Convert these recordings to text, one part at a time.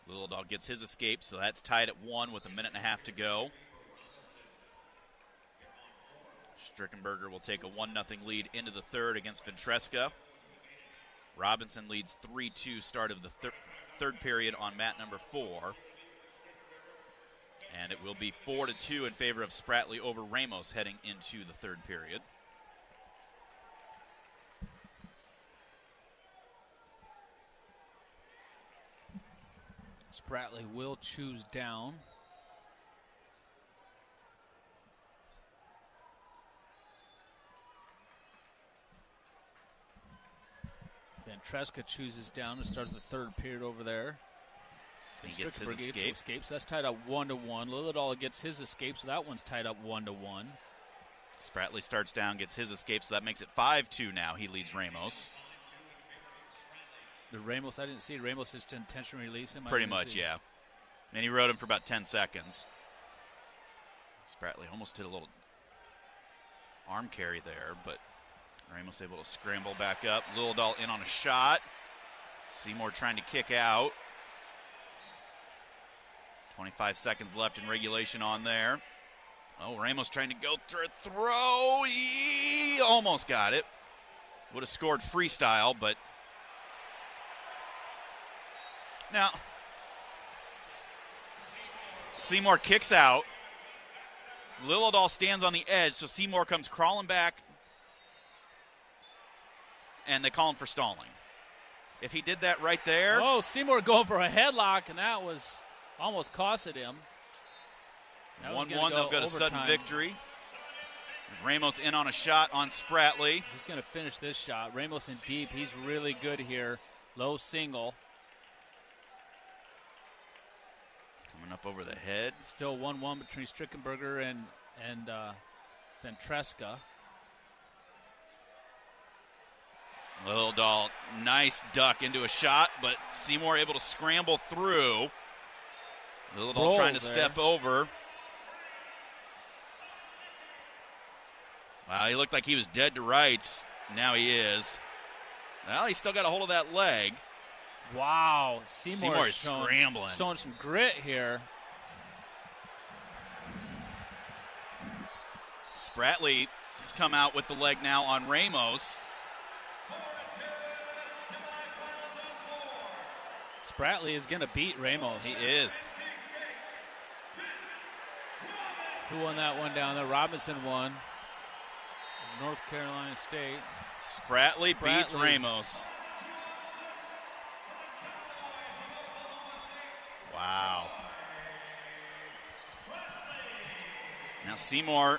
Little Dog gets his escape, so that's tied at 1 with a minute and a half to go. Strickenberger will take a 1-0 lead into the third against Ventresca. Robinson leads 3-2 start of the third period on mat number 4. And it will be 4-2 in favor of Spratley over Ramos heading into the third period. Spratley will choose down. Ventresca chooses down to start the third period over there. He gets his escapes. That's tied up 1-1. Lillidahl gets his escape, so that one's tied up 1-1. Spratley starts down, gets his escape, so that makes it 5-2 now. He leads Ramos. The Ramos, I didn't see it. Ramos just intentionally release him. Pretty much, yeah. And he rode him for about 10 seconds. Spratley almost did a little arm carry there, but Ramos able to scramble back up. Lillidahl in on a shot. Seymour trying to kick out. 25 seconds left in regulation on there. Oh, Ramos trying to go through a throw. He almost got it. Would have scored freestyle, but now Seymour kicks out. Lillidahl stands on the edge, so Seymour comes crawling back, and they call him for stalling. If he did that right there. Oh, Seymour going for a headlock, and that was almost costed him. 1-1, they'll go to sudden victory. Ramos in on a shot on Spratley. He's going to finish this shot. Ramos in deep. He's really good here. Low single. Coming up over the head. Still 1-1 between Strickenberger and Ventresca. Lillidahl, nice duck into a shot, but Seymour able to scramble through. Lillidahl trying to step over. Wow, he looked like he was dead to rights. Now he is. Well, he still got a hold of that leg. Wow, Seymour is scrambling. Showing some grit here. Spratley has come out with the leg now on Ramos. Spratley is going to beat Ramos. He is. Who won that one down there? Robinson won. North Carolina State. Spratley beats Ramos. Wow. Now Seymour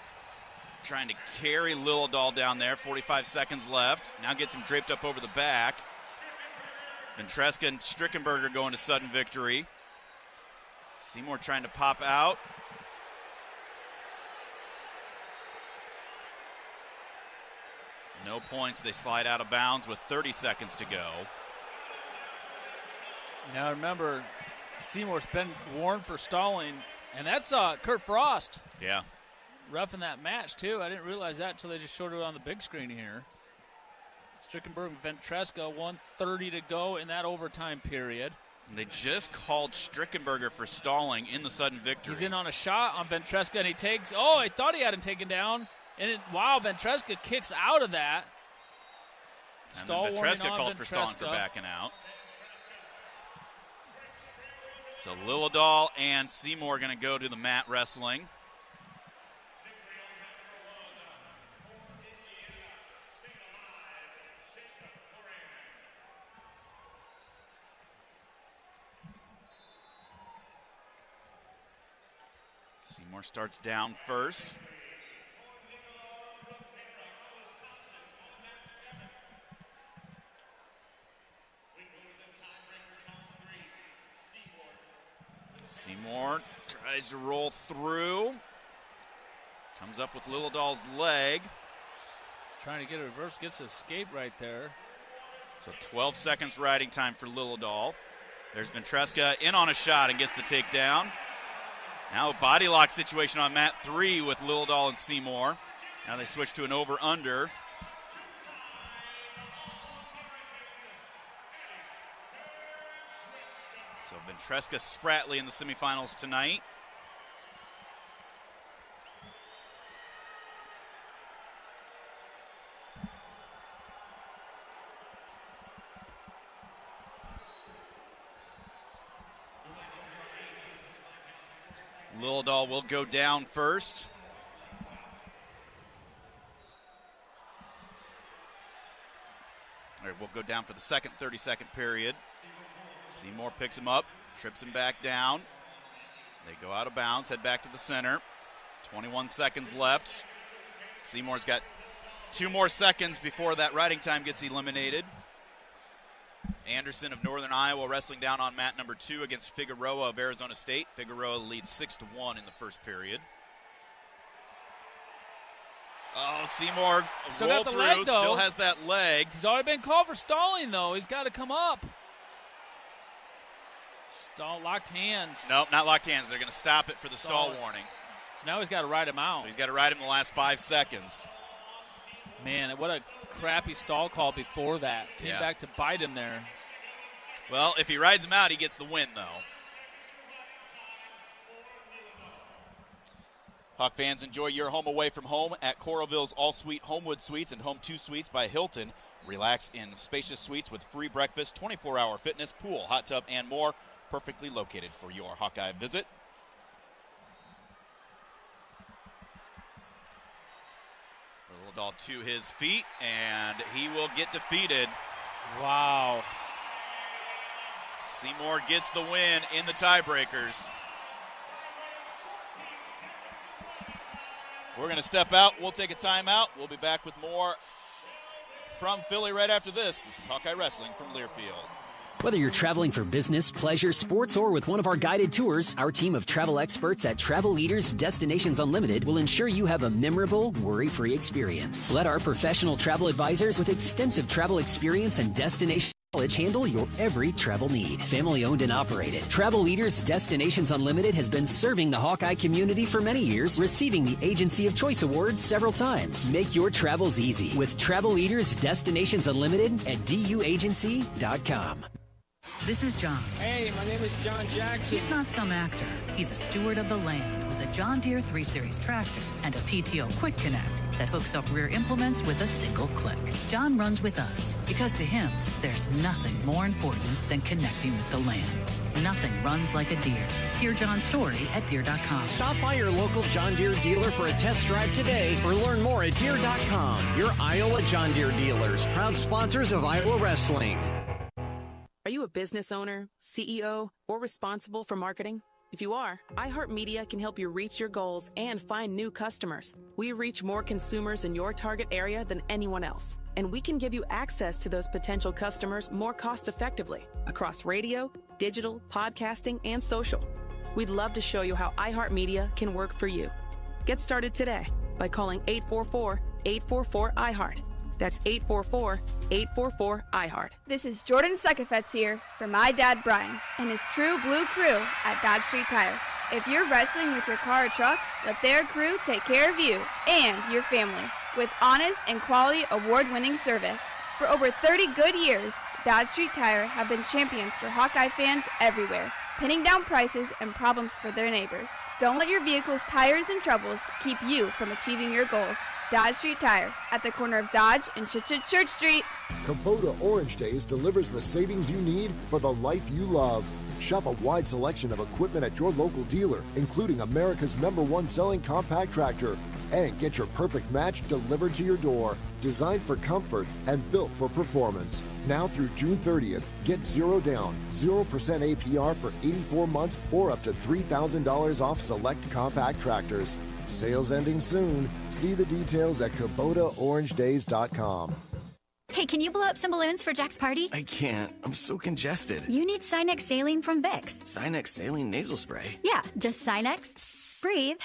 trying to carry Lillidahl down there. 45 seconds left. Now gets him draped up over the back. Ventresca and Strickenberger going to sudden victory. Seymour trying to pop out. No points. They slide out of bounds with 30 seconds to go. Now remember, Seymour's been warned for stalling, and that's Kurt Frost. Yeah. Roughing that match, too. I didn't realize that until they just showed it on the big screen here. Strickenberg and Ventresca, 1:30 to go in that overtime period. And they just called Strickenberger for stalling in the sudden victory. He's in on a shot on Ventresca, and he takes, I thought he had him taken down. And Ventresca kicks out of that. And then Ventresca called for stalling for backing out. So Lillidahl and Seymour going to go to the mat wrestling. Seymour starts down first. Seymour tries to roll through. Comes up with Lillidahl's leg. Trying to get a reverse, gets an escape right there. So 12 seconds riding time for Lillidahl. There's Ventresca in on a shot and gets the takedown. Now a body lock situation on mat 3 with Lillidahl and Seymour. Now they switch to an over-under. So Ventresca-Spratley in the semifinals tonight. Liljedahl will go down first. All right, we'll go down for the second 30-second period. Seymour picks him up, trips him back down. They go out of bounds, head back to the center. 21 seconds left. Seymour's got 2 more seconds before that riding time gets eliminated. Anderson of Northern Iowa wrestling down on mat number 2 against Figueroa of Arizona State. Figueroa leads 6-1 in the first period. Oh, Seymour still rolled got the through, leg, though. Still has that leg. He's already been called for stalling, though. He's got to come up. Stall, locked hands. Nope, not locked hands. They're going to stop it for the stall warning. So now he's got to ride him out. So he's got to ride him the last 5 seconds. Man, what a crappy stall call before that. Came back to bite him there. Well, if he rides him out, he gets the win, though. Hawk fans, enjoy your home away from home at Coralville's All-Suite Homewood Suites and Home 2 Suites by Hilton. Relax in spacious suites with free breakfast, 24-hour fitness, pool, hot tub, and more. Perfectly located for your Hawkeye visit. Liljedahl to his feet, and he will get defeated. Wow. Seymour gets the win in the tiebreakers. We're going to step out. We'll take a timeout. We'll be back with more from Philly right after this. This is Hawkeye Wrestling from Learfield. Whether you're traveling for business, pleasure, sports, or with one of our guided tours, our team of travel experts at Travel Leaders Destinations Unlimited will ensure you have a memorable, worry-free experience. Let our professional travel advisors with extensive travel experience and destination knowledge handle your every travel need. Family owned and operated, Travel Leaders Destinations Unlimited has been serving the Hawkeye community for many years, receiving the Agency of Choice Award several times. Make your travels easy with Travel Leaders Destinations Unlimited at duagency.com. This is John. Hey, my name is John Jackson. He's not some actor. He's a steward of the land with a John Deere 3 Series tractor and a PTO Quick Connect that hooks up rear implements with a single click. John runs with us because to him, there's nothing more important than connecting with the land. Nothing runs like a Deere. Hear John's story at Deere.com. Stop by your local John Deere dealer for a test drive today or learn more at Deere.com. Your Iowa John Deere dealers, proud sponsors of Iowa Wrestling. Are you a business owner, CEO, or responsible for marketing? If you are, iHeartMedia can help you reach your goals and find new customers. We reach more consumers in your target area than anyone else, and we can give you access to those potential customers more cost-effectively across radio, digital, podcasting, and social. We'd love to show you how iHeartMedia can work for you. Get started today by calling 844-844-iHeart. That's 844-844-iHeart. This is Jordan Suckafetz here for my dad Brian and his True Blue crew at Dodge Street Tire. If you're wrestling with your car or truck, let their crew take care of you and your family with honest and quality award-winning service. For over 30 good years, Dodge Street Tire have been champions for Hawkeye fans everywhere, pinning down prices and problems for their neighbors. Don't let your vehicle's tires and troubles keep you from achieving your goals. Dodge Street Tire at the corner of Dodge and Church Street. Kubota Orange Days delivers the savings you need for the life you love. Shop a wide selection of equipment at your local dealer, including America's #1 selling compact tractor. And get your perfect match delivered to your door. Designed for comfort and built for performance. Now through June 30th, get 0 down, 0% APR for 84 months or up to $3,000 off select compact tractors. Sales ending soon. See the details at KubotaOrangeDays.com. Hey, can you blow up some balloons for Jack's party? I can't. I'm so congested. You need Sinex Saline from Vicks. Sinex Saline nasal spray? Yeah, just Sinex. Breathe.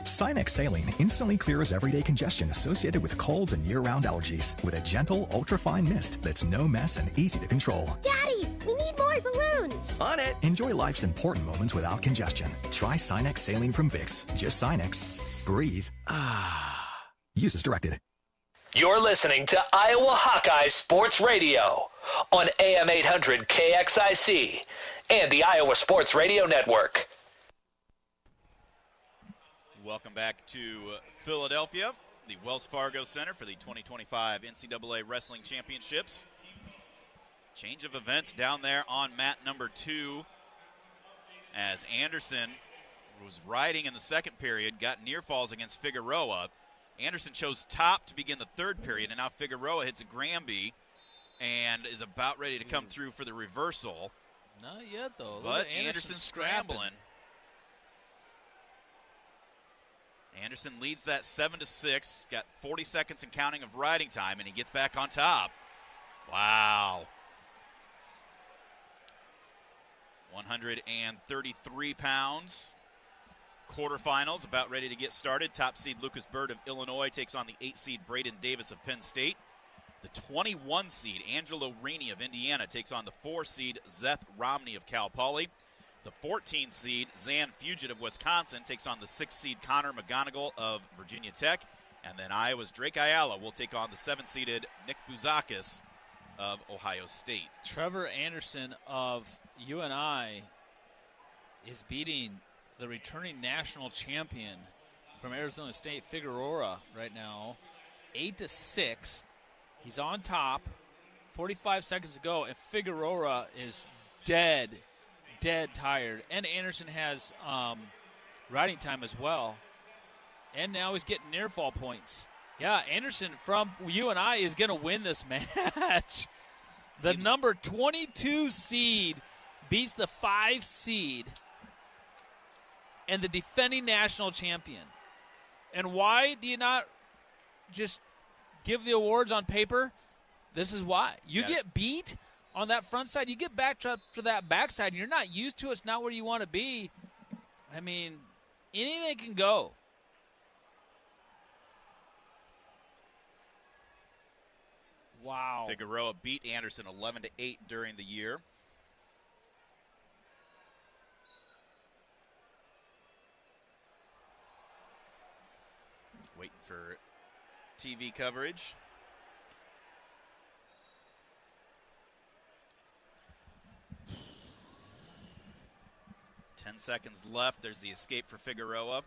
Sinex Saline instantly clears everyday congestion associated with colds and year-round allergies with a gentle, ultra-fine mist that's no mess and easy to control. Daddy, we need more balloons. On it. Enjoy life's important moments without congestion. Try Sinex Saline from Vicks. Just Sinex. Breathe. Use as directed. You're listening to Iowa Hawkeye Sports Radio on AM 800 KXIC and the Iowa Sports Radio Network. Welcome back to Philadelphia, the Wells Fargo Center for the 2025 NCAA Wrestling Championships. Change of events down there on mat number 2 as Anderson was riding in the second period, got near falls against Figueroa. Anderson chose top to begin the third period, and now Figueroa hits a Granby and is about ready to come through for the reversal. Not yet, though. But Anderson's scrambling. Anderson leads that 7-6. Got 40 seconds and counting of riding time, and he gets back on top. Wow. 133 pounds. Quarterfinals about ready to get started. Top seed Lucas Bird of Illinois takes on the 8 seed Braden Davis of Penn State. The 21 seed Angelo Rini of Indiana takes on the 4 seed Zeth Romney of Cal Poly. The 14 seed Zan Fugit of Wisconsin takes on the 6 seed Connor McGonigal of Virginia Tech. And then Iowa's Drake Ayala will take on the 7-seeded Nick Bouzakis of Ohio State. Trevor Anderson of UNI is beating the returning national champion from Arizona State, Figueroa, right now, 8-6. He's on top, 45 seconds to go, and Figueroa is dead tired. And Anderson has riding time as well. And now he's getting near fall points. Yeah, Anderson from UNI is going to win this match. The number 22 seed beats the 5 seed and the defending national champion. And why do you not just give the awards on paper? This is why. You get beat on that front side. You get back to that backside, and you're not used to it. It's not where you want to be. I mean, anything can go. Wow. Figueroa beat Anderson 11-8 during the year. Waiting for TV coverage. Ten seconds left. There's the escape for Figueroa. One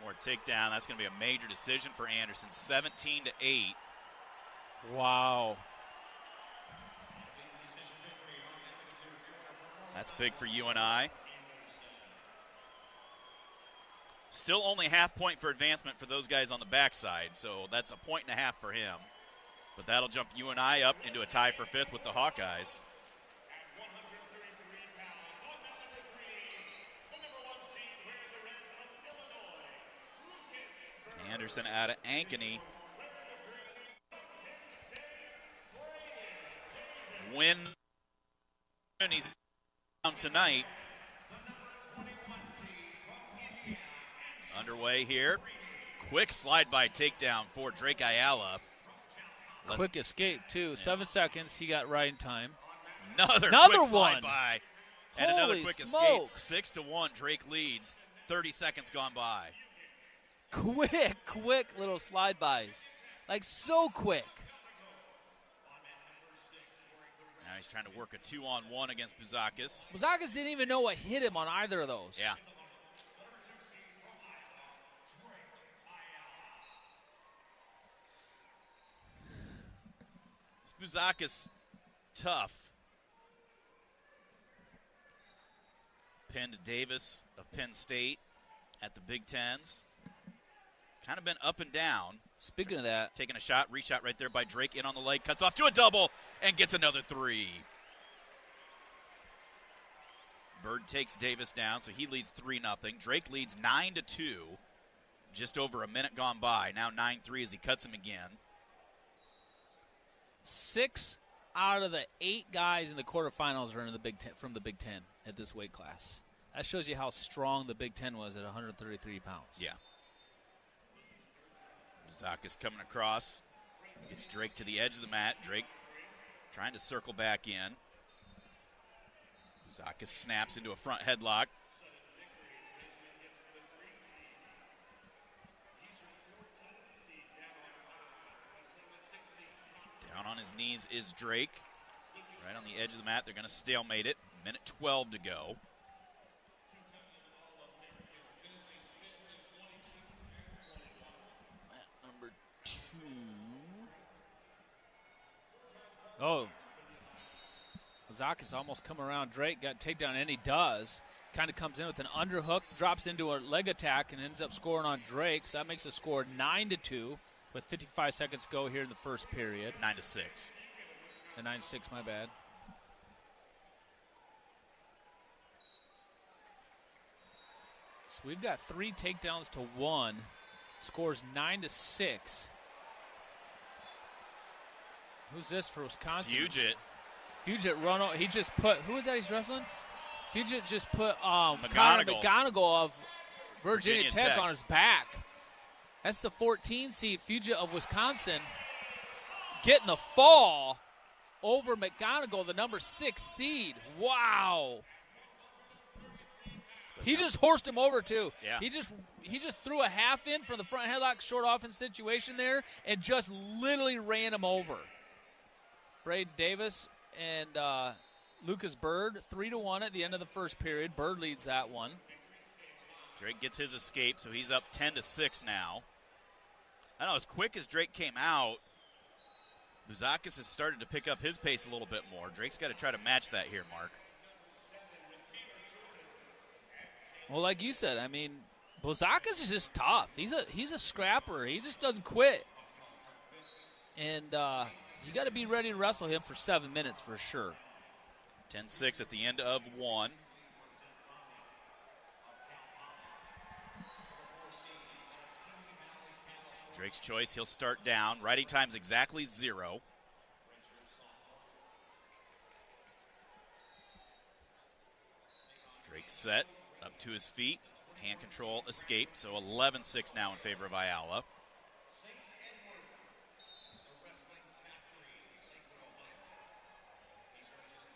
more takedown. That's going to be a major decision for Anderson. 17-8. Wow. That's big for UNI. Still only half point for advancement for those guys on the backside, so that's a 1.5 for him. But that'll jump UNI up into a tie for 5th with the Hawkeyes. Anderson out of Ankeny. Win. He's down tonight. Underway here. Quick slide-by takedown for Drake Ayala. Quick escape, too. Yeah. 7 seconds. He got riding time. Another quick slide-by. And another quick smokes. escape. 6-1. Drake leads. 30 seconds gone by. Quick little slide-bys. Like, so quick. Now he's trying to work a 2-on-1 against Bouzakis. Bouzakis didn't even know what hit him on either of those. Yeah. Bouzakis tough. Pinned Davis of Penn State at the Big Tens. It's kind of been up and down. Speaking of that. Taking a shot, reshot right there by Drake, in on the leg, cuts off to a double, and gets another 3. Bird takes Davis down, so he leads 3-0. Drake leads 9-2. Just over a minute gone by. Now 9-3 as he cuts him again. 6 out of the 8 guys in the quarterfinals are in the Big Ten, from the Big Ten at this weight class. That shows you how strong the Big Ten was at 133 pounds. Yeah. Bouzakis coming across. Gets Drake to the edge of the mat. Drake trying to circle back in. Bouzakis snaps into a front headlock. on his knees is Drake. Right on the edge of the mat. They're going to stalemate it. Minute 12 to go. Number 2. Oh. Bakis almost come around Drake, got takedown, and he does. Kind of comes in with an underhook, drops into a leg attack, and ends up scoring on Drake. So that makes the score 9-2 with 55 seconds to go here in the first period. 9-6. 9-6, my bad. So we've got 3 takedowns to 1. Scores 9-6. Who's this for Wisconsin? Fugit run. He just put. Who is that he's wrestling? Fugit just put Connor McGonigal of Virginia Tech on his back. That's the 14 seed Fugit of Wisconsin getting the fall over McGonigal, the number 6 seed. Wow. He just horsed him over too. Yeah. He just threw a half in from the front headlock short offense situation there and just literally ran him over. Braden Davis and Lucas Bird, 3-1 at the end of the first period. Bird leads that one. Drake gets his escape, so he's up 10-6 now. I know, as quick as Drake came out, Bakis has started to pick up his pace a little bit more. Drake's got to try to match that here, Mark. Well, like you said, I mean, Bakis is just tough. He's a scrapper. He just doesn't quit. And you got to be ready to wrestle him for 7 minutes for sure. 10-6 at the end of 1. Drake's choice, he'll start down. Riding time's exactly 0. Drake set, up to his feet. Hand control, escape. So 11-6 now in favor of Ayala.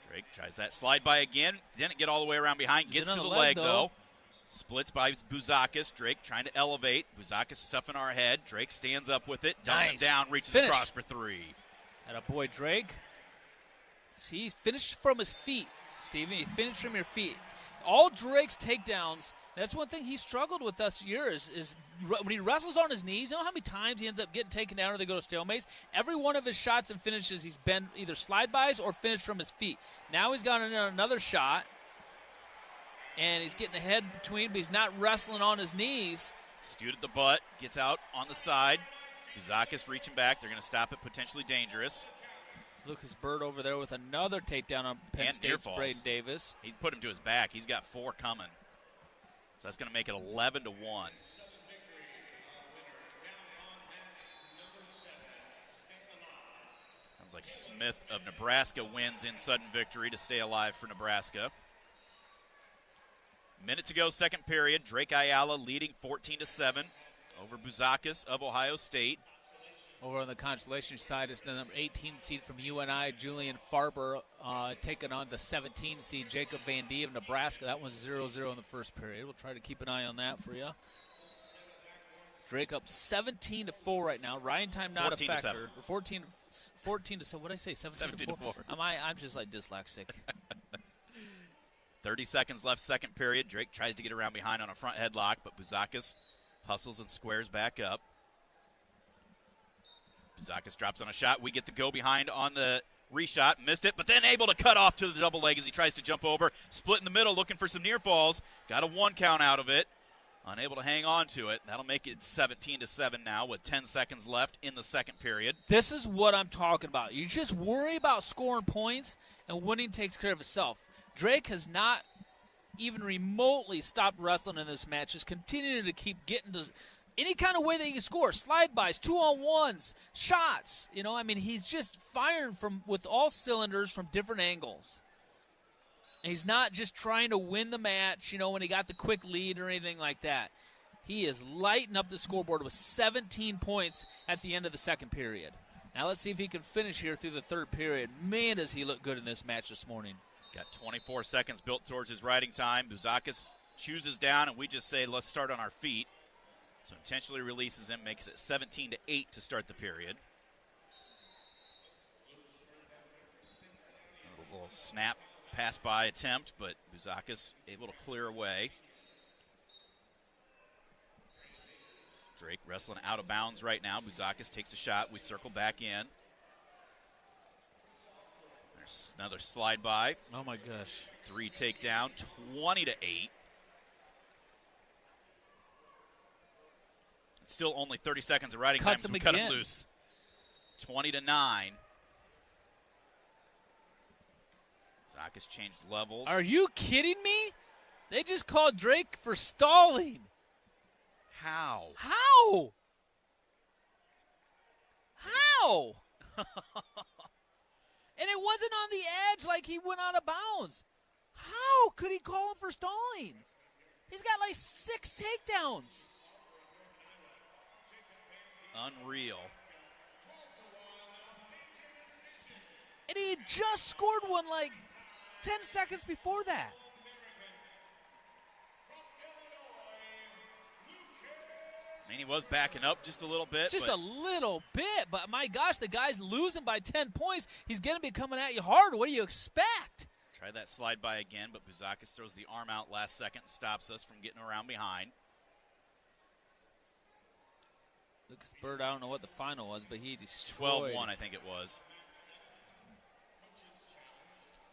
Drake tries that slide by again. Didn't get all the way around behind. Gets to the leg, though. Splits by Bakis. Drake trying to elevate. Bakis stuffing our head. Drake stands up with it. Dumps it down. Reaches across for 3. Attaboy, Drake. See, he's finished from his feet, Steven. He finished from your feet. All Drake's takedowns, that's one thing he struggled with this year is when he wrestles on his knees, you know how many times he ends up getting taken down or they go to stalemates? Every one of his shots and finishes, he's been either slide-bys or finished from his feet. Now he's got another shot, and he's getting a head between, but he's not wrestling on his knees. Scooted the butt, gets out on the side. Bakis reaching back. They're going to stop it, potentially dangerous. Lucas Bird over there with another takedown on Penn State's Braden Davis. He put him to his back. He's got 4 coming. So that's going to make it 11-1. Sounds like Smith of Nebraska wins in sudden victory to stay alive for Nebraska. Minute to go, second period. Drake Ayala leading 14-7 over Bakis of Ohio State. Over on the consolation side, it's the number 18 seed from UNI, Julian Farber, taking on the 17 seed, Jacob Van D of Nebraska. That one's 0-0 in the first period. We'll try to keep an eye on that for you. Drake up 17-4 right now. Ryan time not a factor. 14-7. What did I say? 17-4. I'm just like dyslexic. 30 seconds left, second period. Drake tries to get around behind on a front headlock, but Bakis hustles and squares back up. Bakis drops on a shot. We get the go behind on the reshot. Missed it, but then able to cut off to the double leg as he tries to jump over. Split in the middle, looking for some near falls. Got a 1 count out of it. Unable to hang on to it. That'll make it 17-7 now with 10 seconds left in the second period. This is what I'm talking about. You just worry about scoring points, and winning takes care of itself. Drake has not even remotely stopped wrestling in this match. Just continuing to keep getting to any kind of way that he can score. Slide-bys, 2-on-1s, shots. You know, I mean, he's just firing with all cylinders from different angles. And he's not just trying to win the match, you know, when he got the quick lead or anything like that. He is lighting up the scoreboard with 17 points at the end of the second period. Now let's see if he can finish here through the third period. Man, does he look good in this match this morning. He's got 24 seconds built towards his riding time. Bakis chooses down, and we just say, let's start on our feet. So intentionally releases him, makes it 17-8 to start the period. Little snap, pass-by attempt, but Buzakis able to clear away. Drake wrestling out of bounds right now. Buzakis takes a shot. We circle back in. There's another slide by. Oh, my gosh. 3 takedown, 20-8. It's still only 30 seconds of riding time, so we cut him loose. 20-9. Buzakis changed levels. Are you kidding me? They just called Drake for stalling. How? How? And it wasn't on the edge like he went out of bounds. How could he call him for stalling? He's got like 6 takedowns. Unreal. And he had just scored one like 10 seconds before that. I mean, he was backing up just a little bit. Just a little bit, but my gosh, the guy's losing by 10 points. He's going to be coming at you hard. What do you expect? Try that slide by again, but Buzakis throws the arm out last second, stops us from getting around behind. Looks Bird, I don't know what the final was, but he destroyed. 12-1, I think it was.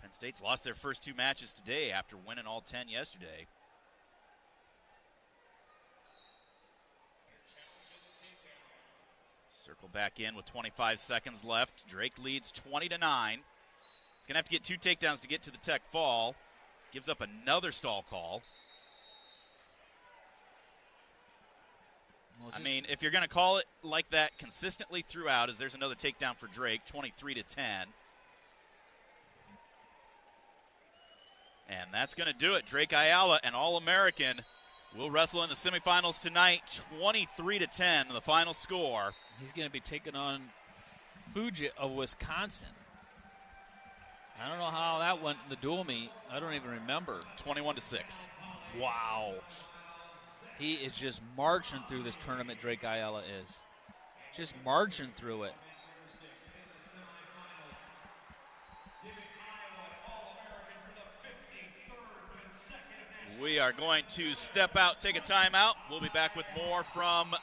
Penn State's lost their first 2 matches today after winning all 10 yesterday. Circle back in with 25 seconds left. Drake leads 20-9. He's going to have to get 2 takedowns to get to the tech fall. Gives up another stall call. Well, I mean, if you're going to call it like that consistently throughout, as there's another takedown for Drake, 23-10. And that's going to do it. Drake Ayala, an All-American, will wrestle in the semifinals tonight, 23-10, the final score. He's going to be taking on Fugit of Wisconsin. I don't know how that went in the dual meet. I don't even remember. 21-6. Wow. He is just marching through this tournament, Drake Ayala is. Just marching through it. We are going to step out, take a timeout. We'll be back with more from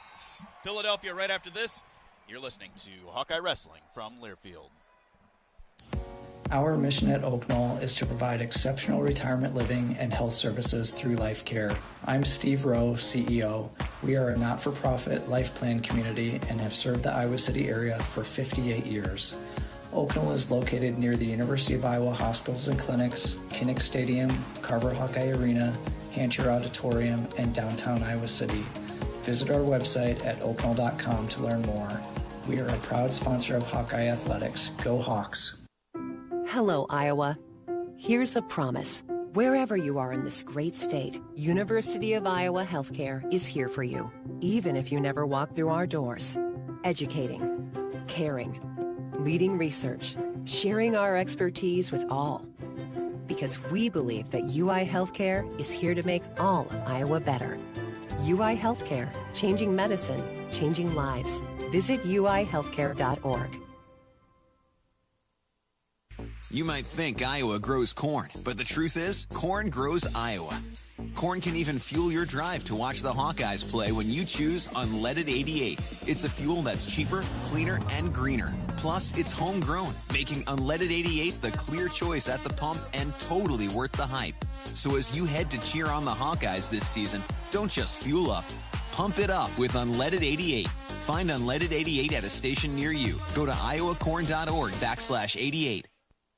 Philadelphia right after this. You're listening to Hawkeye Wrestling from Learfield. Our mission at Oak Knoll is to provide exceptional retirement living and health services through Life Care. I'm Steve Rowe, CEO. We are a not-for-profit life plan community and have served the Iowa City area for 58 years. Oak Knoll is located near the University of Iowa Hospitals and Clinics, Kinnick Stadium, Carver Hawkeye Arena, Hancher Auditorium, and downtown Iowa City. Visit our website at oakknoll.com to learn more. We are a proud sponsor of Hawkeye Athletics. Go Hawks! Hello, Iowa. Here's a promise. Wherever you are in this great state, University of Iowa Healthcare is here for you, even if you never walk through our doors. Educating, caring, leading research, sharing our expertise with all. Because we believe that UI Healthcare is here to make all of Iowa better. UI Healthcare, changing medicine, changing lives. Visit uihealthcare.org. You might think Iowa grows corn, but the truth is, corn grows Iowa. Corn can even fuel your drive to watch the Hawkeyes play when you choose Unleaded 88. It's a fuel that's cheaper, cleaner, and greener. Plus, it's homegrown, making Unleaded 88 the clear choice at the pump and totally worth the hype. So as you head to cheer on the Hawkeyes this season, don't just fuel up. Pump it up with Unleaded 88. Find Unleaded 88 at a station near you. Go to iowacorn.org/88.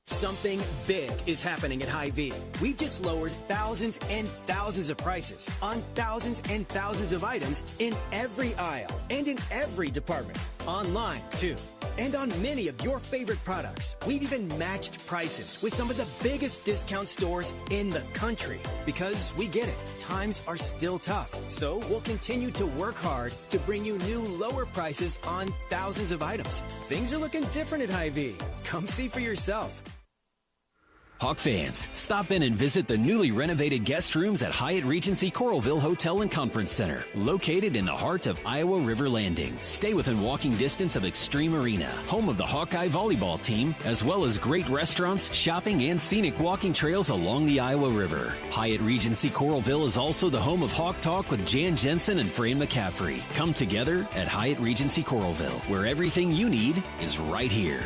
Something big is happening at Hy-Vee. We've just lowered thousands and thousands of prices on thousands and thousands of items in every aisle and in every department. Online, too. And on many of your favorite products. We've even matched prices with some of the biggest discount stores in the country. Because we get it, times are still tough. So we'll continue to work hard to bring you new lower prices on thousands of items. Things are looking different at Hy-Vee. Come see for yourself. Hawk fans, stop in and visit the newly renovated guest rooms at Hyatt Regency Coralville Hotel and Conference Center, located in the heart of Iowa River Landing. Stay within walking distance of Extreme Arena, home of the Hawkeye volleyball team, as well as great restaurants, shopping, and scenic walking trails along the Iowa River. Hyatt Regency Coralville is also the home of Hawk Talk with Jan Jensen and Fran McCaffrey. Come together at Hyatt Regency Coralville, where everything you need is right here.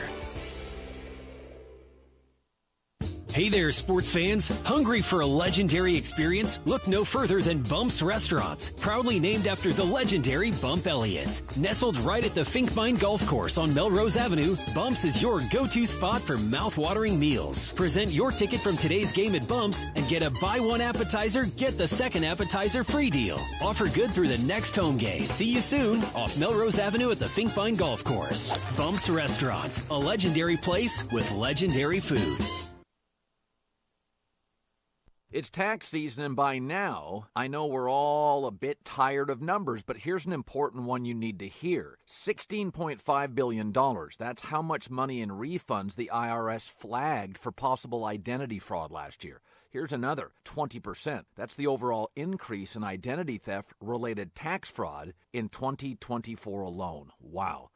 Hey there, sports fans. Hungry for a legendary experience? Look no further than Bump's Restaurants, proudly named after the legendary Bump Elliott. Nestled right at the Finkbine Golf Course on Melrose Avenue, Bump's is your go-to spot for mouth-watering meals. Present your ticket from today's game at Bump's and get a buy one appetizer, get the second appetizer free deal. Offer good through the next home game. See you soon off Melrose Avenue at the Finkbine Golf Course. Bump's Restaurant, a legendary place with legendary food. It's tax season, and by now, I know we're all a bit tired of numbers, but here's an important one you need to hear. $16.5 billion. That's how much money in refunds the IRS flagged for possible identity fraud last year. Here's another 20%. That's the overall increase in identity theft-related tax fraud in 2024 alone. Wow.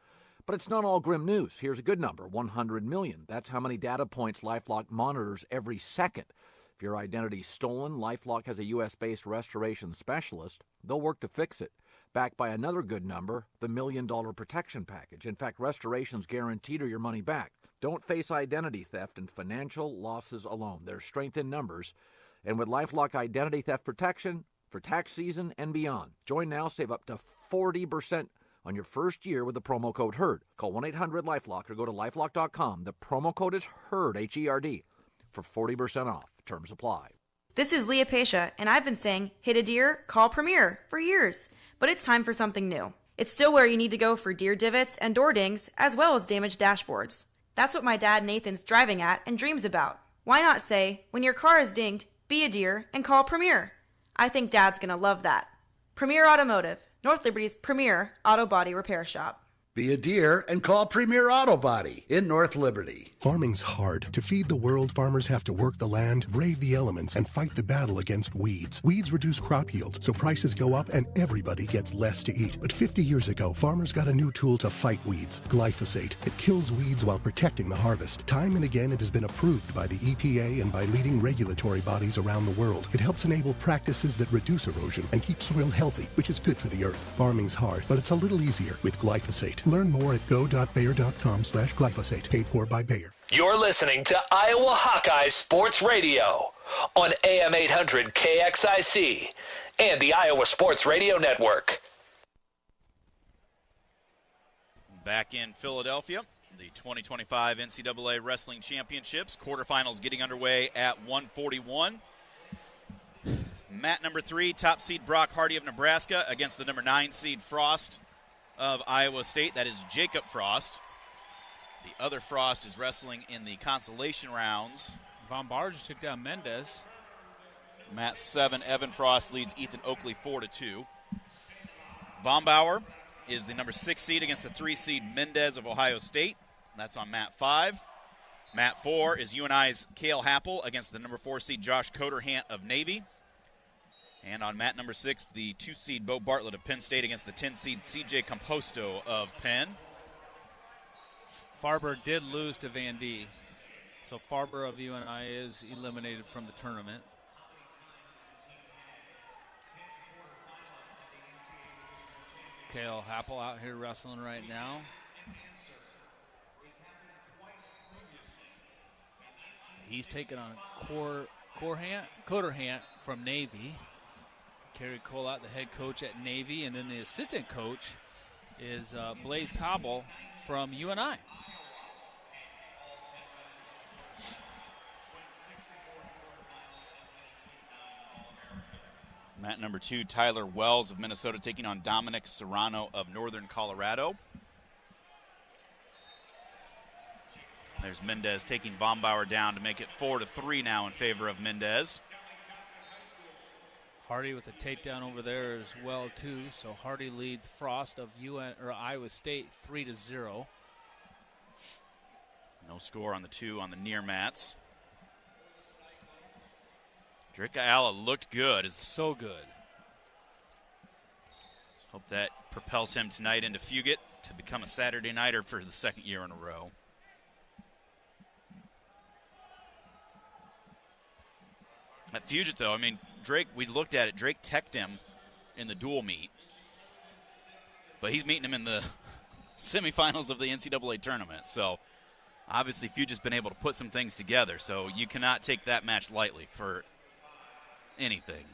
But it's not all grim news. Here's a good number, 100 million. That's how many data points LifeLock monitors every second. If your identity's stolen, LifeLock has a U.S.-based restoration specialist. They'll work to fix it. Backed by another good number, the $1 Million Protection Package. In fact, restoration's guaranteed or your money back. Don't face identity theft and financial losses alone. There's strength in numbers. And with LifeLock Identity Theft Protection for tax season and beyond. Join now, save up to 40% on your first year with the promo code HERD. Call 1-800-LifeLock or go to LifeLock.com. The promo code is HERD, H-E-R-D, for 40% off. Terms apply. This is Leah Pasha, and I've been saying, hit a deer, call Premier for years. But it's time for something new. It's still where you need to go for deer divots and door dings, as well as damaged dashboards. That's what my dad Nathan's driving at and dreams about. Why not say, when your car is dinged, be a deer and call Premier? I think Dad's gonna love that. Premier Automotive, North Liberty's premier auto body repair shop. Be a deer and call Premier Auto Body in North Liberty. Farming's hard. To feed the world, farmers have to work the land, brave the elements, and fight the battle against weeds. Weeds reduce crop yields, so prices go up and everybody gets less to eat. But 50 years ago, farmers got a new tool to fight weeds, glyphosate. It kills weeds while protecting the harvest. Time and again, it has been approved by the EPA and by leading regulatory bodies around the world. It helps enable practices that reduce erosion and keep soil healthy, which is good for the earth. Farming's hard, but it's a little easier with glyphosate. Learn more at go.bayer.com/glyphosate. Paid for by Bayer. You're listening to Iowa Hawkeyes Sports Radio on AM 800 KXIC and the Iowa Sports Radio Network. Back in Philadelphia, the 2025 NCAA Wrestling Championships. Quarterfinals getting underway at 141. Mat number 3, top seed Brock Hardy of Nebraska against the number 9 seed Frost of Iowa State. That is Jacob Frost. The other Frost is wrestling in the consolation rounds. Von Barr just took down Mendez. Mat 7, Evan Frost leads Ethan Oakley 4-2. Bombauer is the number 6 seed against the 3 seed Mendez of Ohio State. That's on Mat 5. Mat 4 is UNI's Cale Happle against the number 4 seed Josh Coderhant of Navy. And on mat number 6, the 2 seed Bo Bartlett of Penn State against the 10 seed CJ Composto of Penn. Farber did lose to Van D. So Farber of UNI is eliminated from the tournament. Cale Happle out here wrestling right now. He's taking on Coderhant from Navy. Kerry Cole out, the head coach at Navy, and then the assistant coach is Blaze Cobble from UNI. Mat number 2, Tyler Wells of Minnesota taking on Dominic Serrano of Northern Colorado. There's Mendez taking Bombauer down to make it 4-3 now in favor of Mendez. Hardy with a takedown over there as well, too. So Hardy leads Frost of Iowa State 3-0. No score on the 2 on the near mats. Drake Ayala looked good. So good. Hope that propels him tonight into Fugate to become a Saturday nighter for the second year in a row. At Fugate, though, I mean, Drake, we looked at it. Drake teched him in the dual meet, but he's meeting him in the semifinals of the NCAA tournament. So, obviously, Fugate's been able to put some things together. So, you cannot take that match lightly for anything.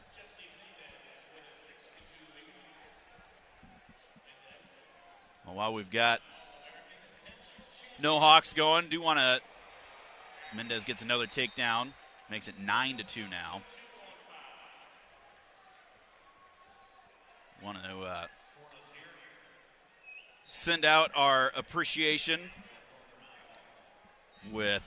Well, while we've got no Hawks going, do want to. Mendez gets another takedown. Makes it 9-2 now. Want to send out our appreciation with.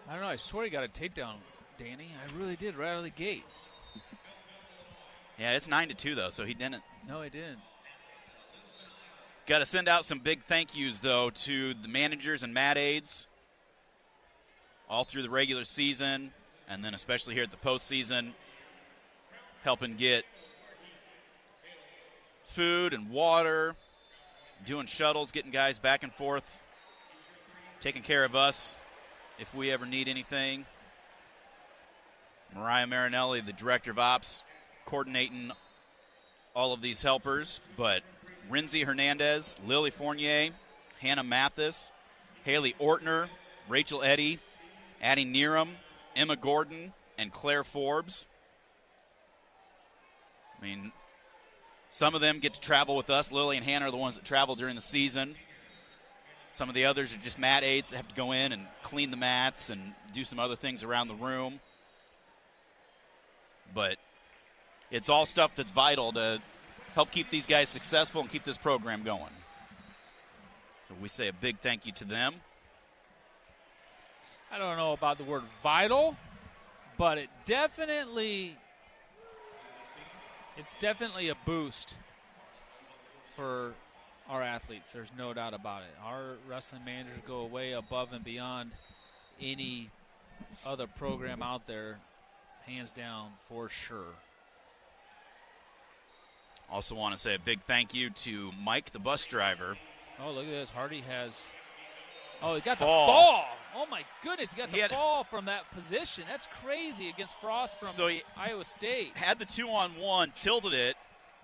I don't know. I swear he got a takedown, Danny. I really did right out of the gate. Yeah, it's 9-2 though, so he didn't. No, he didn't. Got to send out some big thank yous though to the managers and mat aides all through the regular season, and then especially here at the postseason, helping get food and water, doing shuttles, getting guys back and forth, taking care of us if we ever need anything. Mariah Marinelli, the director of ops, coordinating all of these helpers, but Renzi Hernandez, Lily Fournier, Hannah Mathis, Haley Ortner, Rachel Eddy, Addie Neeram, Emma Gordon, and Claire Forbes. I mean, some of them get to travel with us. Lily and Hannah are the ones that travel during the season. Some of the others are just mat aides that have to go in and clean the mats and do some other things around the room. But it's all stuff that's vital to help keep these guys successful and keep this program going. So we say a big thank you to them. I don't know about the word vital, but it's definitely a boost for our athletes. There's no doubt about it. Our wrestling managers go way above and beyond any other program out there, hands down, for sure. Also want to say a big thank you to Mike, the bus driver. Oh, look at this. Hardy has... Oh, he got the fall. Oh, my goodness. He got the fall from that position. That's crazy against Frost from Iowa State. Had the 2-on-1, tilted it,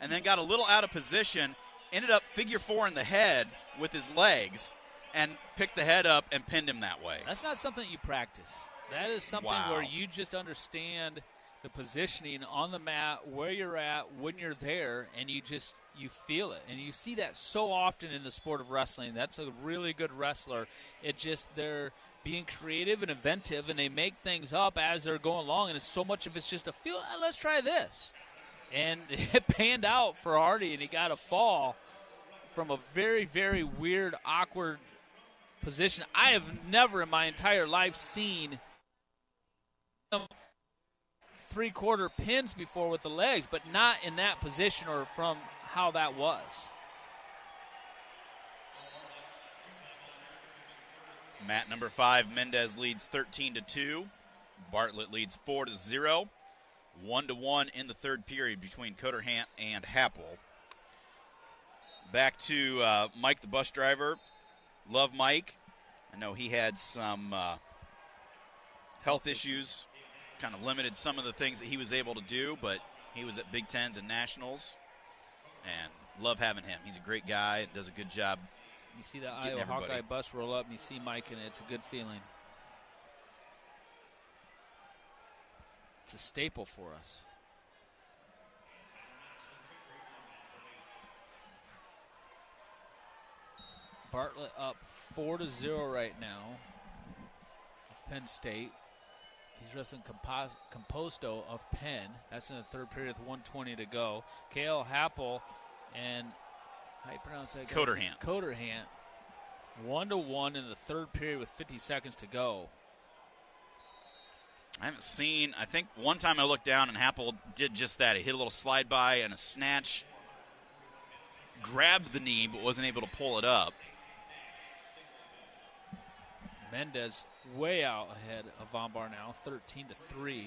and then got a little out of position, ended up figure four in the head with his legs, and picked the head up and pinned him that way. That's not something you practice. That is something where you just understand the positioning on the mat, where you're at, when you're there, and you feel it. And you see that so often in the sport of wrestling. That's a really good wrestler. They're being creative and inventive, and they make things up as they're going along, and it's so much of it's just a feel, let's try this. And it panned out for Hardy, and he got a fall from a very, very weird, awkward position. I have never in my entire life seen three-quarter pins before with the legs, but not in that position or from how that was. Mat number 5, Mendez leads 13-2. Bartlett leads 4-0. 1-1 in the third period between Coderhant and Happle. Back to Mike, the bus driver. Love Mike. I know he had some health issues, kind of limited some of the things that he was able to do, but he was at Big Tens and Nationals, and love having him. He's a great guy and does a good job. You see that Iowa Hawkeye bus roll up, and you see Mike, and it's a good feeling. It's a staple for us. Bartlett up 4-0 right now of Penn State. He's wrestling Composto of Penn. That's in the third period with 1:20 to go. Kale Happle and how do you pronounce that? Coderhant. Coderhant. 1-1 in the third period with 50 seconds to go. I haven't seen, I think one time I looked down and Happle did just that. He hit a little slide by and a snatch, grabbed the knee but wasn't able to pull it up. Mendez way out ahead of Von Bar now, 13-3.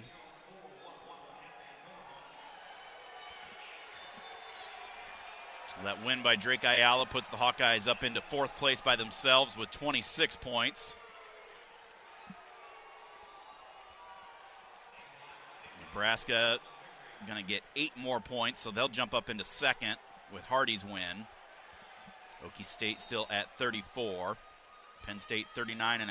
That win by Drake Ayala puts the Hawkeyes up into 4th place by themselves with 26 points. Nebraska going to get 8 more points, so they'll jump up into 2nd with Hardy's win. Okie State still at 34. Penn State 39.5.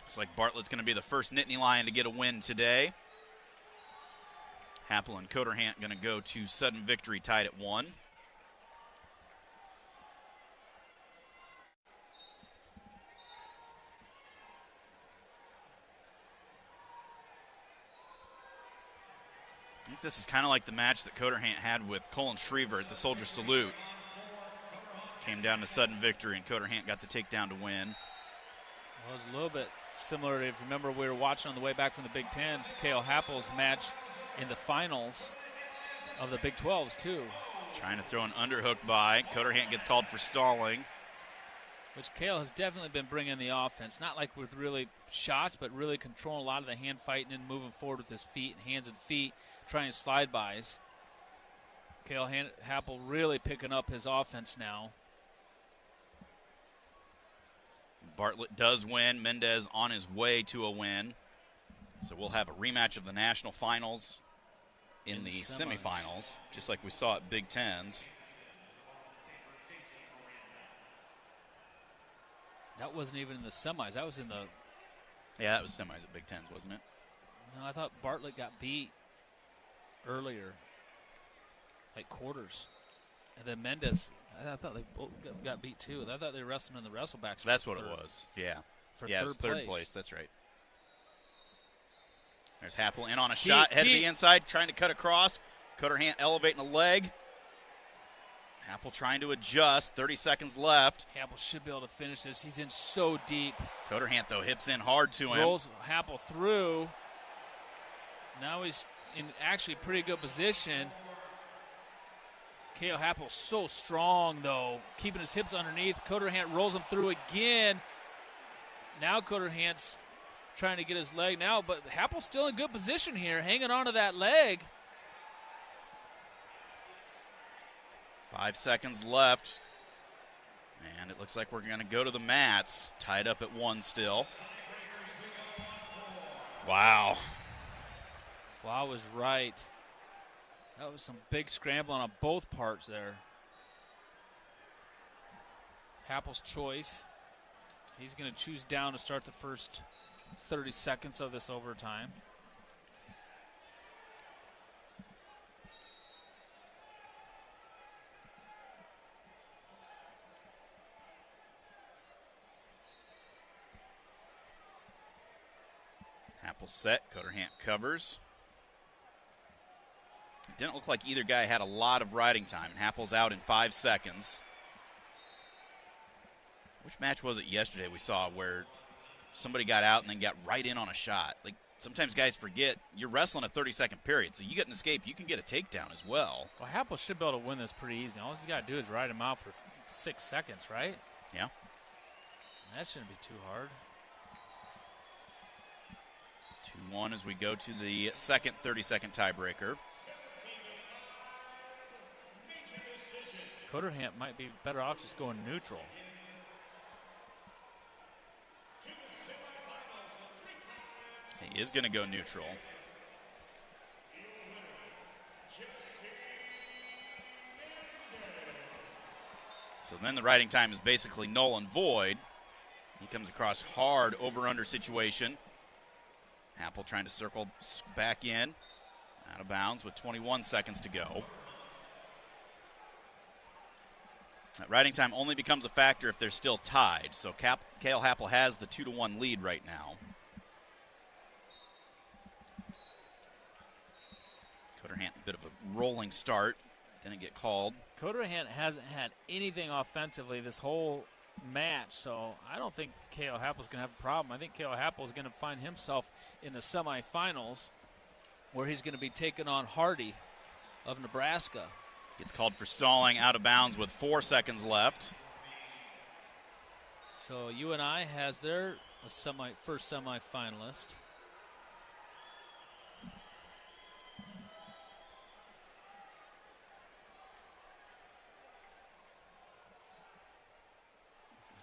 Looks like Bartlett's going to be the first Nittany Lion to get a win today. Happle and Coderhant going to go to sudden victory tied at 1. I think this is kind of like the match that Coderhant had with Colin Schriever at the Soldier Salute. Came down to sudden victory, and Coderhant got the takedown to win. Well, it was a little bit similar. If you remember, we were watching on the way back from the Big Tens, Cale Happle's match in the finals of the Big 12s, too. Trying to throw an underhook by. Coderhant gets called for stalling. Which Cale has definitely been bringing the offense. Not like with really shots, but really controlling a lot of the hand fighting and moving forward with his feet, hands and feet, trying slide bys. Cale Happle really picking up his offense now. Bartlett does win. Mendez on his way to a win. So we'll have a rematch of the national finals in the semifinals, just like we saw at Big Tens. That wasn't even in the semis. That was in the... Yeah, that was semis at Big Tens, wasn't it? No, I thought Bartlett got beat earlier, like quarters. And then Mendez, I thought they both got beat too. I thought they were wrestling in the wrestlebacks. That's what it was, yeah. Yeah, it was third place. That's right. There's Happle in on a shot, head to the inside, trying to cut across. Coderhant elevating a leg. Happle trying to adjust, 30 seconds left. Happle should be able to finish this. He's in so deep. Coderhant, though, hips in hard to him. Rolls Happle through. Now he's in actually pretty good position. Cale Happle's so strong, though, keeping his hips underneath. Coderhant rolls him through again. Now Coderhant's trying to get his leg now, but Happle's still in good position here, hanging on to that leg. 5 seconds left. And it looks like we're going to go to the mats. Tied up at 1 still. Wow. Wow was right. That was some big scrambling on both parts there. Happle's choice. He's going to choose down to start the first 30 seconds of this overtime. Happle set. Coderhant covers. It didn't look like either guy had a lot of riding time. Happle's out in 5 seconds. Which match was it yesterday we saw where somebody got out and then got right in on a shot? Like, sometimes guys forget you're wrestling a 30-second period, so you get an escape, you can get a takedown as well. Well, Happle should be able to win this pretty easy. All he's got to do is ride him out for 6 seconds, right? Yeah. That shouldn't be too hard. 2-1 as we go to the second 30-second tiebreaker. Coderhant might be better off just going neutral. He is going to go neutral. So then the riding time is basically null and void. He comes across hard over-under situation. Happle trying to circle back in. Out of bounds with 21 seconds to go. That riding time only becomes a factor if they're still tied. So Cale Happle has the 2-1 lead right now. Coderhant, a bit of a rolling start. Didn't get called. Coderhant hasn't had anything offensively this whole match, so I don't think Cale Happle's going to have a problem. I think Cale Happle is going to find himself in the semifinals where he's going to be taking on Hardy of Nebraska. Gets called for stalling, out of bounds with 4 seconds left. So UNI has their first semifinalist.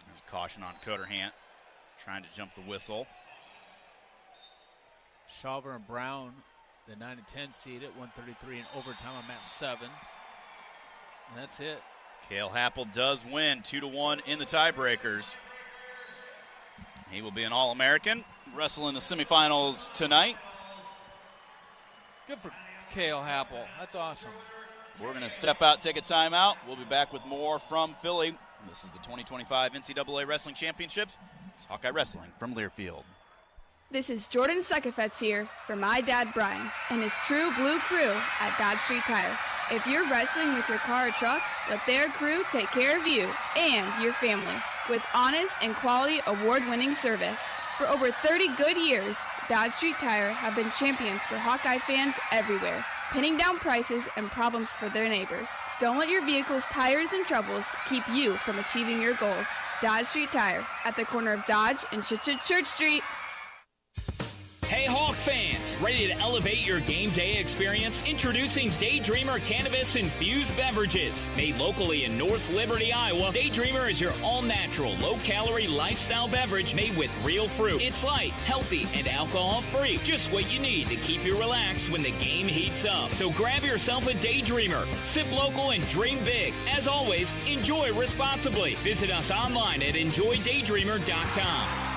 There's a caution on Coderhant, trying to jump the whistle. Shawver and Brown, the 9 and 10 seed at 133 in overtime on mat 7. And that's it. Cale Happle does win 2-1 in the tiebreakers. He will be an All-American, wrestle in the semifinals tonight. Good for Cale Happle. That's awesome. We're going to step out, take a timeout. We'll be back with more from Philly. This is the 2025 NCAA Wrestling Championships. It's Hawkeye Wrestling from Learfield. This is Jordan Sekefetz here for my dad Brian and his true blue crew at Dodge Street Tire. If you're wrestling with your car or truck, let their crew take care of you and your family with honest and quality award-winning service. For over 30 good years, Dodge Street Tire have been champions for Hawkeye fans everywhere, pinning down prices and problems for their neighbors. Don't let your vehicle's tires and troubles keep you from achieving your goals. Dodge Street Tire at the corner of Dodge and Church Street. Hey Hawk fans, ready to elevate your game day experience? Introducing Daydreamer Cannabis Infused Beverages. Made locally in North Liberty, Iowa, Daydreamer is your all-natural, low-calorie lifestyle beverage made with real fruit. It's light, healthy, and alcohol-free. Just what you need to keep you relaxed when the game heats up. So grab yourself a Daydreamer. Sip local and dream big. As always, enjoy responsibly. Visit us online at enjoydaydreamer.com.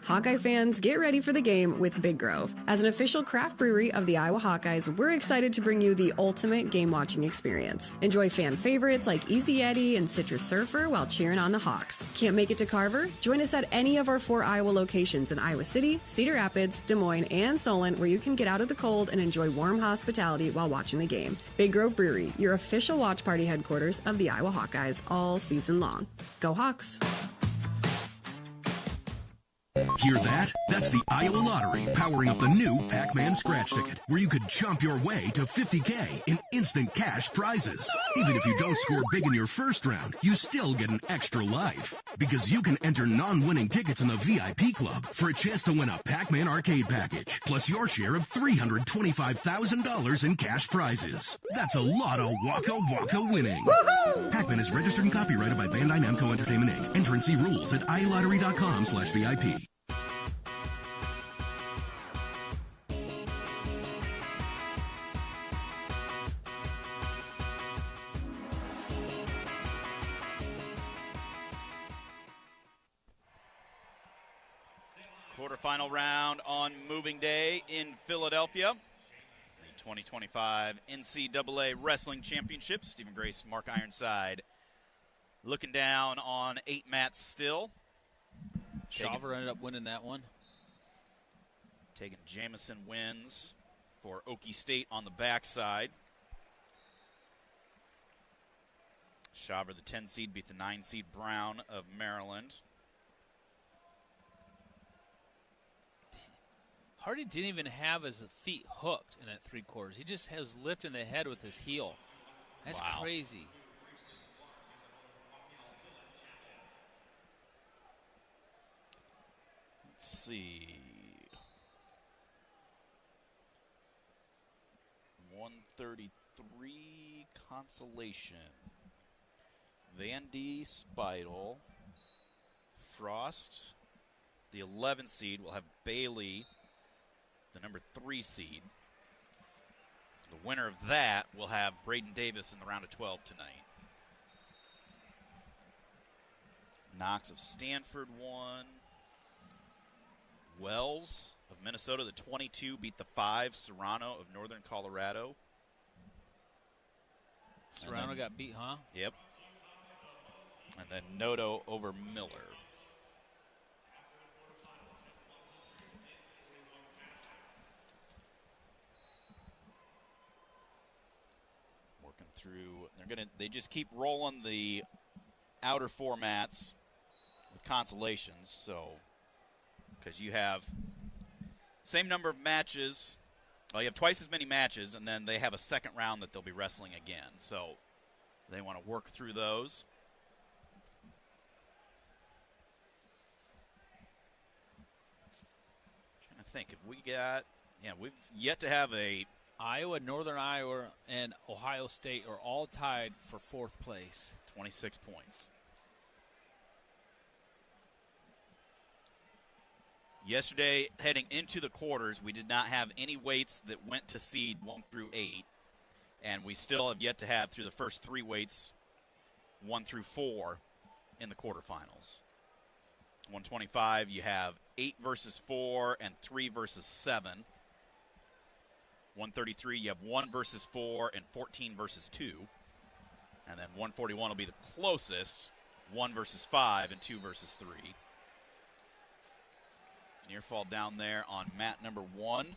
Hawkeye fans, get ready for the game with Big Grove. As an official craft brewery of the Iowa Hawkeyes, we're excited to bring you the ultimate game-watching experience. Enjoy fan favorites like Easy Eddie and Citrus Surfer while cheering on the Hawks. Can't make it to Carver? Join us at any of our 4 Iowa locations in Iowa City, Cedar Rapids, Des Moines, and Solon, where you can get out of the cold and enjoy warm hospitality while watching the game. Big Grove Brewery, your official watch party headquarters of the Iowa Hawkeyes all season long. Go Hawks! Hear that? That's the Iowa Lottery powering up the new Pac-Man scratch ticket, where you could jump your way to $50K in instant cash prizes. Even if you don't score big in your first round, you still get an extra life. Because you can enter non-winning tickets in the VIP club for a chance to win a Pac-Man arcade package, plus your share of $325,000 in cash prizes. That's a lot of Waka Waka winning. Woo-hoo! Pac-Man is registered and copyrighted by Bandai Namco Entertainment Inc. Enter and see rules at iLottery.com/VIP. Quarterfinal round on moving day in Philadelphia. The 2025 NCAA Wrestling Championships. Stephen Grace, Mark Ironside looking down on 8 mats still. Shawver ended up winning that one. Taking Jamison wins for Okie State on the backside. Shawver, the 10 seed, beat the 9 seed Brown of Maryland. Hardy didn't even have his feet hooked in that 3/4. He just was lifting the head with his heel. That's crazy. Let's see. 133 consolation. Van D, Speidel, Frost, the 11 seed. We'll have Bailey, the number 3 seed. The winner of that will have Braden Davis in the round of 12 tonight. Knox of Stanford won. Wells of Minnesota, the 22, beat the 5, Serrano of Northern Colorado. Serrano got beat, huh? Yep. And then Noto over Miller. Working through, they just keep rolling the outer formats with consolations, so because you have same number of matches. Well, you have twice as many matches, and then they have a second round that they'll be wrestling again. So they want to work through those. think. If we got, we've yet to have a Iowa, Northern Iowa, and Ohio State are all tied for 4th place. 26 points. Yesterday, heading into the quarters, we did not have any weights that went to seed 1 through 8, and we still have yet to have through the first 3 weights 1 through 4 in the quarterfinals. 125, you have 8 versus 4 and 3 versus 7. 133, you have 1 versus 4 and 14 versus 2. And then 141 will be the closest, 1 versus 5 and 2 versus 3. Near fall down there on mat number 1.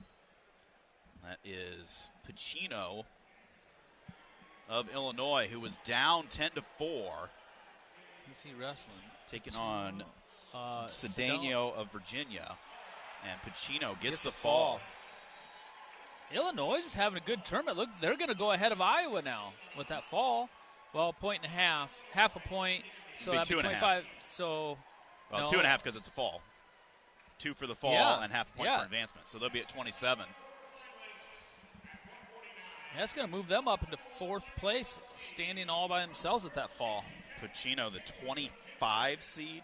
That is Pacino of Illinois, who was down 10-4. Who's he wrestling? Taking on Cedeno of Virginia. And Pacino gets the fall. Illinois is having a good tournament. Look, they're going to go ahead of Iowa now with that fall. Well, 1.5, half a point. So that'd be 25. So, well, no. 2.5 because it's a fall. 2 for the fall and half a point for advancement. So they'll be at 27. That's going to move them up into 4th place, standing all by themselves at that fall. Pacino, the 25 seed.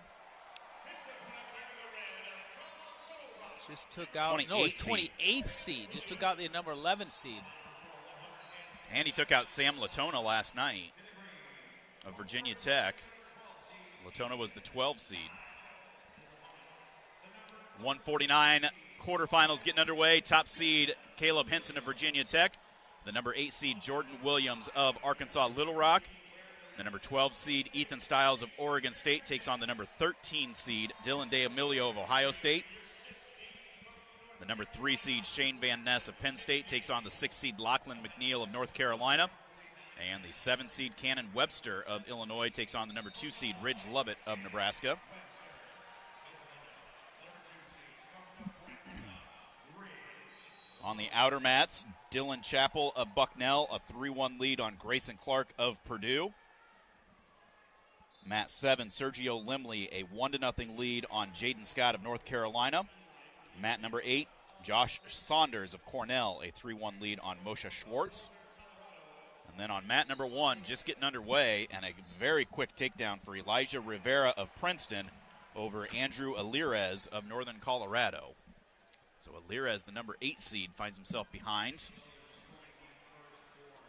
Just took out, no, it's 28th seed. Just took out the number 11 seed. And he took out Sam Latona last night of Virginia Tech. Latona was the 12 seed. 149 quarterfinals getting underway. Top seed Caleb Henson of Virginia Tech. The number 8 seed Jordan Williams of Arkansas Little Rock. The number 12 seed Ethan Stiles of Oregon State takes on the number 13 seed Dylan DeAmilio of Ohio State. The number 3 seed Shane Van Ness of Penn State takes on the 6 seed Lachlan McNeil of North Carolina. And the 7 seed Cannon Webster of Illinois takes on the number 2 seed Ridge Lovett of Nebraska. On the outer mats, Dylan Chappell of Bucknell, a 3-1 lead on Grayson Clark of Purdue. Mat 7, Sergio Limley, a 1-0 lead on Jaden Scott of North Carolina. Mat number 8, Josh Saunders of Cornell, a 3-1 lead on Moshe Schwartz. And then on mat number 1, just getting underway, and a very quick takedown for Elijah Rivera of Princeton over Andrew Alirez of Northern Colorado. So Alirez, the number 8 seed, finds himself behind.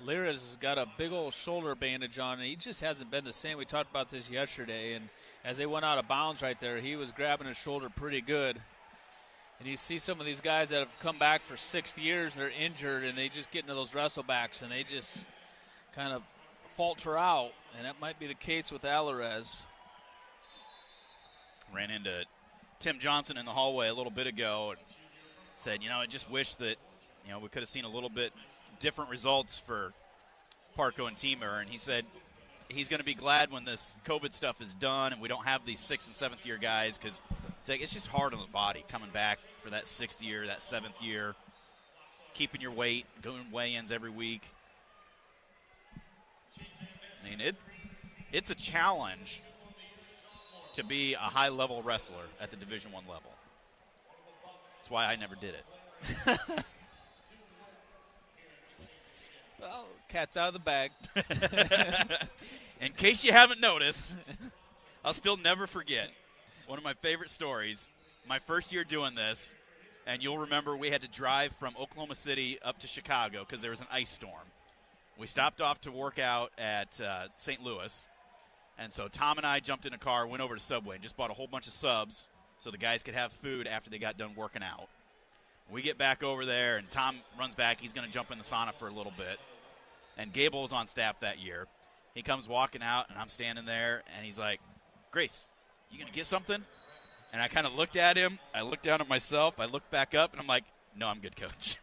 Alirez has got a big old shoulder bandage on, and he just hasn't been the same. We talked about this yesterday, and as they went out of bounds right there, he was grabbing his shoulder pretty good. And you see some of these guys that have come back for 6 years, they're injured, and they just get into those wrestlebacks, and they just kind of falter out, and that might be the case with Alirez. Ran into Tim Johnson in the hallway a little bit ago and said, I just wish that, we could have seen a little bit different results for Parco and Teamer. And he said he's going to be glad when this COVID stuff is done and we don't have these 6th and 7th year guys, because it's just hard on the body coming back for that 6th year, that 7th year, keeping your weight, going weigh-ins every week. I mean, it's a challenge to be a high-level wrestler at the Division I level. That's why I never did it. Well, cat's out of the bag. In case you haven't noticed, I'll still never forget one of my favorite stories. My first year doing this, and you'll remember we had to drive from Oklahoma City up to Chicago because there was an ice storm. We stopped off to work out at St. Louis, and so Tom and I jumped in a car, went over to Subway, and just bought a whole bunch of subs so the guys could have food after they got done working out. We get back over there, and Tom runs back. He's going to jump in the sauna for a little bit. And Gable was on staff that year. He comes walking out, and I'm standing there, and he's like, Grace, you going to get something? And I kind of looked at him. I looked down at myself. I looked back up, and I'm like, no, I'm good, Coach.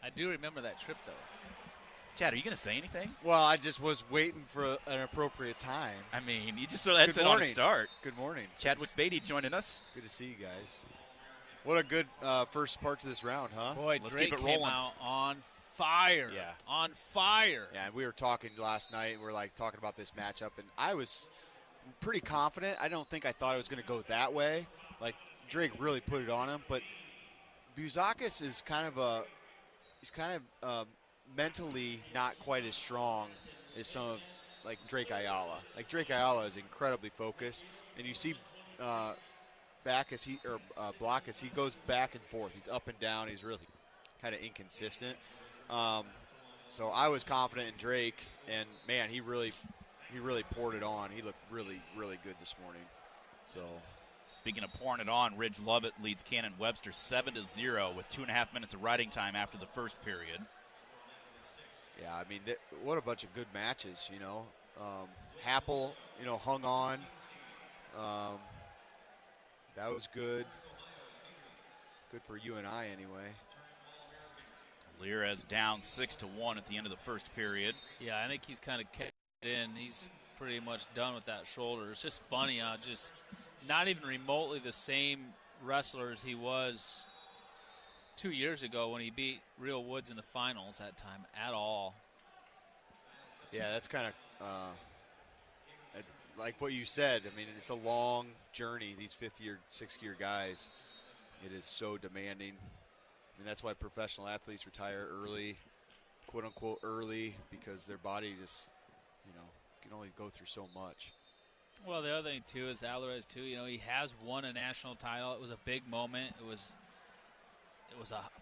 I do remember that trip, though. Chad, are you going to say anything? Well, I just was waiting for an appropriate time. I mean, you just throw that on to start. Good morning. Chadwick Beatty joining us. Good to see you guys. What a good first part to this round, huh? Boy, Let's Drake keep it came rolling. out on fire. Yeah. On fire. Yeah, and we were talking last night. We were talking about this matchup, and I was pretty confident. I don't think I thought it was going to go that way. Drake really put it on him, but Buzakis is kind of mentally not quite as strong as some of like Drake Ayala. Like Drake Ayala is incredibly focused, and you see Block as he goes back and forth. He's up and down. He's really kind of inconsistent. So I was confident in Drake, and man, he really poured it on. He looked really, really good this morning. So, speaking of pouring it on, Ridge Lovett leads Cannon Webster 7-0 with 2.5 minutes of riding time after the first period. Yeah, I mean, what a bunch of good matches, you know. Happle, you know, hung on. That was good. Good for you and I, anyway. Lirez down 6-1 at the end of the first period. Yeah, I think he's kind of kept it in. He's pretty much done with that shoulder. It's just funny how just not even remotely the same wrestler as he was 2 years ago when he beat Real Woods in the finals that time at all. Yeah, that's kind of like what you said. I mean, it's a long journey, these fifth-year, sixth-year guys. It is so demanding. I mean, that's why professional athletes retire early, quote-unquote early, because their body just, you know, can only go through so much. Well, the other thing, too, is Alvarez, too. You know, he has won a national title. It was a big moment. It was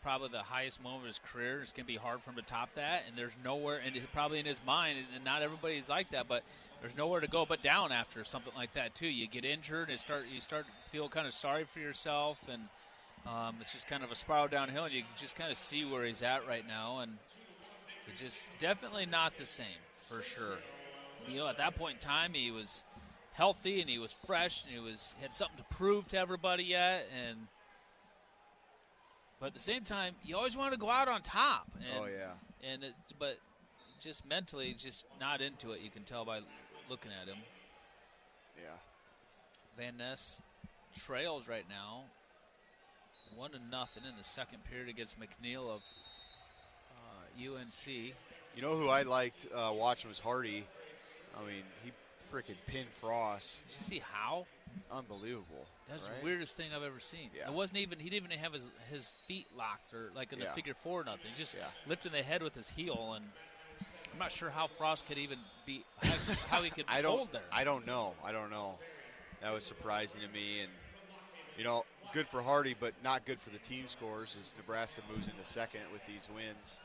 probably the highest moment of his career. It's going to be hard for him to top that, and there's nowhere, and probably in his mind, and not everybody's like that, but there's nowhere to go but down after something like that, too. You get injured, and you start to feel kind of sorry for yourself, and it's just kind of a spiral downhill, and you just kind of see where he's at right now, and it's just definitely not the same, for sure. You know, at that point in time, he was healthy, and he was fresh, and he had something to prove to everybody yet, but at the same time, you always want to go out on top. And, oh, yeah. But just mentally, just not into it. You can tell by looking at him. Yeah. Van Ness trails right now, 1-0 in the second period against McNeil of UNC. You know who I liked watching was Hardy. I mean, he freaking pinned Frost. Did you see how? Unbelievable. That's right? the weirdest thing I've ever seen. Yeah. It wasn't even, he didn't even have his feet locked or like in a figure four or nothing. Just lifting the head with his heel, and I'm not sure how Frost could even be, how he could hold there. I don't know. That was surprising to me, and, you know, good for Hardy, but not good for the team scores as Nebraska moves into second with these wins.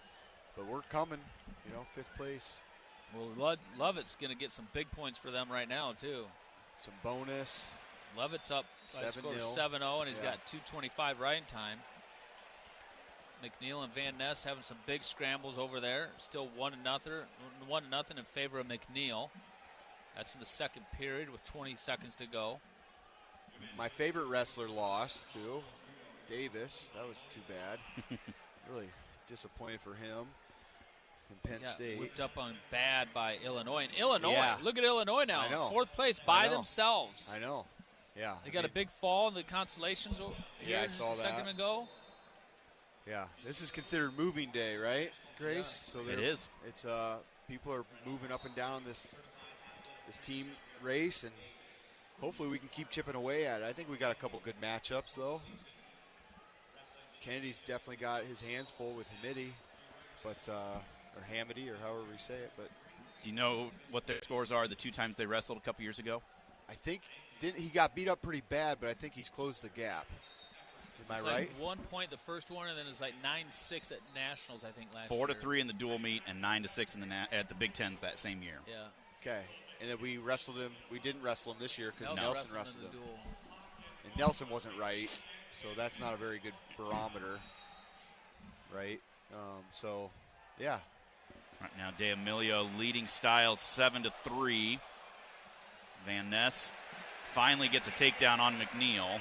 But we're coming, you know, fifth place. Well, Lovett's going to get some big points for them right now, too. Some bonus. Lovett's up by a score of 7-0, and he's got 2:25 riding time. McNeil and Van Ness having some big scrambles over there. Still 1-0 in favor of McNeil. That's in the second period with 20 seconds to go. My favorite wrestler lost, too. Davis. That was too bad. Really disappointed for him. In Penn State. Whipped up on bad by Illinois. And Illinois, look at Illinois now. I know. Fourth place by themselves. I know. Yeah. They got a big fall in the consolations here I just saw a second that. ago. Yeah. This is considered moving day, right, Grace? Yeah. So it is. It's people are moving up and down this team race, and hopefully we can keep chipping away at it. I think we got a couple good matchups, though. Kennedy's definitely got his hands full with Hamdy, but or Hamdy, or however we say it. But do you know what their scores are the two times they wrestled a couple years ago? I think he got beat up pretty bad, but I think he's closed the gap. Am I right? Like 1 point the first one, and then it's like 9-6 at nationals, I think, last year. 4-3 in the dual meet and 9-6 at the Big Tens that same year. Yeah. Okay. And then we wrestled him. We didn't wrestle him this year because Nelson wrestled him. Duel. And Nelson wasn't right, so that's not a very good barometer, right? So, yeah. Right now, D'Amelio leading Styles 7-3. Van Ness finally gets a takedown on McNeil.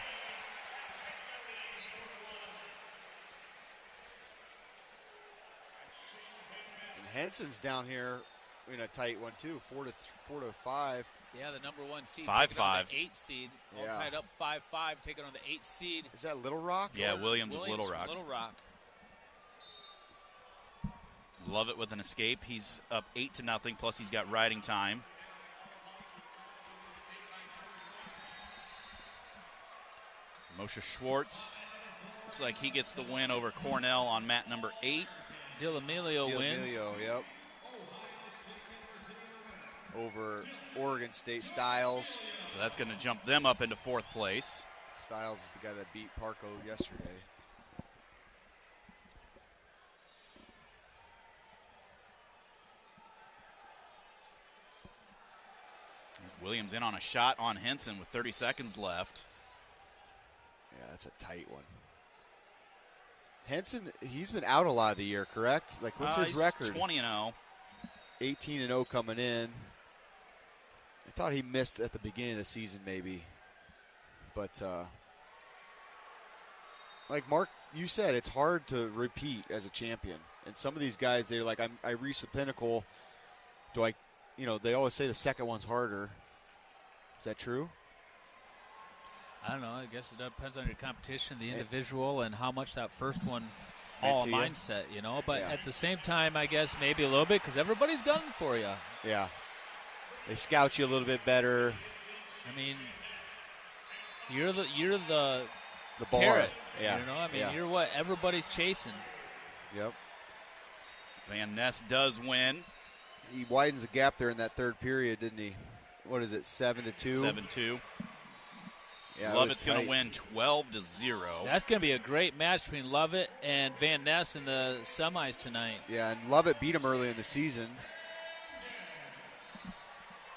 And Henson's down here in a tight one too, 4-5. Yeah, the number 1 seed. 5-5. The 8 seed. All tied up 5-5, taking on the 8 seed. Is that Little Rock? Yeah, Williams of Little Rock. Little Rock. Love it with an escape. He's up 8-0, plus he's got riding time. Moshe Schwartz looks like he gets the win over Cornell on mat number 8. D'Amelio wins. Yep. Over Oregon State Styles. So that's going to jump them up into 4th place. Styles is the guy that beat Parco yesterday. Williams in on a shot on Henson with 30 seconds left. Yeah, that's a tight one. Henson, he's been out a lot of the year, correct? Like, what's his record? 20-0. 18-0 coming in. I thought he missed at the beginning of the season maybe. But, like Mark, you said, it's hard to repeat as a champion. And some of these guys, they're like, I reached the pinnacle. They always say the second one's harder. Is that true? I don't know. I guess it depends on your competition, the individual, and how much that first one, all mindset, But at the same time, I guess maybe a little bit because everybody's gunning for you. Yeah. They scout you a little bit better. I mean, you're the bar. Carrot, Yeah. You're what everybody's chasing. Yep. Van Ness does win. He widens the gap there in that third period, didn't he? What is it, 7-2? 7-2. Yeah, Lovett's going to win 12-0. That's going to be a great match between Lovett and Van Ness in the semis tonight. Yeah, and Lovett beat him early in the season.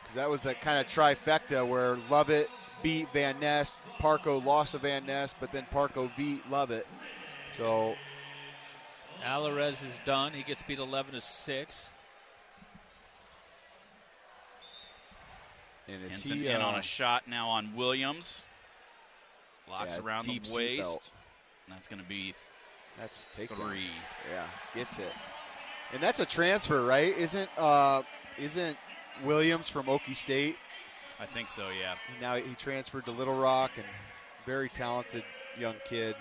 Because that was that kind of trifecta where Lovett beat Van Ness, Parco lost to Van Ness, but then Parco beat Lovett. So Alvarez is done. He gets beat 11-6. And Henson in on a shot now on Williams. Locks around the waist. And that's going to be take 3. Yeah, gets it. And that's a transfer, right? Isn't Williams from Okie State? I think so, yeah. Now he transferred to Little Rock, and very talented young kid.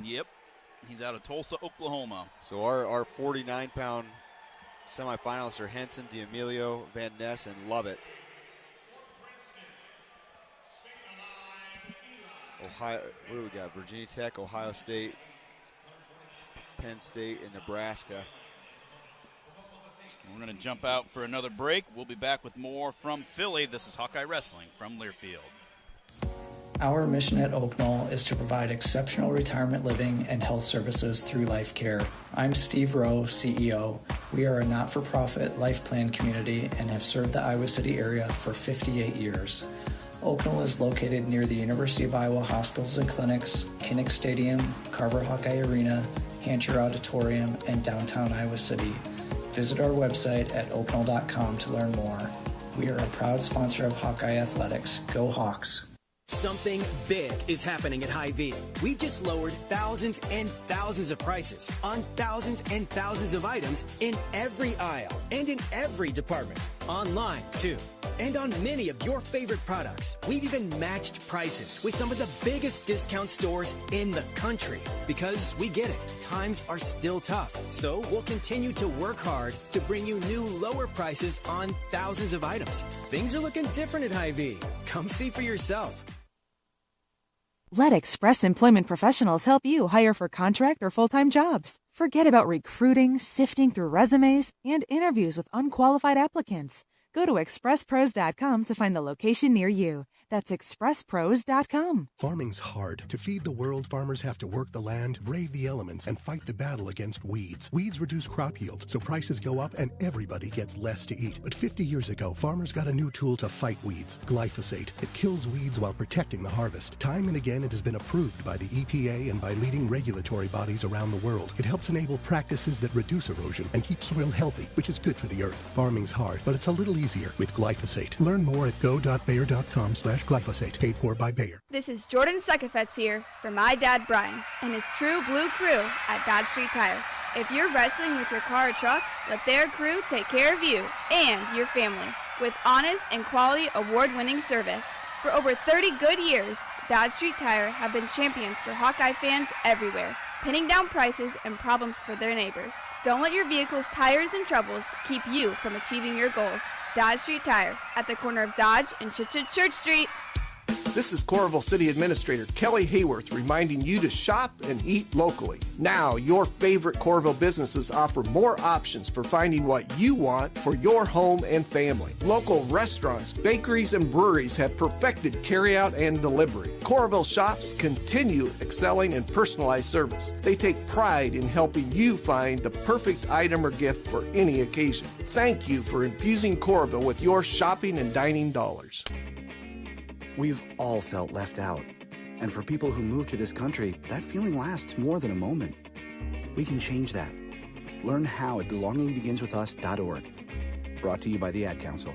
Yep. He's out of Tulsa, Oklahoma. So our 49-pound semifinalists are Henson, D'Amelio, Van Ness, and Lovett. Ohio, what do we got? Virginia Tech, Ohio State, Penn State, and Nebraska. We're going to jump out for another break. We'll be back with more from Philly. This is Hawkeye Wrestling from Learfield. Our mission at Oak Knoll is to provide exceptional retirement living and health services through Life Care. I'm Steve Rowe, CEO. We are a not-for-profit life plan community and have served the Iowa City area for 58 years. Oak Knoll is located near the University of Iowa Hospitals and Clinics, Kinnick Stadium, Carver Hawkeye Arena, Hancher Auditorium, and downtown Iowa City. Visit our website at oakknoll.com to learn more. We are a proud sponsor of Hawkeye Athletics. Go Hawks! Something big is happening at Hy-Vee. We just lowered thousands and thousands of prices on thousands and thousands of items in every aisle and in every department. Online, too. And on many of your favorite products, we've even matched prices with some of the biggest discount stores in the country. Because we get it, times are still tough. So we'll continue to work hard to bring you new lower prices on thousands of items. Things are looking different at Hy-Vee. Come see for yourself. Let Express Employment Professionals help you hire for contract or full-time jobs. Forget about recruiting, sifting through resumes, and interviews with unqualified applicants. Go to expresspros.com to find the location near you. That's expresspros.com. Farming's hard. To feed the world, farmers have to work the land, brave the elements, and fight the battle against weeds. Weeds reduce crop yields, so prices go up and everybody gets less to eat. But 50 years ago, farmers got a new tool to fight weeds, glyphosate. It kills weeds while protecting the harvest. Time and again, it has been approved by the EPA and by leading regulatory bodies around the world. It helps enable practices that reduce erosion and keep soil healthy, which is good for the earth. Farming's hard, but it's a little easier with glyphosate. Learn more at go.bayer.com/glyphosate. Paid for by Bayer. This is Jordan Sekefetz here for my dad Brian and his True Blue crew at Dodge Street Tire. If you're wrestling with your car or truck, let their crew take care of you and your family with honest and quality award-winning service. For over 30 good years, Dodge Street Tire have been champions for Hawkeye fans everywhere, pinning down prices and problems for their neighbors. Don't let your vehicle's tires and troubles keep you from achieving your goals. Dodge Street Tire at the corner of Dodge and Church Street. This is Coralville City Administrator Kelly Hayworth reminding you to shop and eat locally. Now, your favorite Coralville businesses offer more options for finding what you want for your home and family. Local restaurants, bakeries, and breweries have perfected carryout and delivery. Coralville shops continue excelling in personalized service. They take pride in helping you find the perfect item or gift for any occasion. Thank you for infusing Coralville with your shopping and dining dollars. We've all felt left out. And for people who move to this country, that feeling lasts more than a moment. We can change that. Learn how at belongingbeginswithus.org. Brought to you by the Ad Council.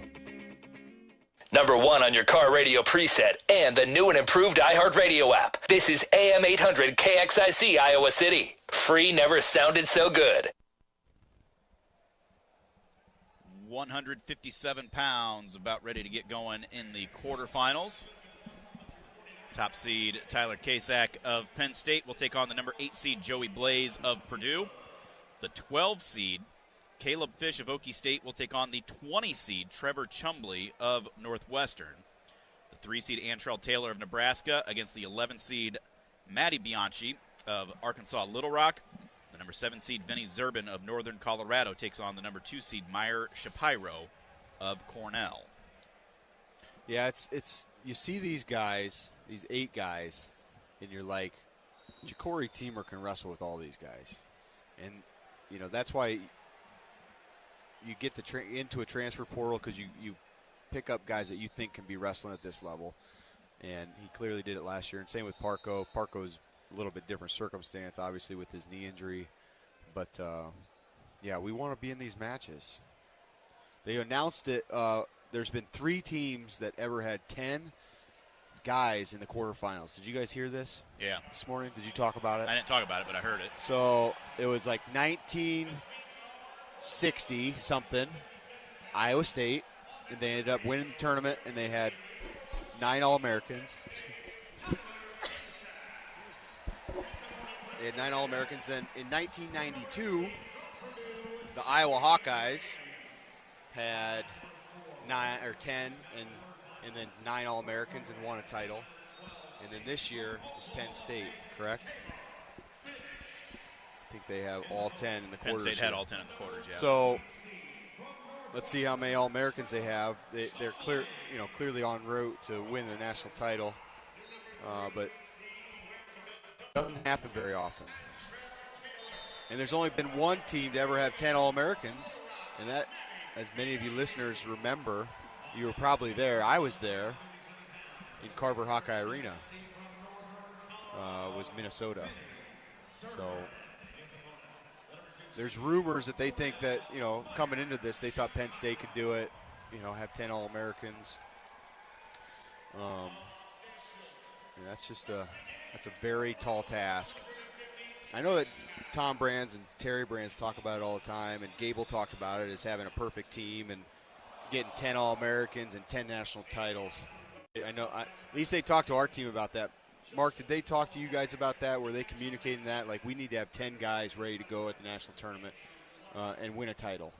Number 1 on your car radio preset and the new and improved iHeartRadio app. This is AM 800 KXIC Iowa City. Free never sounded so good. 157 pounds, about ready to get going in the quarterfinals. Top seed Tyler Kasak of Penn State will take on the number 8 seed Joey Blaze of Purdue. The 12 seed Caleb Fish of Okie State will take on the 20 seed Trevor Chumbley of Northwestern. The 3 seed Antrell Taylor of Nebraska against the 11 seed Maddie Bianchi of Arkansas Little Rock. The number 7 seed Vinny Zerbin of Northern Colorado takes on the number 2 seed Meyer Shapiro of Cornell. Yeah, it's you see these guys, these 8 guys, and you're like, Ja'Cory Teamer can wrestle with all these guys. And, you know, that's why you get into a transfer portal, because you pick up guys that you think can be wrestling at this level. And he clearly did it last year. And same with Parco. Parco's a little bit different circumstance, obviously, with his knee injury. But, yeah, we want to be in these matches. They announced it. There's been 3 teams that ever had 10 guys in the quarterfinals. Did you guys hear this? Yeah. This morning? Did you talk about it? I didn't talk about it, but I heard it. So it was like 1960-something, Iowa State, and they ended up winning the tournament, and they had 9 All-Americans. They had 9 All-Americans. Then in 1992, the Iowa Hawkeyes had 9 or 10, and then 9 All-Americans and won a title. And then this year is Penn State, correct? I think they have all 10 in the quarters. Penn State had all 10 in the quarters, yeah. So let's see how many All-Americans they have. They're clearly en route to win the national title, but it doesn't happen very often. And there's only been one team to ever have 10 All-Americans, and that, as many of you listeners remember, you were probably there. I was there in Carver Hawkeye Arena. Was Minnesota. So there's rumors that they think that, coming into this, they thought Penn State could do it, have 10 All-Americans. That's a very tall task. I know that Tom Brands and Terry Brands talk about it all the time, and Gable talked about it as having a perfect team and getting 10 All-Americans and 10 national titles. I know, at least they talked to our team about that. Mark, did they talk to you guys about that? Were they communicating that? Like, we need to have 10 guys ready to go at the national tournament and win a title.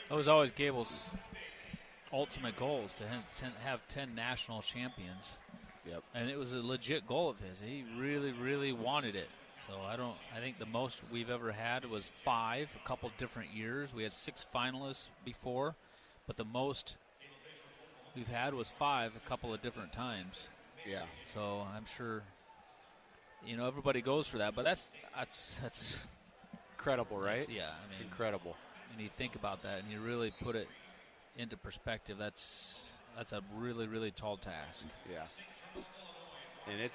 That was always Gable's ultimate goal, is to have 10 national champions. Yep. And it was a legit goal of his. He really, really wanted it. So I think the most we've ever had was 5, a couple different years. We had 6 finalists before, but the most we've had was 5 a couple of different times. Yeah. So I'm sure, everybody goes for that, but that's incredible, right? Yeah, it's incredible. And you think about that, and you really put it into perspective. That's a really, really tall task. Yeah. And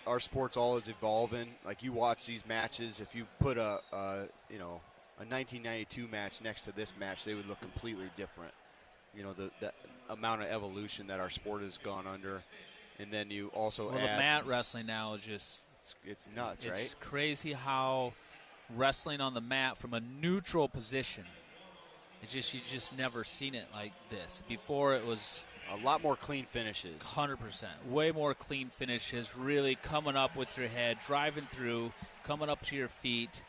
our sport's always evolving. Like, you watch these matches, if you put a 1992 match next to this match, they would look completely different. The amount of evolution that our sport has gone under. And then you also add... the mat wrestling now is just... It's nuts, right? It's crazy how wrestling on the mat from a neutral position, you just never seen it like this. Before, it was... a lot more clean finishes. 100%. Way more clean finishes, really coming up with your head, driving through, coming up to your feet,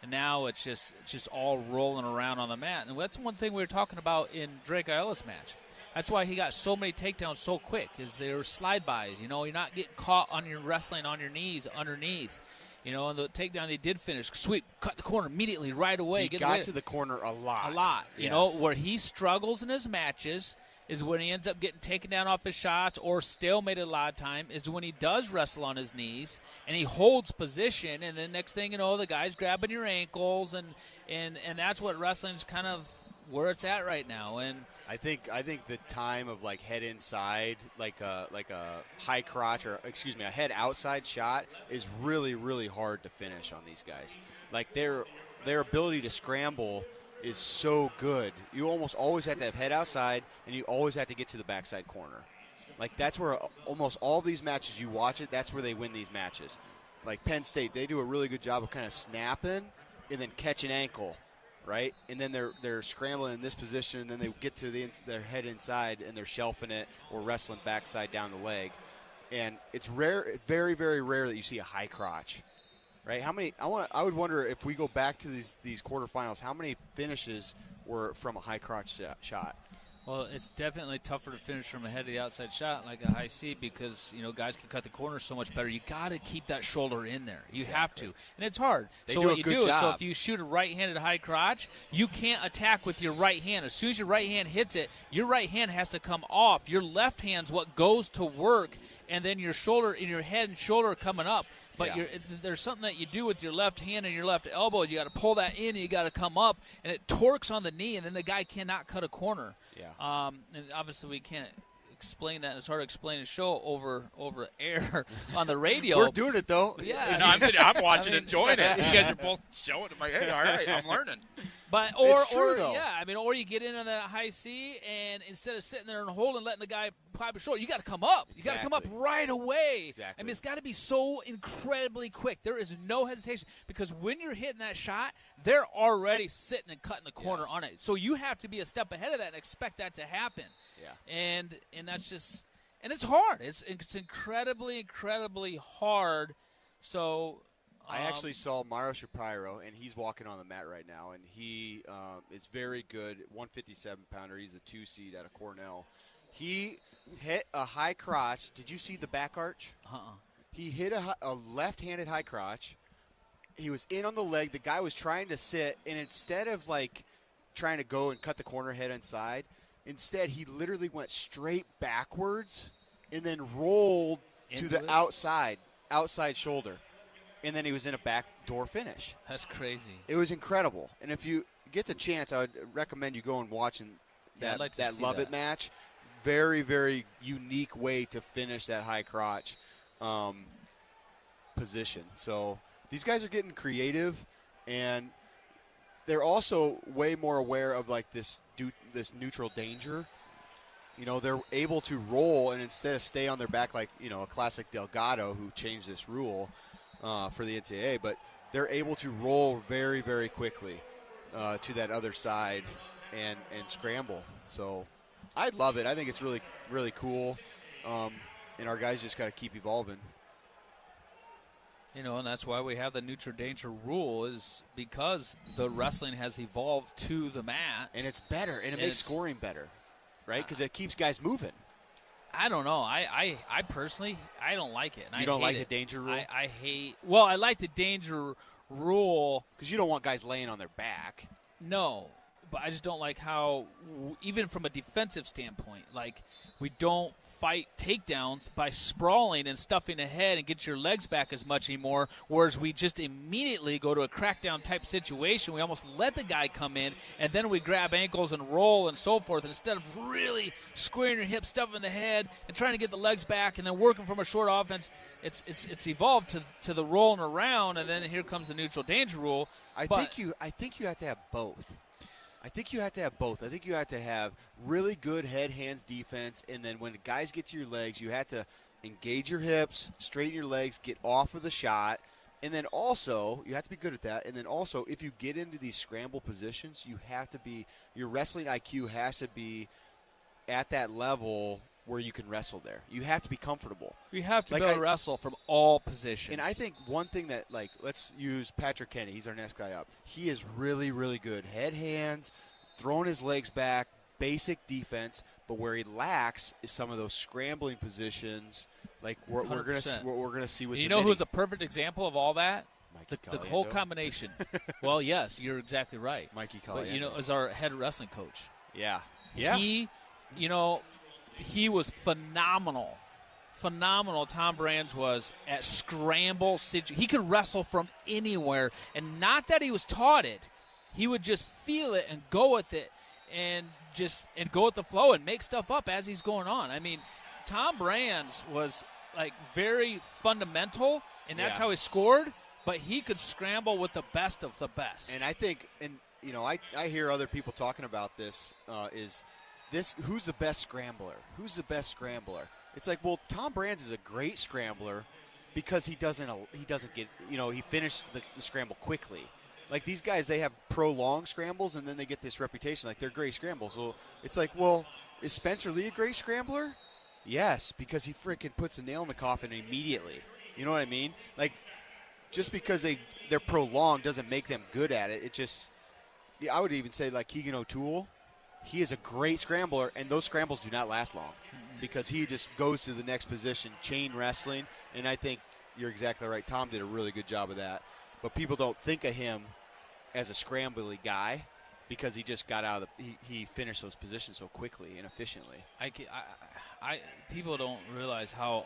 and now it's just all rolling around on the mat. And that's one thing we were talking about in Drake Ayala's match. That's why he got so many takedowns so quick, is they were slide-bys. You know, you're not getting caught on your wrestling on your knees underneath. You know, and the takedown they did finish, sweep, cut the corner immediately right away. He got to the corner a lot. You know, where he struggles in his matches is when he ends up getting taken down off his shots or stalemated a lot of time, is when he does wrestle on his knees and he holds position, and then next thing you know, the guy's grabbing your ankles, and that's what wrestling's kind of where it's at right now. And I think the time of like head inside, like a high crotch, or excuse me, a head outside shot is really, really hard to finish on these guys. Like their ability to scramble is so good. You almost always have to have head outside, and you always have to get to the backside corner. Like that's where almost all these matches you watch it, that's where they win these matches. Like Penn State, they do a really good job of kind of snapping and then catch an ankle. Right, and then they're scrambling in this position, and then they get to their head inside, and they're shelving it or wrestling backside down the leg. And it's rare, very, very rare that you see a high crotch. Right? How many? I would wonder if we go back to these quarterfinals, how many finishes were from a high crotch shot? Well, it's definitely tougher to finish from a head to the outside shot like a high C, because, you know, guys can cut the corner so much better. You got to keep that shoulder in there. You have to. And it's hard. They so do what a you good do job. is, so if you shoot a right-handed high crotch, you can't attack with your right hand. As soon as your right hand hits it, your right hand has to come off. Your left hand's what goes to work, and then your shoulder and your head and shoulder are coming up. But there's something that you do with your left hand and your left elbow. You got to pull that in, and you got to come up, and it torques on the knee, and then the guy cannot cut a corner. Yeah. And obviously we can't explain that. It's hard to explain a show over air on the radio. We're doing it though. Yeah. No, I'm watching, enjoying it. You guys are both showing it. I'm like, hey, all right, I'm learning. But It's true, though. or you get in on that high C, and instead of sitting there and holding, letting the guy pop his shoulder, you got to come up. You got to come up right away. Exactly. I mean, it's got to be so incredibly quick. There is no hesitation, because when you're hitting that shot, they're already sitting and cutting the corner on it. So you have to be a step ahead of that and expect that to happen. Yeah. And that's just, and it's hard. It's incredibly, incredibly hard. So I actually saw Mario Shapiro, and he's walking on the mat right now, and he is very good, 157-pounder. He's a 2 seed out of Cornell. He hit a high crotch. Did you see the back arch? He hit a left-handed high crotch. He was in on the leg. The guy was trying to sit, and instead of, like, trying to go and cut the corner head inside, instead he literally went straight backwards and then rolled to the outside shoulder. And then he was in a backdoor finish. That's crazy. It was incredible. And if you get the chance, I would recommend you go and watching that Lovett match. Very, very unique way to finish that high crotch position. So these guys are getting creative, and they're also way more aware of like this neutral danger. You know, they're able to roll and instead of stay on their back like, you know, a classic Delgado who changed this rule for the NCAA, but they're able to roll very, very quickly to that other side and scramble. So I love it. I think it's really, really cool. And our guys just got to keep evolving. You know, and that's why we have the neutral danger rule, is because the wrestling has evolved to the mat. And it's better, and it makes scoring better, right? Because it keeps guys moving. I don't know. I personally, I don't like it. And you don't like the danger rule? I like the danger rule. Because you don't want guys laying on their back. No, but I just don't like how, even from a defensive standpoint, like we don't fight takedowns by sprawling and stuffing ahead and get your legs back as much anymore, whereas we just immediately go to a crackdown type situation. We almost let the guy come in, and then we grab ankles and roll and so forth, instead of really squaring your hips, stuffing the head, and trying to get the legs back and then working from a short offense. It's evolved to the rolling around, and then here comes the neutral danger rule. I think you have to have both. I think you have to have both. I think you have to have really good head, hands defense, and then when the guys get to your legs, you have to engage your hips, straighten your legs, get off of the shot, and then also, you have to be good at that, and then also, if you get into these scramble positions, you have to be, your wrestling IQ has to be at that level where you can wrestle there. You have to be comfortable. You have to be able to wrestle from all positions. And I think one thing that, like, let's use Patrick Kenny. He's our next guy up. He is really, really good. Head, hands, throwing his legs back, basic defense. But where he lacks is some of those scrambling positions, like we're going to see with. You know who's a perfect example of all that? The whole Caliendo. Combination. Well, yes, you're exactly right. Mikey Caliendo. But, is our head wrestling coach. Yeah. He was phenomenal. Phenomenal. Tom Brands was at scramble. He could wrestle from anywhere. And not that he was taught it. He would just feel it and go with it and go with the flow and make stuff up as he's going on. I mean, Tom Brands was, like, very fundamental, and that's how he scored. But he could scramble with the best of the best. And I think, I hear other people talking about this, who's the best scrambler? Who's the best scrambler? It's like, well, Tom Brands is a great scrambler because he doesn't get, he finished the scramble quickly. Like, these guys, they have prolonged scrambles, and then they get this reputation like they're great scrambles. So it's like, well, is Spencer Lee a great scrambler? Yes, because he freaking puts a nail in the coffin immediately. You know what I mean? Like, just because they're prolonged doesn't make them good at it. It just, I would even say, like, Keegan O'Toole, he is a great scrambler, and those scrambles do not last long because he just goes to the next position, chain wrestling, and I think you're exactly right. Tom did a really good job of that, but people don't think of him as a scrambly guy because he just got out of he finished those positions so quickly and efficiently. People don't realize how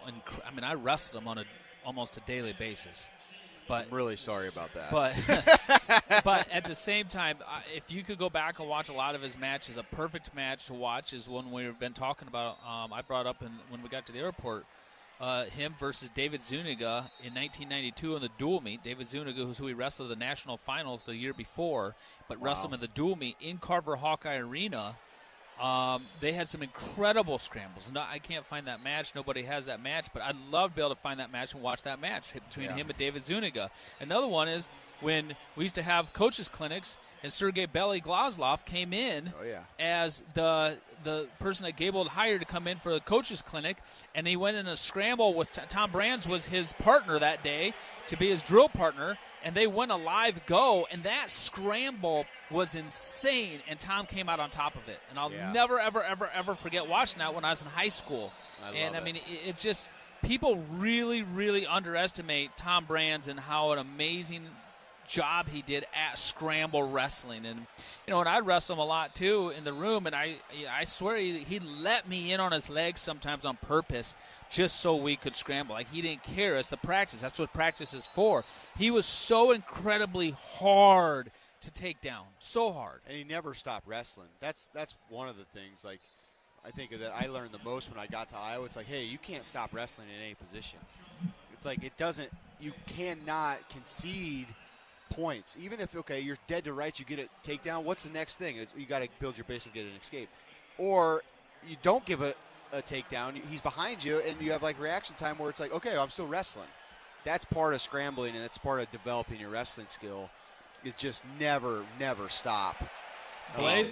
I wrestled him on almost a daily basis. But I'm really sorry about that. But at the same time, if you could go back and watch a lot of his matches, a perfect match to watch is one we've been talking about. I brought up when we got to the airport, him versus David Zuniga in 1992 in the dual meet. David Zuniga, who we wrestled in the national finals the year before, but wrestled him in the dual meet in Carver Hawkeye Arena. They had some incredible scrambles. No, I can't find that match. Nobody has that match, but I'd love to be able to find that match and watch that match between him and David Zuniga. Another one is when we used to have coaches clinics, and Sergei Belly-Glazlov came in as the person that Gable had hired to come in for the coaches clinic, and he went in a scramble with Tom Brands was his partner that day to be his drill partner, and they went a live go, and that scramble was insane, and Tom came out on top of it. And I'll never, ever, ever, ever forget watching that when I was in high school. I mean, it just – people really, really underestimate Tom Brands and how an amazing job he did at scramble wrestling. And, and I'd wrestle him a lot, too, in the room, and I swear he let me in on his legs sometimes on purpose just so we could scramble. Like, he didn't care. It's the practice. That's what practice is for. He was so incredibly hard to take down. So hard. And he never stopped wrestling. That's one of the things, like, I think that I learned the most when I got to Iowa. It's like, hey, you can't stop wrestling in any position. It's like you cannot concede points. Even if, you're dead to rights, you get a takedown, what's the next thing? You got to build your base and get an escape. Or you don't give a takedown, he's behind you, and you have, like, reaction time where it's like, okay, I'm still wrestling. That's part of scrambling, and that's part of developing your wrestling skill, is just never stop. Blaze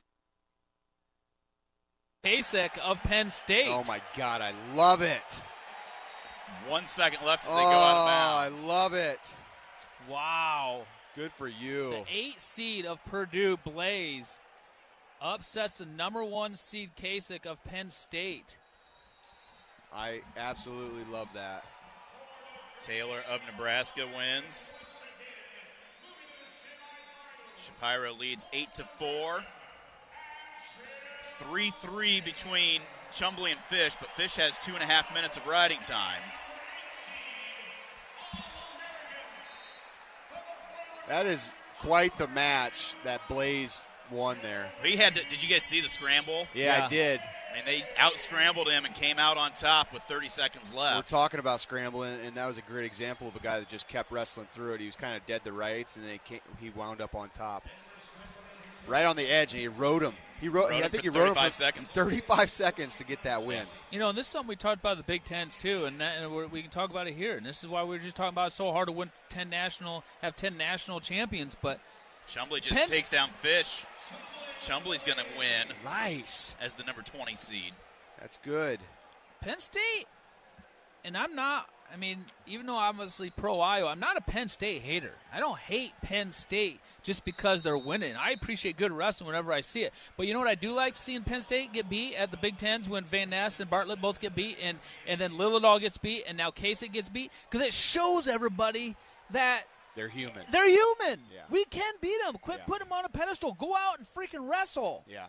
Kasich of Penn State. Oh, my God, I love it. 1 second left as they go out of bounds. I love it. Wow. Good for you. The 8 seed of Purdue, Blaze, upsets the number 1 seed Kasich of Penn State. I absolutely love that. Taylor of Nebraska wins. Shapiro leads 8-4. 3-3 between Chumbley and Fish, but Fish has 2.5 minutes of riding time. That is quite the match that Blaze won there. Did you guys see the scramble? Yeah, I did. I mean, they out-scrambled him and came out on top with 30 seconds left. We're talking about scrambling, and that was a great example of a guy that just kept wrestling through it. He was kind of dead to rights, and then he wound up on top. Right on the edge, and he rode him. I think he rode him for 35 seconds to get that win. And this is something we talked about in the Big Tens, too, and we can talk about it here. And this is why we were just talking about it's so hard to win 10 national champions. But Chumbley just takes down Fish. Chumbley's going to win. Nice. As the number 20 seed. That's good. Penn State, and I'm not, even though I'm obviously pro-Iowa, I'm not a Penn State hater. I don't hate Penn State just because they're winning. I appreciate good wrestling whenever I see it. But you know what I do like? Seeing Penn State get beat at the Big Tens when Van Ness and Bartlett both get beat, and then Lillidahl gets beat, and now Kasich gets beat, because it shows everybody that they're human. They're human. Yeah. We can beat them. Quit putting them on a pedestal. Go out and freaking wrestle. Yeah.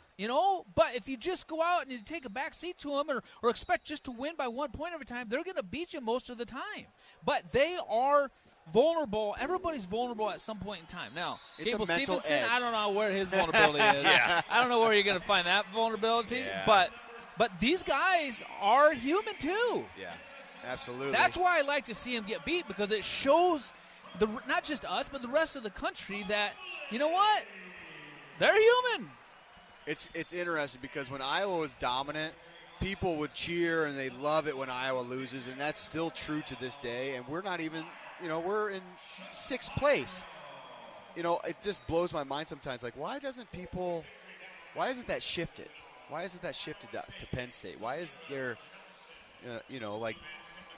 But if you just go out and you take a back seat to them or expect just to win by 1 point every time, they're going to beat you most of the time. But they are vulnerable. Everybody's vulnerable at some point in time. Now, It's Cable a mental Stevenson, edge. I don't know where his vulnerability is. Yeah. I don't know where you're going to find that vulnerability. Yeah. But these guys are human too. Yeah, absolutely. That's why I like to see them get beat, because it shows not just us, but the rest of the country that, you know what? They're human. It's interesting because when Iowa was dominant, people would cheer and they love it when Iowa loses, and that's still true to this day. And we're not even, we're in 6th place. It just blows my mind sometimes. Like, why isn't that shifted? Why isn't that shifted to Penn State? Why is there, like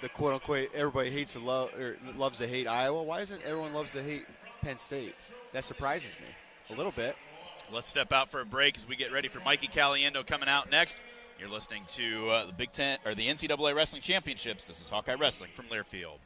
the quote-unquote everybody hates to love or loves to hate Iowa? Why isn't everyone loves to hate Penn State? That surprises me a little bit. Let's step out for a break as we get ready for Mikey Caliendo coming out next. You're listening to the Big Ten or the NCAA Wrestling Championships. This is Hawkeye Wrestling from Learfield.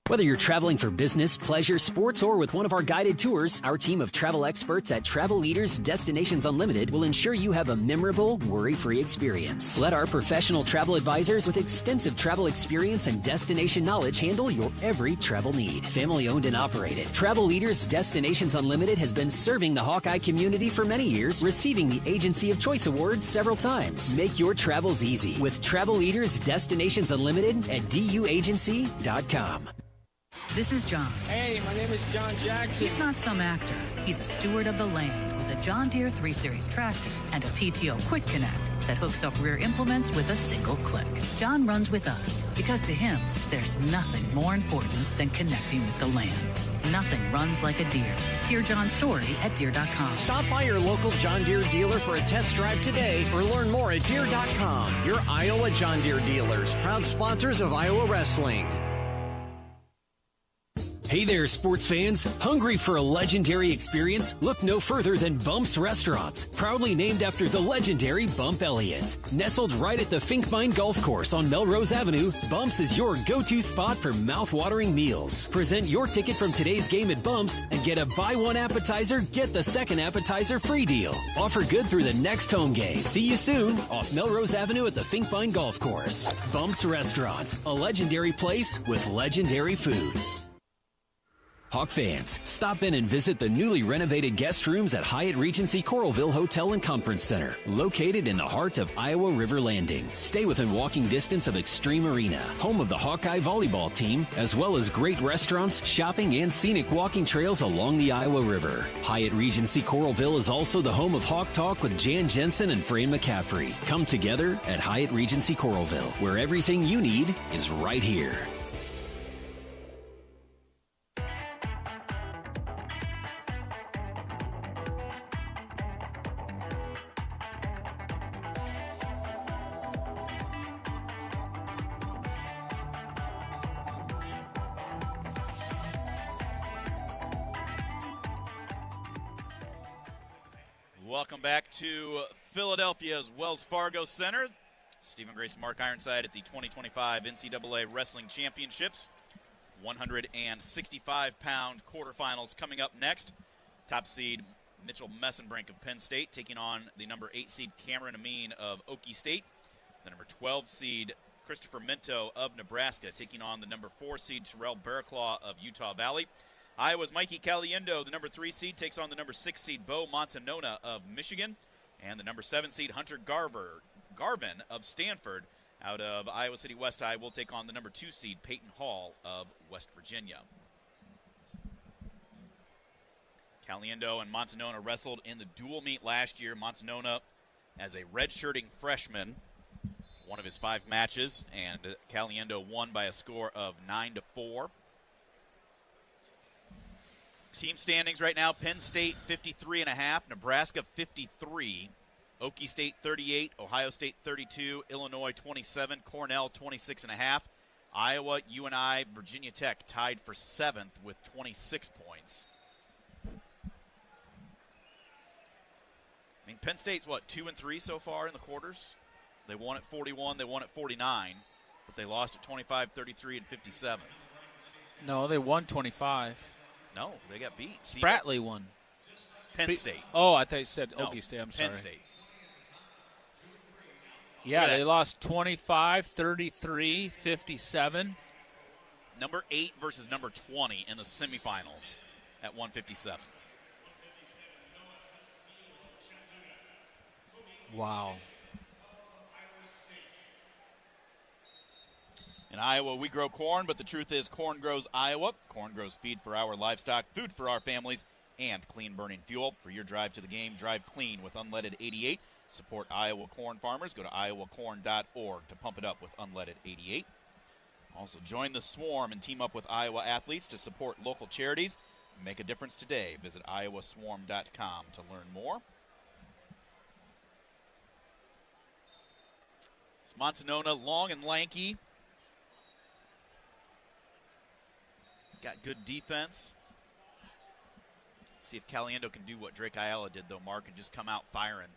Whether you're traveling for business, pleasure, sports, or with one of our guided tours, our team of travel experts at Travel Leaders Destinations Unlimited will ensure you have a memorable, worry-free experience. Let our professional travel advisors with extensive travel experience and destination knowledge handle your every travel need. Family-owned and operated, Travel Leaders Destinations Unlimited has been serving the Hawkeye community for many years, receiving the Agency of Choice Award several times. Make your travels easy with Travel Leaders Destinations Unlimited at duagency.com. This is John. Hey, my name is John Jackson. He's not some actor. He's a steward of the land with a John Deere 3 Series tractor and a PTO Quick Connect that hooks up rear implements with a single click. John runs with us because to him, there's nothing more important than connecting with the land. Nothing runs like a Deere. Hear John's story at Deere.com. Stop by your local John Deere dealer for a test drive today or learn more at Deere.com. Your Iowa John Deere dealers, proud sponsors of Iowa Wrestling. Hey there, sports fans. Hungry for a legendary experience? Look no further than Bump's Restaurants, proudly named after the legendary Bump Elliott. Nestled right at the Finkbine Golf Course on Melrose Avenue, Bump's is your go-to spot for mouth-watering meals. Present your ticket from today's game at Bump's and get a buy one appetizer, get the second appetizer free deal. Offer good through the next home game. See you soon off Melrose Avenue at the Finkbine Golf Course. Bump's Restaurant, a legendary place with legendary food. Hawk fans, stop in and visit the newly renovated guest rooms at Hyatt Regency Coralville Hotel and Conference Center, located in the heart of Iowa River Landing. Stay within walking distance of Extreme Arena, home of the Hawkeye volleyball team, as well as great restaurants, shopping, and scenic walking trails along the Iowa River. Hyatt Regency Coralville is also the home of Hawk Talk with Jan Jensen and Fran McCaffrey. Come together at Hyatt Regency Coralville, where everything you need is right here. Welcome back to Philadelphia's Wells Fargo Center. Stephen Grace, Mark Ironside at the 2025 NCAA Wrestling Championships. 165-pound quarterfinals coming up next. Top seed Mitchell Messenbrink of Penn State taking on the number 8 seed Cameron Amin of Okie State. The number 12 seed Christopher Minto of Nebraska taking on the number 4 seed Terrell Barraclaw of Utah Valley. Iowa's Mikey Caliendo, the number 3 seed, takes on the number 6 seed Bo Montanona of Michigan. And the number 7 seed Hunter Garvin of Stanford out of Iowa City West High will take on the number 2 seed Peyton Hall of West Virginia. Caliendo and Montanona wrestled in the dual meet last year. Montanona as a redshirting freshman, one of his 5 matches, and Caliendo won by a score of 9-4. Team standings right now, Penn State 53.5, Nebraska 53, Okie State 38, Ohio State 32, Illinois 27, Cornell 26.5. Iowa, UNI, Virginia Tech tied for 7th with 26 points. I mean, Penn State's, 2-3 so far in the quarters? They won at 41, they won at 49, but they lost at 25, 33, and 57. No, they won 25. No, they got beat. Spratley won. Penn State. Oh, I thought you said No, Okie State. I'm Penn sorry. State. Yeah, they lost 25, 33, 57. Number 8 versus number 20 in the semifinals at 157. Wow. In Iowa, we grow corn, but the truth is corn grows Iowa. Corn grows feed for our livestock, food for our families, and clean-burning fuel. For your drive to the game, drive clean with Unleaded 88. Support Iowa corn farmers. Go to iowacorn.org to pump it up with Unleaded 88. Also, join the swarm and team up with Iowa athletes to support local charities. Make a difference today. Visit iowaswarm.com to learn more. It's Montona, long and lanky. Got good defense. See if Caliendo can do what Drake Ayala did, though, Mark, and just come out firing.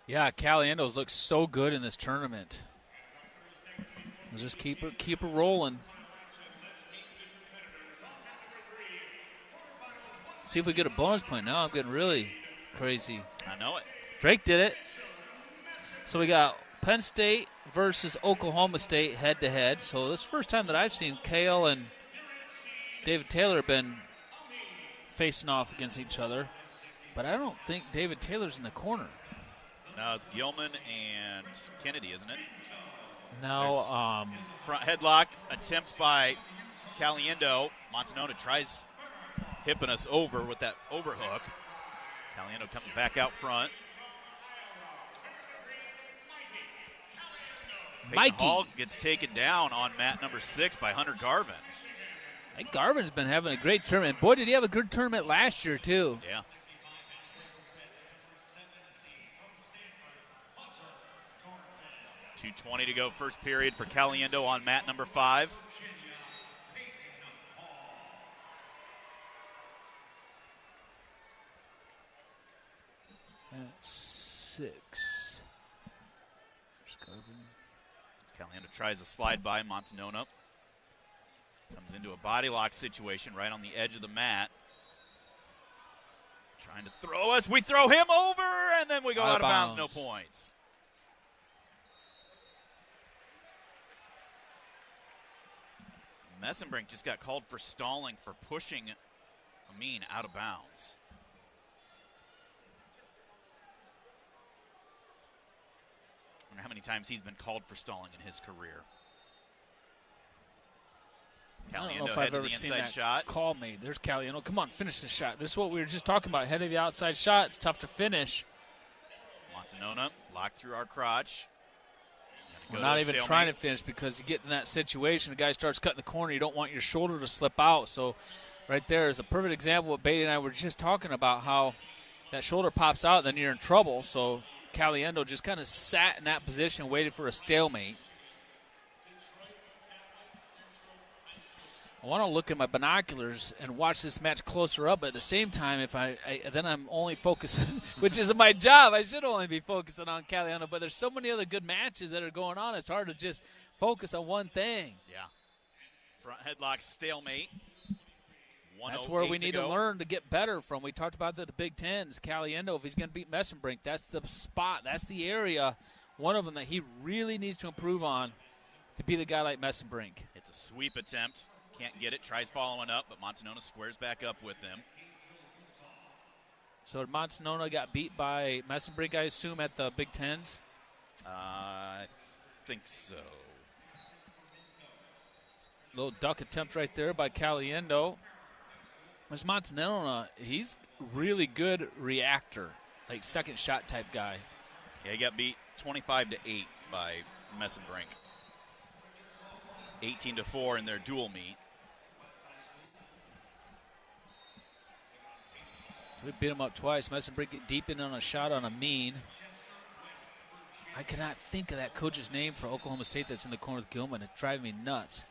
Yeah, Caliendo's looked so good in this tournament. We'll just keep it rolling. See if we get a bonus point. Now I'm getting really crazy. I know it. Drake did it. So we got Penn State versus Oklahoma State head-to-head. So this is the first time that I've seen Cale and David Taylor have been facing off against each other. But I don't think David Taylor's in the corner. No, it's Gilman and Kennedy, isn't it? No. Front headlock attempt by Caliendo. Montona tries hipping us over with that overhook. Caliendo comes back out front. Mikey Hall gets taken down on mat number 6 by Hunter Garvin. I think Garvin's been having a great tournament. Boy, did he have a good tournament last year, too. Yeah. .220 to go first period for Caliendo on mat number 5. At 6. Caliendo tries a slide by Montona. Comes into a body lock situation right on the edge of the mat. Trying to throw us. We throw him over, and then we go out of bounds. No points. Messenbrink just got called for stalling for pushing Amin out of bounds. I wonder how many times he's been called for stalling in his career. I don't know Caliendo if head I've to ever the seen inside that shot. call made. There's Caliendo. Come on, finish the shot. This is what we were just talking about. Head of the outside shot. It's tough to finish. Montona locked through our crotch. We're not even trying to finish because you get in that situation, the guy starts cutting the corner, you don't want your shoulder to slip out. So right there is a perfect example of what Beatty and I were just talking about, how that shoulder pops out and then you're in trouble. So Caliendo just kind of sat in that position and waited for a stalemate. I want to look at my binoculars and watch this match closer up, but at the same time, if then I'm only focusing, which is my job. I should only be focusing on Caliendo, but there's so many other good matches that are going on. It's hard to just focus on one thing. Yeah. Front headlock stalemate. That's where we need to learn to get better from. We talked about the Big Tens. Caliendo, if he's going to beat Messenbrink, that's the spot. That's the area, one of them that he really needs to improve on to beat a guy like Messenbrink. It's a sweep attempt. Can't get it. Tries following up, but Montona squares back up with him. So Montona got beat by Messenbrink, I assume, at the Big Tens? I think so. Little duck attempt right there by Caliendo. There's Montana. He's really good reactor, like second shot type guy. Yeah, he got beat 25-8 by Messenbrink. 18-4 in their dual meet. So we beat him up twice. Messenbrink get deep in on a shot on Amin. I cannot think of that coach's name for Oklahoma State that's in the corner with Gilman. It's driving me nuts.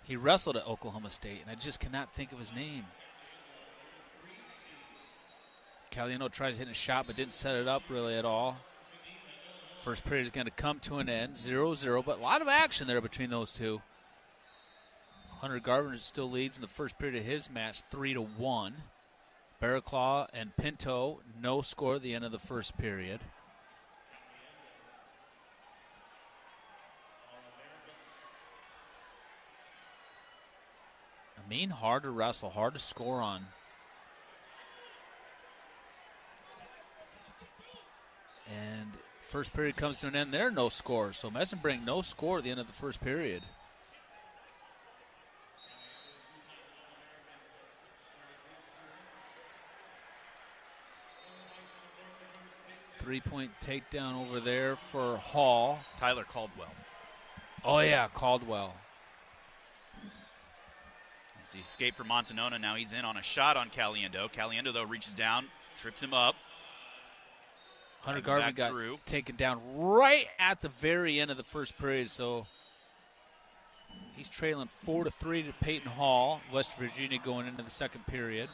He wrestled at Oklahoma State, and I just cannot think of his name. Caliendo tries hitting a shot but didn't set it up really at all. First period is going to come to an end, 0-0, but a lot of action there between those two. Hunter Garvin still leads in the first period of his match, 3-1. Barraclaw and Pinto, no score at the end of the first period. Amin, hard to wrestle, hard to score on. And first period comes to an end there, no score. So Messenbrink, no score at the end of the first period. Three-point takedown over there for Hall. Tyler Caldwell. Oh, yeah, Caldwell. There's the escape for Montona. Now he's in on a shot on Caliendo. Caliendo, though, reaches down, trips him up. Hunter Garvin got taken down right at the very end of the first period, so he's trailing 4-3 to Peyton Hall, West Virginia, going into the second period.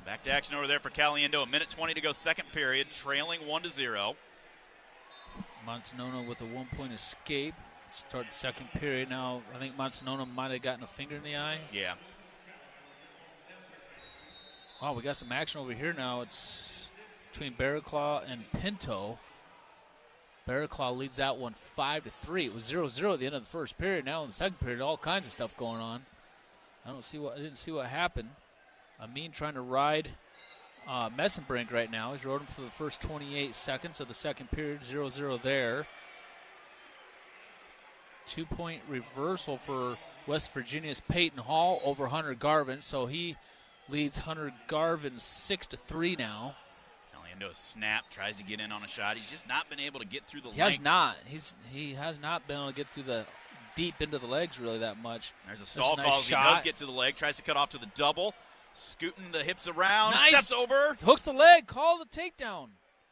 Back to action over there for Caliendo. 1:20 to go, second period, trailing 1-0. Montana with a one-point escape. Start the second period. Now, I think Montana might have gotten a finger in the eye. Yeah. Wow, we got some action over here now. It's between Barraclaw and Pinto. Barraclaw leads that one 5-3. It was 0-0 at the end of the first period. Now in the second period, all kinds of stuff going on. I didn't see what happened. Amin trying to ride Messenbrink right now. He's rode him for the first 28 seconds of the second period. 0-0 there. 2-point reversal for West Virginia's Peyton Hall over Hunter Garvin. So he leads Hunter Garvin 6-3 now. Caliendo snap, tries to get in on a shot. He's just not been able to get through the He length. has not. He has not been able to get through the deep into the legs really that much. There's a stall call. He does get to the leg, tries to cut off to the double. Scooting the hips around, nice. Steps over. Hooks the leg, call the takedown.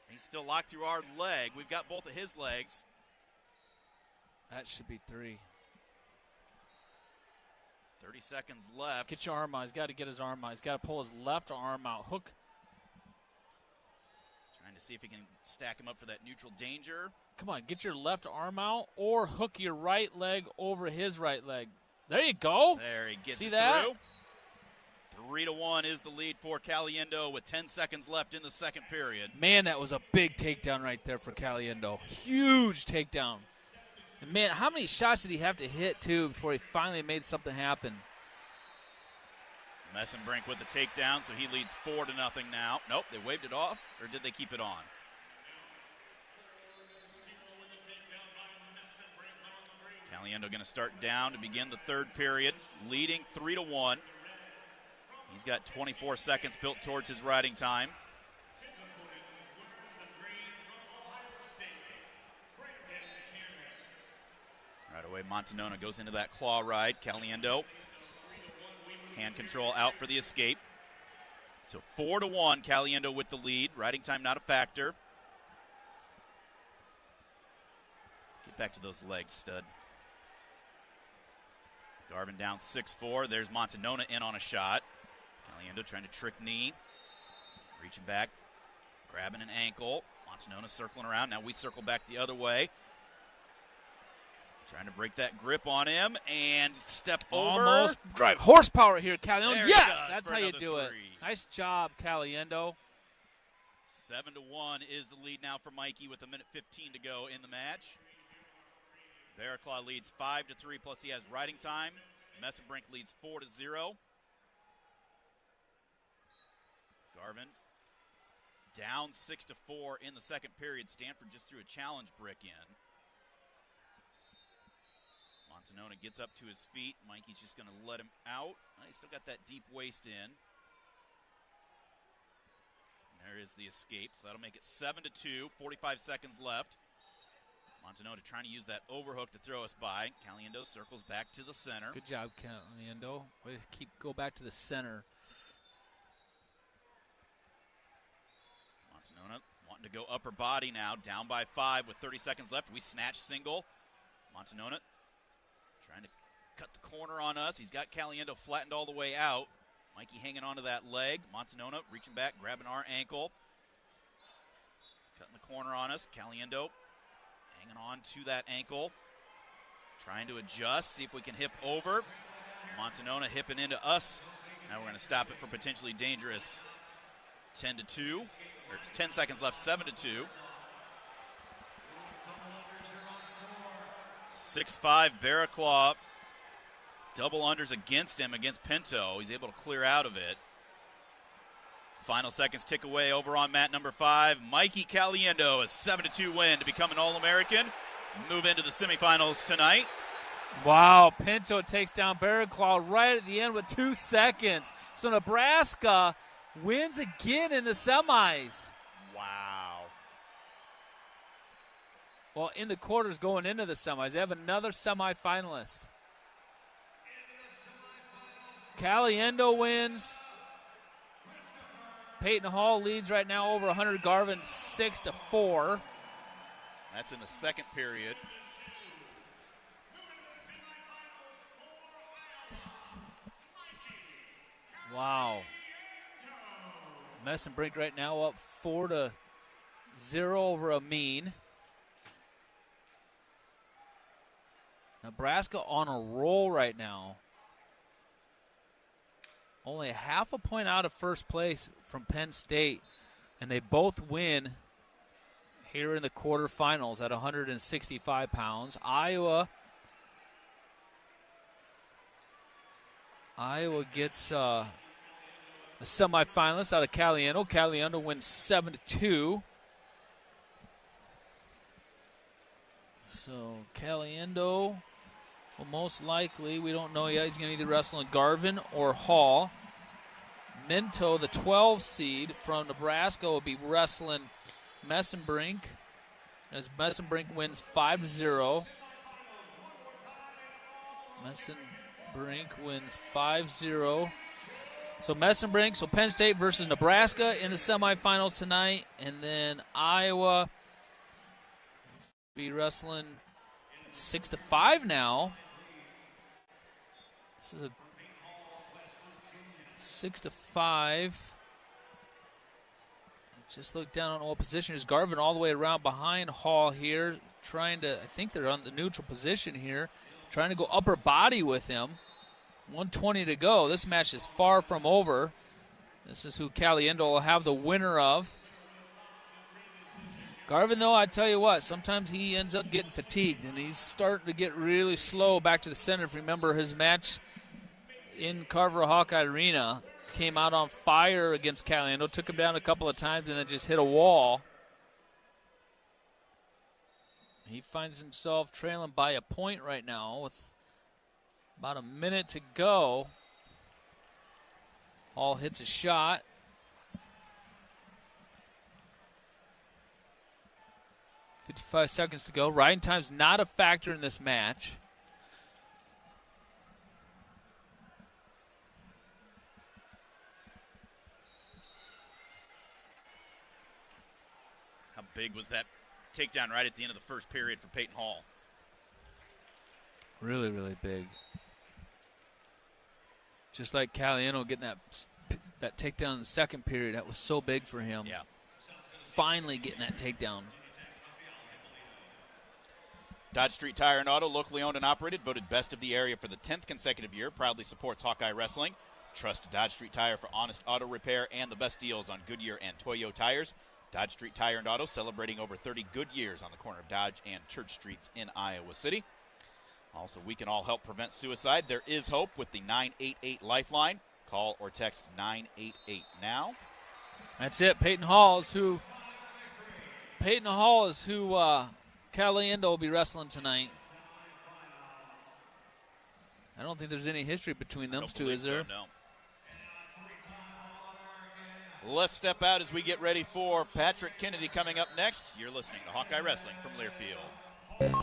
He's still locked through our leg. We've got both of his legs. That should be 3. 30 seconds left. Get your arm out. He's got to get his arm out. He's got to pull his left arm out. Hook. Trying to see if he can stack him up for that neutral danger. Come on, get your left arm out or hook your right leg over his right leg. There you go. There he gets See it that? through. 3-1 is the lead for Caliendo with 10 seconds left in the second period. Man, that was a big takedown right there for Caliendo. Huge takedown. And man, how many shots did he have to hit, too, before he finally made something happen? Messenbrink with the takedown, so he leads 4-0 now. Nope, they waved it off, or did they keep it on? Caliendo going to start down to begin the third period, leading 3-1. He's got 24 seconds built towards his riding time. Right away, Montana goes into that claw ride. Caliendo, hand control out for the escape. So 4-1, Caliendo with the lead. Riding time not a factor. Get back to those legs, stud. Garvin down 6-4. There's Montana in on a shot. Caliendo trying to trick knee. Reaching back, grabbing an ankle. Montana circling around. Now we circle back the other way. Trying to break that grip on him and step over. Almost drive horsepower here, Caliendo. There Yes, that's how you do 3. it. Nice job, Caliendo. 7-1 is the lead now for Mikey with 1:15 to go in the match. Barraclaw leads 5-3, plus he has riding time. Messenbrink leads 4-0. Garvin down 6-4 in the second period. Stanford just threw a challenge brick in. Montana gets up to his feet. Mikey's just going to let him out. He's still got that deep waist in. There is the escape, so that'll make it 7-2, 45 seconds left. Montona trying to use that overhook to throw us by. Caliendo circles back to the center. Good job, Caliendo. Way to go back to the center. Montona wanting to go upper body now, down by 5 with 30 seconds left. We snatch single. Montona trying to cut the corner on us. He's got Caliendo flattened all the way out. Mikey hanging onto that leg. Montona reaching back, grabbing our ankle. Cutting the corner on us. Caliendo hanging on to that ankle. Trying to adjust, see if we can hip over. Montona hipping into us. Now we're going to stop it for potentially dangerous 10-2. Or it's 10 seconds left, 7-2. 6'5", Barraclaw. Double unders against him, against Pinto. He's able to clear out of it. Final seconds tick away over on mat number 5. Mikey Caliendo, a 7-2 win to become an All-American. Move into the semifinals tonight. Wow, Pinto takes down Barraclaw right at the end with 2 seconds. So Nebraska wins again in the semis. Wow. Well, in the quarters going into the semis, they have another semifinalist. Caliendo wins. Peyton Hall leads right now over Hunter Garvin 6-4. That's in the second period. Wow. Messenbrink right now up 4-0 over Amin. Nebraska on a roll right now. Only half a point out of first place from Penn State, and they both win here in the quarterfinals at 165 pounds. Iowa gets a semifinalist out of Caliendo. Caliendo wins 7-2. So Caliendo will most likely, we don't know yet, he's going to either wrestle in Garvin or Hall. Minto, the 12 seed from Nebraska, will be wrestling Messenbrink as Messenbrink wins 5-0. Messenbrink wins 5-0. So Messenbrink, so Penn State versus Nebraska in the semifinals tonight. And then Iowa be wrestling 6-5 now. This is a 6-5. Just look down on what position is Garvin all the way around behind Hall here, trying to, I think they're on the neutral position here, trying to go upper body with him. 1:20 to go. This match is far from over. This is who Caliendo will have the winner of. Garvin, though, I tell you what, sometimes he ends up getting fatigued, and he's starting to get really slow back to the center. If you remember his match in Carver Hawkeye Arena, came out on fire against Caliendo, took him down a couple of times, and then just hit a wall. He finds himself trailing by a point right now with about a minute to go. Hall hits a shot. .55 seconds to go. Riding time's not a factor in this match. How big was that takedown right at the end of the first period for Peyton Hall? Really, really big. Just like Caliendo getting that takedown in the second period. That was so big for him. Yeah. Finally getting that takedown. Dodge Street Tire and Auto, locally owned and operated, voted best of the area for the 10th consecutive year, proudly supports Hawkeye Wrestling. Trust Dodge Street Tire for honest auto repair and the best deals on Goodyear and Toyo tires. Dodge Street Tire and Auto, celebrating over 30 good years on the corner of Dodge and Church Streets in Iowa City. Also, we can all help prevent suicide. There is hope with the 988 Lifeline. Call or text 988 now. That's it. Peyton Hall is who Caliendo will be wrestling tonight. I don't think there's any history between them two, is there? So, no. Let's step out as we get ready for Patrick Kennedy coming up next. You're listening to Hawkeye Wrestling from Learfield.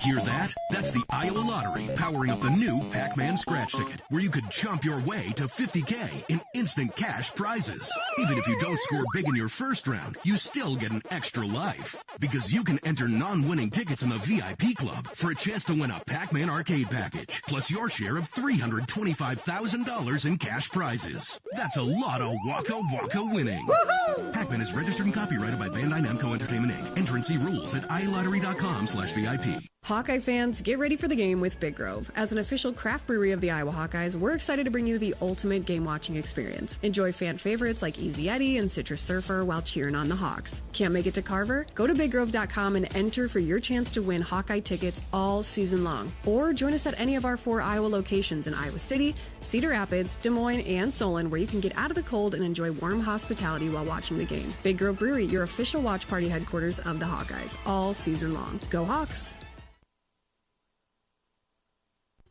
Hear that? That's the Iowa Lottery powering up the new Pac-Man scratch ticket, where you could jump your way to $50K in instant cash prizes. Even if you don't score big in your first round, you still get an extra life. Because you can enter non-winning tickets in the VIP club for a chance to win a Pac-Man arcade package, plus your share of $325,000 in cash prizes. That's a lot of Waka Waka winning. Woo-hoo! Pac-Man is registered and copyrighted by Bandai Namco Entertainment Inc. Enter and see rules at iLottery.com/VIP. Hawkeye fans, get ready for the game with Big Grove. As an official craft brewery of the Iowa Hawkeyes, we're excited to bring you the ultimate game-watching experience. Enjoy fan favorites like Easy Eddie and Citrus Surfer while cheering on the Hawks. Can't make it to Carver? Go to BigGrove.com and enter for your chance to win Hawkeye tickets all season long. Or join us at any of our 4 Iowa locations in Iowa City, Cedar Rapids, Des Moines, and Solon, where you can get out of the cold and enjoy warm hospitality while watching the game. Big Grove Brewery, your official watch party headquarters of the Hawkeyes, all season long. Go Hawks!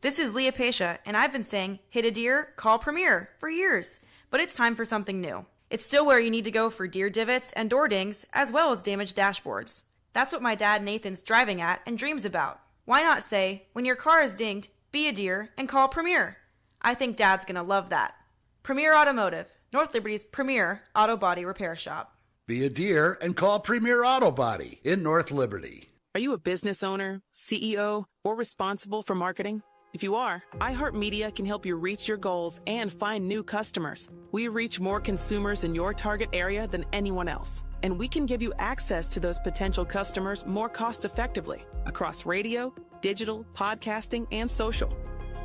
This is Leah Pesha, and I've been saying, hit a deer, call Premier, for years. But it's time for something new. It's still where you need to go for deer divots and door dings, as well as damaged dashboards. That's what my dad Nathan's driving at and dreams about. Why not say, when your car is dinged, be a deer and call Premier? I think Dad's gonna love that. Premier Automotive, North Liberty's premier auto body repair shop. Be a deer and call Premier Auto Body in North Liberty. Are you a business owner, CEO, or responsible for marketing? If you are, iHeartMedia can help you reach your goals and find new customers. We reach more consumers in your target area than anyone else, and we can give you access to those potential customers more cost-effectively across radio, digital, podcasting, and social.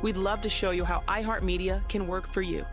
We'd love to show you how iHeartMedia can work for you.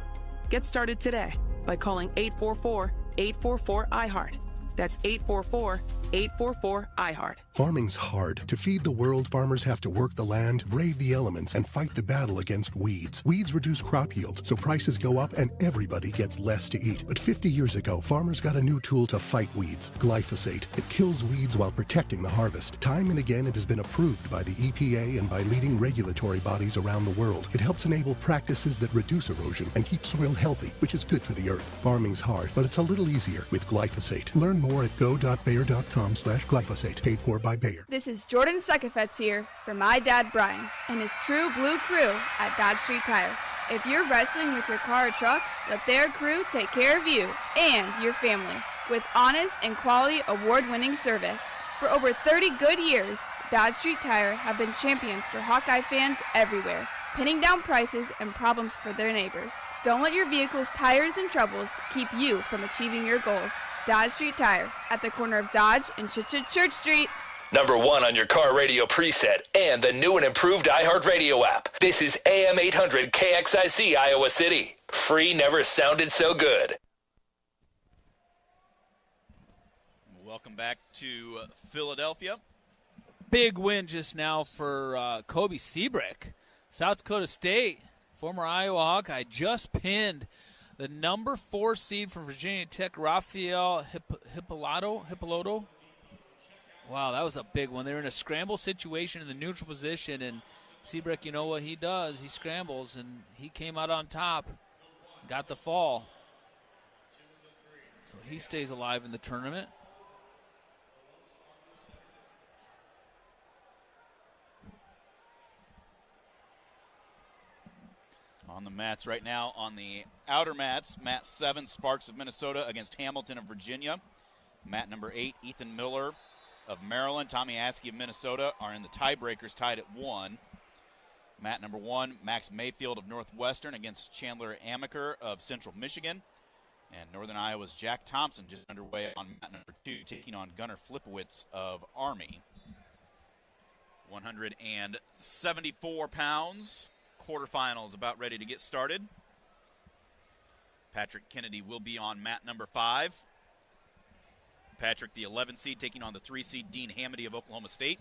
Get started today by calling 844-844-iHeart. That's 844-844-iHeart. Farming's hard. To feed the world, farmers have to work the land, brave the elements, and fight the battle against weeds. Weeds reduce crop yields, so prices go up and everybody gets less to eat. But 50 years ago, farmers got a new tool to fight weeds, glyphosate. It kills weeds while protecting the harvest. Time and again, it has been approved by the EPA and by leading regulatory bodies around the world. It helps enable practices that reduce erosion and keep soil healthy, which is good for the earth. Farming's hard, but it's a little easier with glyphosate. Learn more at go.bayer.com/glyphosate. Paid for by Bayer. This is Jordan Sekefetz here for my dad Brian and his true blue crew at Dodge Street Tire. If you're wrestling with your car or truck, let their crew take care of you and your family with honest and quality award-winning service. For over 30 good years, Dodge Street Tire have been champions for Hawkeye fans everywhere, pinning down prices and problems for their neighbors. Don't let your vehicle's tires and troubles keep you from achieving your goals. Dodge Street Tire at the corner of Dodge and Church Street. Number 1 on your car radio preset and the new and improved iHeartRadio app. This is AM 800 KXIC Iowa City. Free never sounded so good. Welcome back to Philadelphia. Big win just now for Kobe Seabrick. South Dakota State, former Iowa Hawkeye, just pinned the number 4 seed from Virginia Tech, Rafael Hippoloto. Wow, that was a big one. They were in a scramble situation in the neutral position, and Seabrick, you know what he does? He scrambles, and he came out on top, got the fall. So he stays alive in the tournament. On the mats right now, on the outer mats, mat 7, Sparks of Minnesota against Hamilton of Virginia. Mat number 8, Ethan Miller of Maryland, Tommy Askey of Minnesota are in the tiebreakers, tied at 1. Mat number 1, Max Mayfield of Northwestern against Chandler Amaker of Central Michigan. And Northern Iowa's Jack Thompson just underway on mat number 2, taking on Gunnar Flipowitz of Army. 174 pounds. Quarterfinals about ready to get started. Patrick Kennedy will be on mat number 5. Patrick, the 11 seed, taking on the 3 seed Dean Hamdy of Oklahoma State.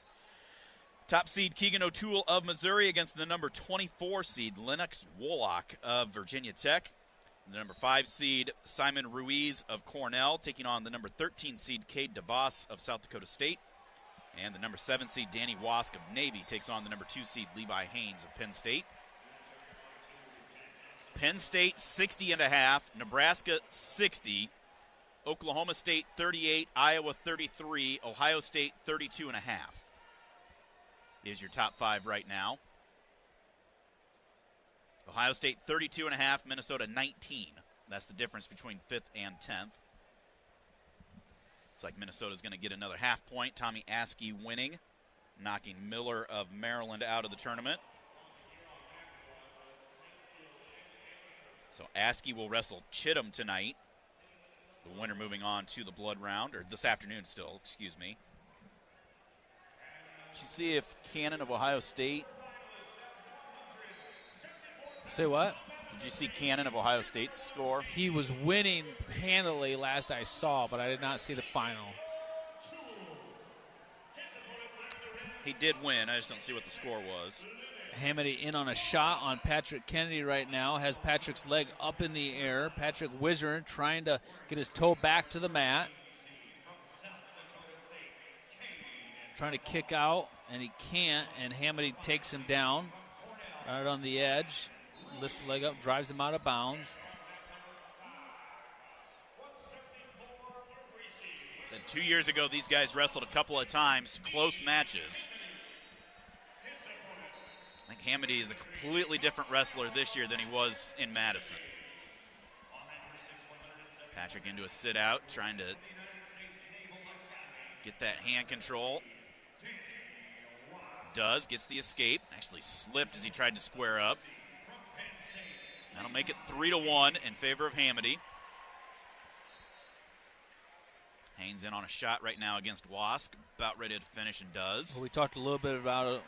Top seed Keegan O'Toole of Missouri against the number 24 seed Lennox Wolak of Virginia Tech. The number 5 seed Simon Ruiz of Cornell taking on the number 13 seed Cade DeVos of South Dakota State. And the number 7 seed Danny Wask of Navy takes on the number 2 seed Levi Haynes of Penn State. Penn State 60.5, Nebraska 60, Oklahoma State 38, Iowa 33, Ohio State 32.5 is your top 5 right now. Ohio State 32.5, Minnesota 19. That's the difference between 5th and 10th. Looks like Minnesota's going to get another half point. Tommy Askey winning, knocking Miller of Maryland out of the tournament. So Askey will wrestle Chittum tonight. The winner moving on to the blood round, or this afternoon still, excuse me. Did you see if Cannon of Ohio State? Say what? Did you see Cannon of Ohio State's score? He was winning handily last I saw, but I did not see the final. He did win. I just don't see what the score was. Hamdy in on a shot on Patrick Kennedy right now. Has Patrick's leg up in the air. Patrick Wizard trying to get his toe back to the mat. Trying to kick out, and he can't, and Hamdy takes him down right on the edge. Lifts the leg up, drives him out of bounds. Said 2 years ago, these guys wrestled a couple of times, close matches. I think Hamdy is a completely different wrestler this year than he was in Madison. Patrick into a sit-out, trying to get that hand control. Does, gets the escape. Actually slipped as he tried to square up. That'll make it 3-1 in favor of Hamdy. Haynes in on a shot right now against Wask. About ready to finish and does. Well, we talked a little bit about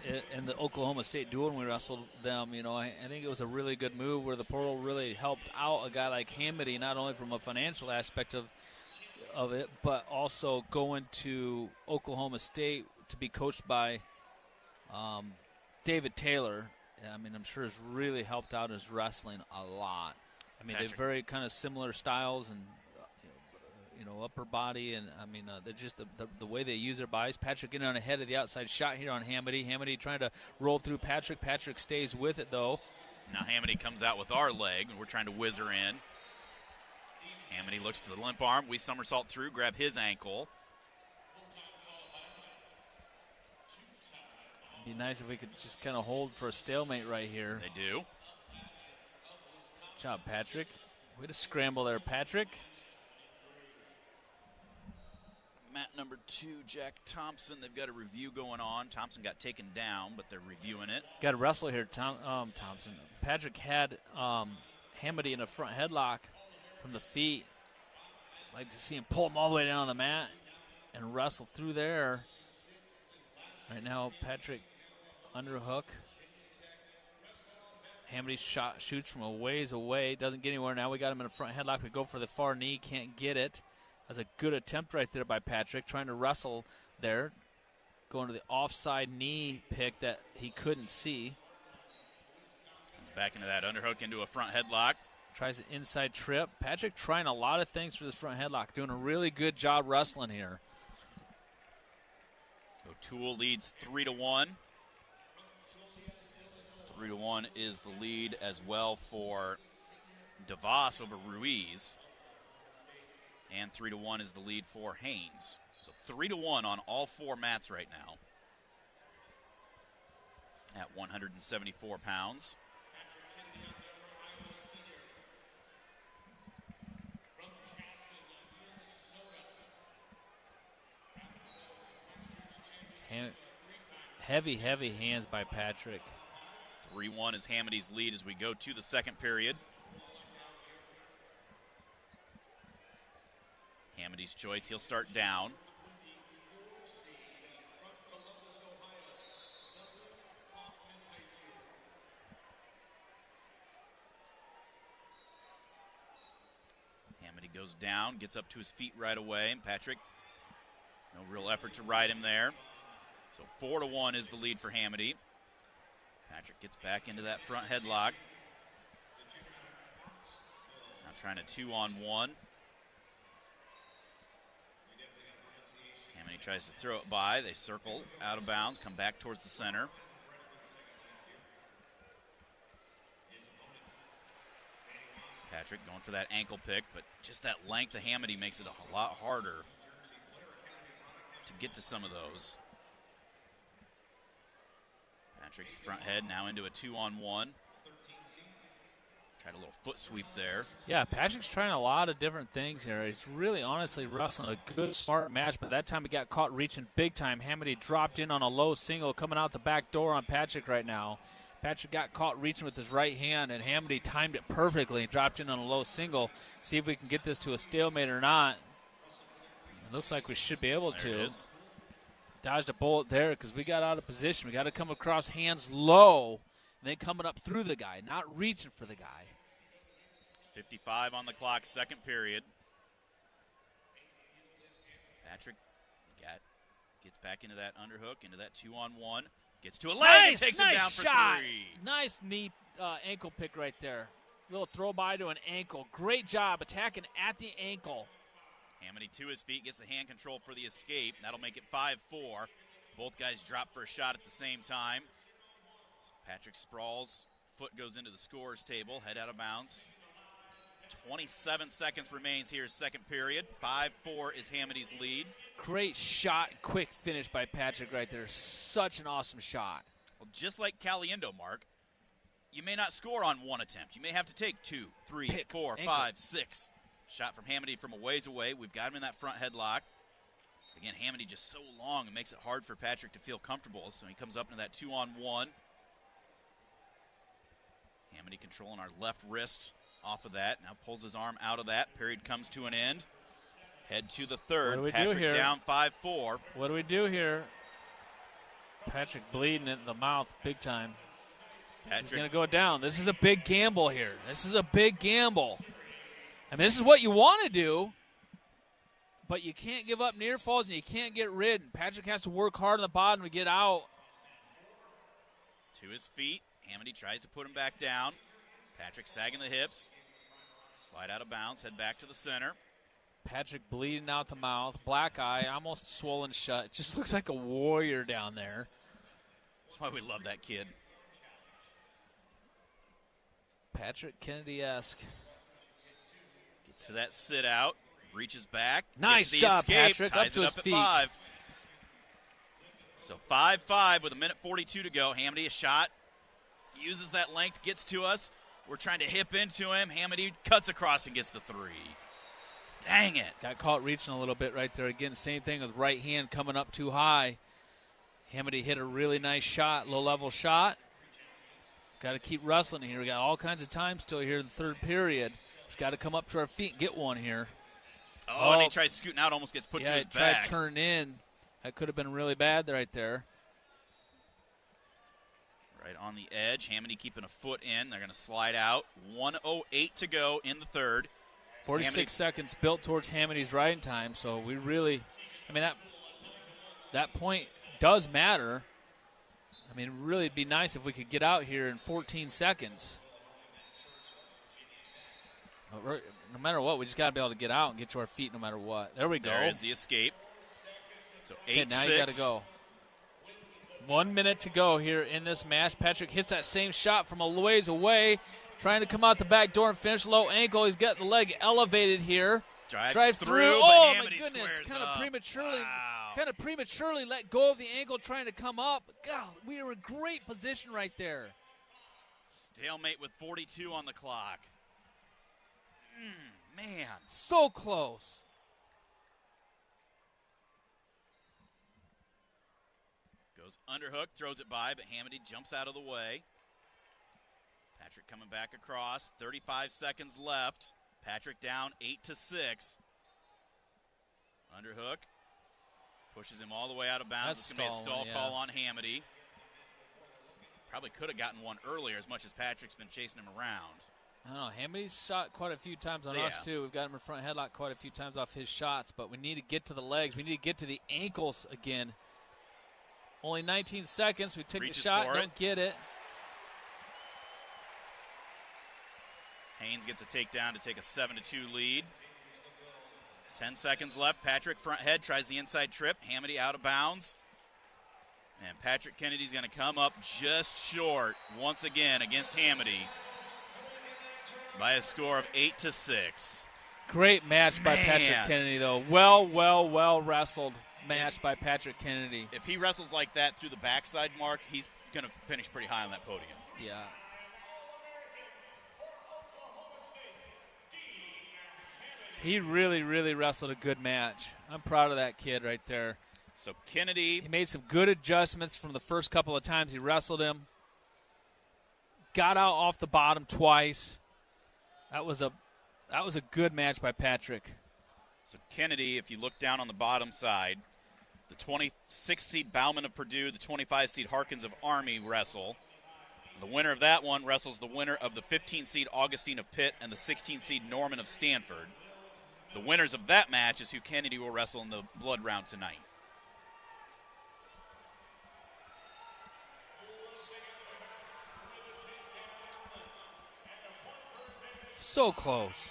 it in the Oklahoma State duel when we wrestled them. You know, I think it was a really good move where the portal really helped out a guy like Hamdy, not only from a financial aspect of it, but also going to Oklahoma State to be coached by David Taylor. I mean, I'm sure has really helped out his wrestling a lot. I mean, they're very kind of similar styles and, upper body. And, I mean, they're just the way they use their bodies. Patrick getting on ahead of the outside shot here on Hamdy. Hamdy trying to roll through Patrick. Patrick stays with it, though. Now Hamdy comes out with our leg, and we're trying to whiz her in. Hamdy looks to the limp arm. We somersault through, grab his ankle. Be nice if we could just kind of hold for a stalemate right here. They do. Good job, Patrick. Way to scramble there, Patrick. Mat number 2, Jack Thompson. They've got a review going on. Thompson got taken down, but they're reviewing it. Got to wrestle here, Thompson. Patrick had Hamdy in a front headlock from the feet. Like to see him pull him all the way down on the mat and wrestle through there. Right now, Patrick underhook. Hamdy shoots from a ways away. Doesn't get anywhere. Now we got him in a front headlock. We go for the far knee. Can't get it. That's a good attempt right there by Patrick. Trying to wrestle there. Going to the offside knee pick that he couldn't see. Back into that underhook into a front headlock. Tries an inside trip. Patrick trying a lot of things for this front headlock. Doing a really good job wrestling here. O'Toole leads 3-1. 3-1 is the lead as well for DeVos over Ruiz. And 3-1 is the lead for Haynes. So 3-1 on all 4 mats right now. At 174 pounds. Heavy hands by Patrick. 3-1 is Hamdy's lead as we go to the second period. Hamdy's choice, he'll start down. Hamdy goes down, gets up to his feet right away, and Patrick, no real effort to ride him there. So 4-1 is the lead for Hamdy. Patrick gets back into that front headlock. Now trying a 2-on-1. Hamdy tries to throw it by. They circle out of bounds, come back towards the center. Patrick going for that ankle pick, but just that length of Hamdy makes it a lot harder to get to some of those. Patrick front head now into a 2-on-1. Tried a little foot sweep there. Yeah, Patrick's trying a lot of different things here. He's really honestly wrestling a good, smart match, but that time he got caught reaching big time. Hamdy dropped in on a low single coming out the back door on Patrick right now. Patrick got caught reaching with his right hand, and Hamdy timed it perfectly and dropped in on a low single. See if we can get this to a stalemate or not. It looks like we should be able to. Dodged a bullet there because we got out of position. We got to come across hands low and then coming up through the guy, not reaching for the guy. 55 on the clock, second period. Patrick gets back into that underhook, into that 2-on-1. Gets to a leg and takes him down for shot. 3. Nice knee ankle pick right there. Little throw by to an ankle. Great job attacking at the ankle. Hamdy to his feet, gets the hand control for the escape. That'll make it 5-4. Both guys drop for a shot at the same time. Patrick sprawls. Foot goes into the scorer's table. Head out of bounds. 27 seconds remains here, second period. 5-4 is Hamdy's lead. Great shot, quick finish by Patrick right there. Such an awesome shot. Well, just like Caliendo, Mark, you may not score on one attempt. You may have to take 2, 3, 4, 5, 6. Shot from Hamdy from a ways away. We've got him in that front headlock. Again, Hamdy just so long, it makes it hard for Patrick to feel comfortable. So he comes up into that 2-on-1. Hamdy controlling our left wrist off of that. Now pulls his arm out of that. Period comes to an end. Head to the third. What do we Patrick do here? Down 5-4. What do we do here? Patrick bleeding in the mouth big time. He's going to go down. This is a big gamble here. This is a big gamble. I mean, this is what you want to do, but you can't give up near falls and you can't get rid. Patrick has to work hard on the bottom to get out. To his feet. Hamdy tries to put him back down. Patrick sagging the hips. Slide out of bounds. Head back to the center. Patrick bleeding out the mouth. Black eye, almost swollen shut. It just looks like a warrior down there. That's why we love that kid. Patrick Kennedy-esque. Gets to that sit out. Reaches back. Nice job, escape, Patrick. Ties up to it his up feet. At 5. So 5-5 with 1:42 to go. Hamdy a shot. Uses that length. Gets to us. We're trying to hip into him. Hamdy cuts across and gets the 3. Dang it. Got caught reaching a little bit right there. Again, same thing with right hand coming up too high. Hamdy hit a really nice shot, low-level shot. Got to keep wrestling here. We got all kinds of time still here in the third period. We've got to come up to our feet and get one here. Oh, and he tries scooting out, almost gets put to his tried back. to turn in. That could have been really bad right there. Right on the edge. Hamdy keeping a foot in. They're going to slide out. 1:08 to go in the third. 46 seconds built towards Hamdy's riding time, so we really, I mean, that point does matter. I mean, really it'd be nice if we could get out here in 14 seconds. But no matter what, we just got to be able to get out and get to our feet no matter what. There we go. There is the escape. So 8-6. Now you got to go. 1 minute to go here in this match. Patrick hits that same shot from a ways away, trying to come out the back door and finish low ankle. He's got the leg elevated here. Drives through. Oh, but my Hamdy goodness. Kind of prematurely let go of the ankle trying to come up. God, we are in great position right there. Stalemate with 42 on the clock. Man. So close. Goes underhook, throws it by, but Hamdy jumps out of the way. Patrick coming back across. 35 seconds left. Patrick down 8-6. Underhook. Pushes him all the way out of bounds. It's going to be a stall call on Hamdy. Probably could have gotten one earlier as much as Patrick's been chasing him around. I don't know. Hamdy's shot quite a few times on us, too. We've got him in front headlock quite a few times off his shots, but we need to get to the legs. We need to get to the ankles again. Only 19 seconds. We take the shot, don't get it. Haynes gets a takedown to take a 7-2 lead. 10 seconds left. Patrick front head tries the inside trip. Hamdy out of bounds. And Patrick Kennedy's going to come up just short once again against Hamdy. by a score of 8-6. Great match by Patrick Kennedy, though. Well wrestled match by Patrick Kennedy. If he wrestles like that through the backside, Mark, he's going to finish pretty high on that podium. Yeah. He really wrestled a good match. I'm proud of that kid right there. So Kennedy. He made some good adjustments from the first couple of times he wrestled him. Got out off the bottom twice. That was a good match by Patrick. So Kennedy, if you look down on the bottom side, the 26 seed Bauman of Purdue, the 25 seed Harkins of Army wrestle. The winner of that one wrestles the winner of the 15 seed Augustine of Pitt and the 16 seed Norman of Stanford. The winners of that match is who Kennedy will wrestle in the blood round tonight. So close.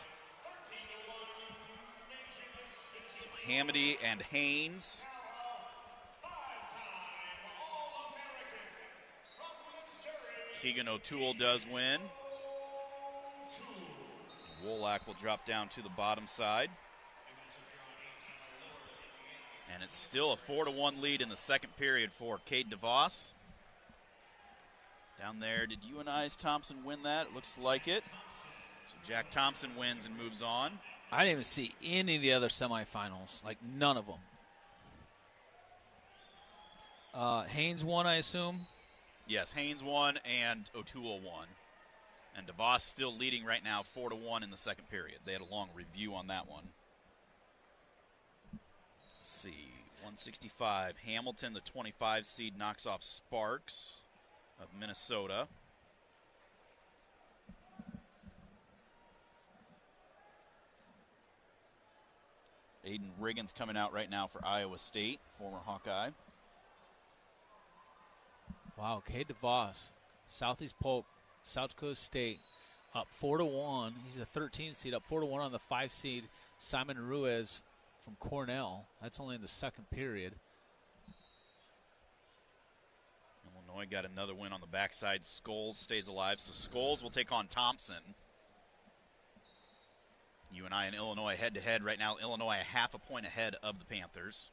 So Hamdy and Haynes. Keegan O'Toole does win. Wolak will drop down to the bottom side. And it's still a 4-1 lead in the second period for Cade DeVos. Down there, did UNI's Thompson win that? It looks like it. So Jack Thompson wins and moves on. I didn't even see any of the other semifinals, like none of them. Haynes won, I assume? Yes, Haynes won and O'Toole won. And DeVos still leading right now 4-1 in the second period. They had a long review on that one. Let's see, 165. Hamilton, the 25 seed, knocks off Sparks of Minnesota. Aiden Riggins coming out right now for Iowa State, former Hawkeye. Wow, Cade DeVos, Southeast Polk, South Dakota State, up 4-1. He's the 13th seed, up 4-1 on the 5 seed, Simon Ruiz from Cornell. That's only in the second period. Illinois got another win on the backside. Scholes stays alive, so Scholes will take on Thompson. UNI and Illinois head-to-head right now. Illinois a half a point ahead of the Panthers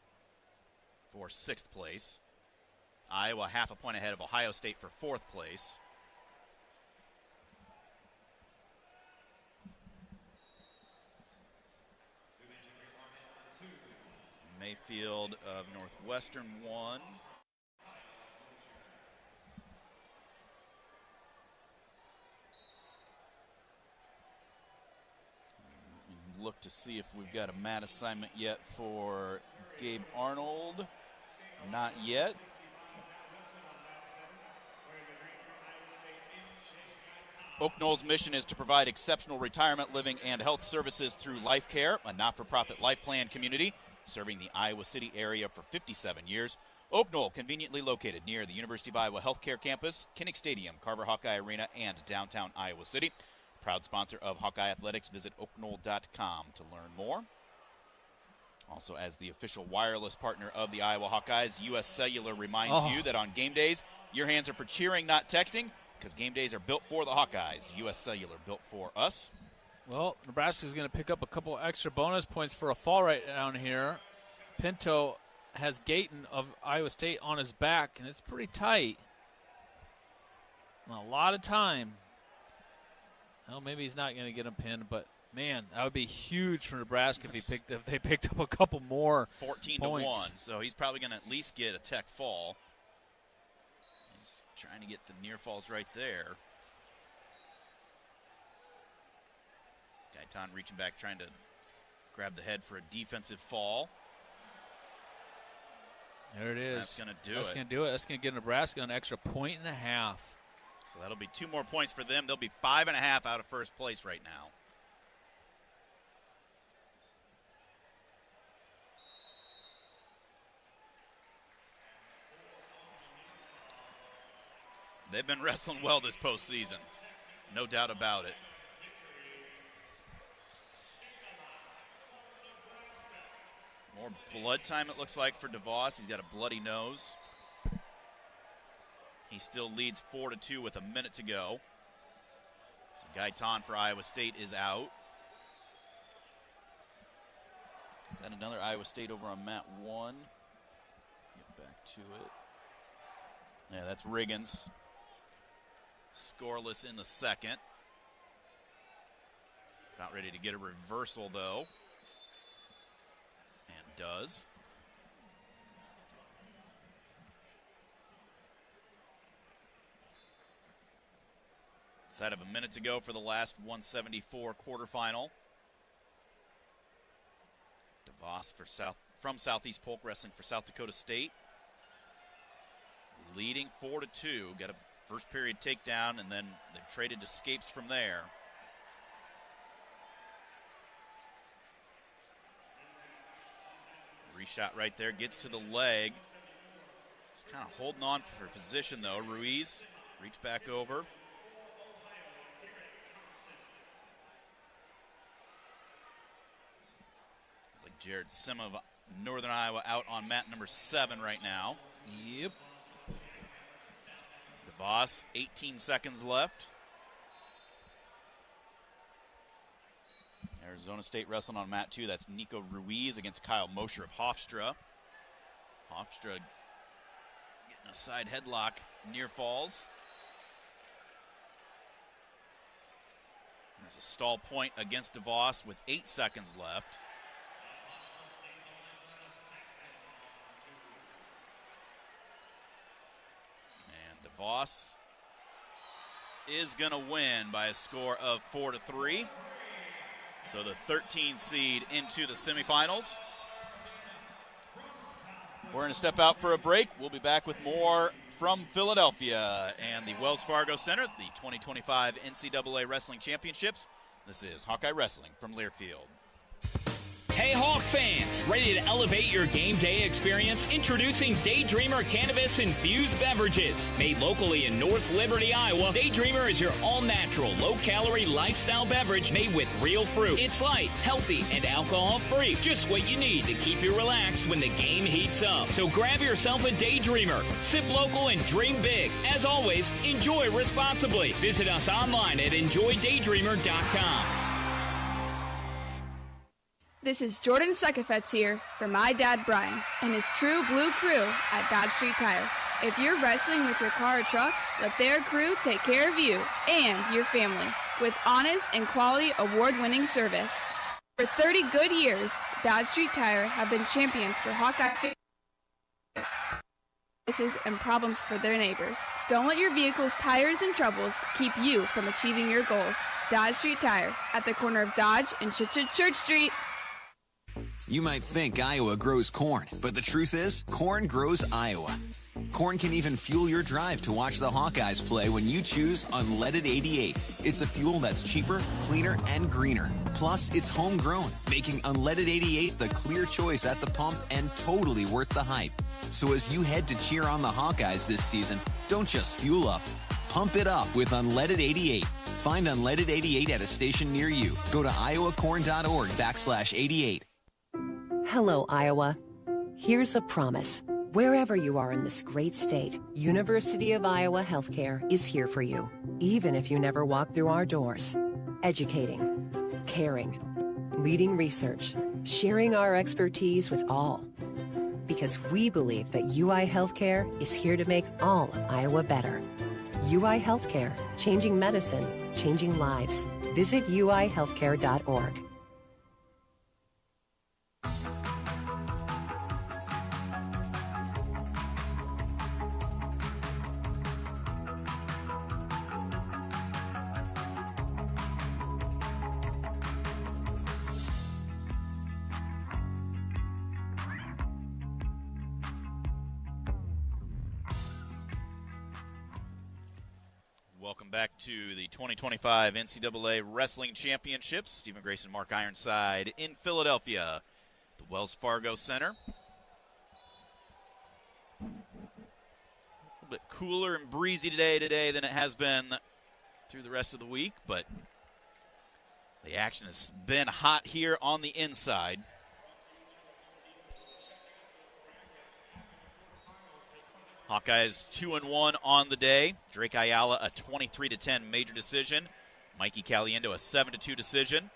for 6th place. Iowa half a point ahead of Ohio State for 4th place. Mayfield of Northwestern won. Look to see if we've got a mat assignment yet for Gabe Arnold. Not yet. Oak Knoll's mission is to provide exceptional retirement living and health services through Life Care, a not-for-profit life plan community serving the Iowa City area for 57 years. Oak Knoll, conveniently located near the University of Iowa Healthcare Campus, Kinnick Stadium, Carver Hawkeye Arena, and downtown Iowa City. Proud sponsor of Hawkeye Athletics. Visit oakknoll.com to learn more. Also, as the official wireless partner of the Iowa Hawkeyes, U.S. Cellular reminds you that on game days, your hands are for cheering, not texting, because game days are built for the Hawkeyes. U.S. Cellular, built for us. Well, Nebraska's going to pick up a couple extra bonus points for a fall right down here. Pinto has Gayton of Iowa State on his back, and it's pretty tight. And a lot of time. Well, maybe he's not going to get him pinned, but man, that would be huge for Nebraska if they picked up a couple more 14-1, so he's probably going to at least get a tech fall. He's trying to get the near falls right there. Gaitan reaching back, trying to grab the head for a defensive fall. There it is. That's going to do it. That's going to do it. That's going to give Nebraska an extra 1.5 points. So that'll be 2 more points for them. They'll be 5.5 out of first place right now. They've been wrestling well this postseason. No doubt about it. More blood time, it looks like, for DeVos. He's got a bloody nose. He still leads 4-2 with a minute to go. So Gaitan for Iowa State is out. Is that another Iowa State over on mat 1? Get back to it. Yeah, that's Riggins. Scoreless in the second. About ready to get a reversal, though. And does. Inside of a minute to go for the last 174 quarterfinal. DeVos from Southeast Polk Wrestling for South Dakota State. Leading 4-2. Got a first period takedown, and then they've traded escapes from there. Reshot right there, gets to the leg. Just kind of holding on for position, though. Ruiz, reach back over. Like Jared Sim of Northern Iowa out on mat number 7 right now. Yep. DeVos, 18 seconds left. Arizona State wrestling on mat 2. That's Nico Ruiz against Kyle Mosher of Hofstra. Hofstra getting a side headlock near falls. There's a stall point against DeVos with 8 seconds left. And DeVos is going to win by a score of 4-3. So the 13 seed into the semifinals. We're going to step out for a break. We'll be back with more from Philadelphia and the Wells Fargo Center, the 2025 NCAA Wrestling Championships. This is Hawkeye Wrestling from Learfield. Hey Hawk fans, ready to elevate your game day experience? Introducing Daydreamer Cannabis Infused Beverages. Made locally in North Liberty, Iowa, Daydreamer is your all-natural, low-calorie lifestyle beverage made with real fruit. It's light, healthy, and alcohol-free. Just what you need to keep you relaxed when the game heats up. So grab yourself a Daydreamer. Sip local and dream big. As always, enjoy responsibly. Visit us online at enjoydaydreamer.com. This is Jordan Sekefetz here for my dad Brian and his True Blue crew at Dodge Street Tire. If you're wrestling with your car or truck, let their crew take care of you and your family with honest and quality award-winning service. For 30 good years, Dodge Street Tire have been champions for Hawkeye and problems for their neighbors. Don't let your vehicle's tires and troubles keep you from achieving your goals. Dodge Street Tire at the corner of Dodge and Church Street. You might think Iowa grows corn, but the truth is, corn grows Iowa. Corn can even fuel your drive to watch the Hawkeyes play when you choose Unleaded 88. It's a fuel that's cheaper, cleaner, and greener. Plus, it's homegrown, making Unleaded 88 the clear choice at the pump and totally worth the hype. So as you head to cheer on the Hawkeyes this season, don't just fuel up. Pump it up with Unleaded 88. Find Unleaded 88 at a station near you. Go to iowacorn.org/88. Hello, Iowa. Here's a promise. Wherever you are in this great state, University of Iowa Healthcare is here for you, even if you never walk through our doors. Educating, caring, leading research, sharing our expertise with all. Because we believe that UI Healthcare is here to make all of Iowa better. UI Healthcare, changing medicine, changing lives. Visit uihealthcare.org. Welcome back to the 2025 NCAA Wrestling Championships. Stephen Grayson, Mark Ironside in Philadelphia, the Wells Fargo Center. A little bit cooler and breezy today than it has been through the rest of the week, but the action has been hot here on the inside. Hawkeyes 2-1 on the day. Drake Ayala, a 23-10 major decision. Mikey Caliendo, a 7-2 decision.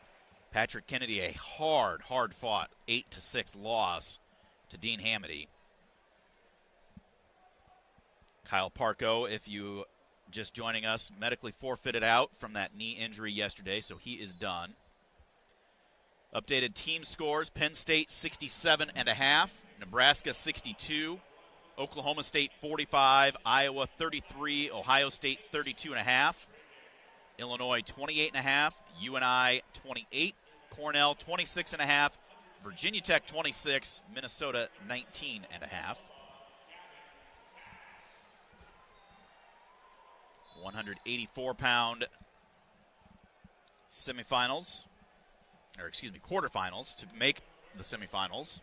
Patrick Kennedy, a hard-fought 8-6 loss to Dean Hamdy. Kyle Parco, if you just joining us, medically forfeited out from that knee injury yesterday, so he is done. Updated team scores: Penn State 67.5, Nebraska 62, Oklahoma State 45, Iowa 33, Ohio State 32.5, Illinois 28.5, UNI 28, Cornell 26.5, Virginia Tech 26, Minnesota 19.5. 184-pound semifinals, or excuse me, quarterfinals to make the semifinals.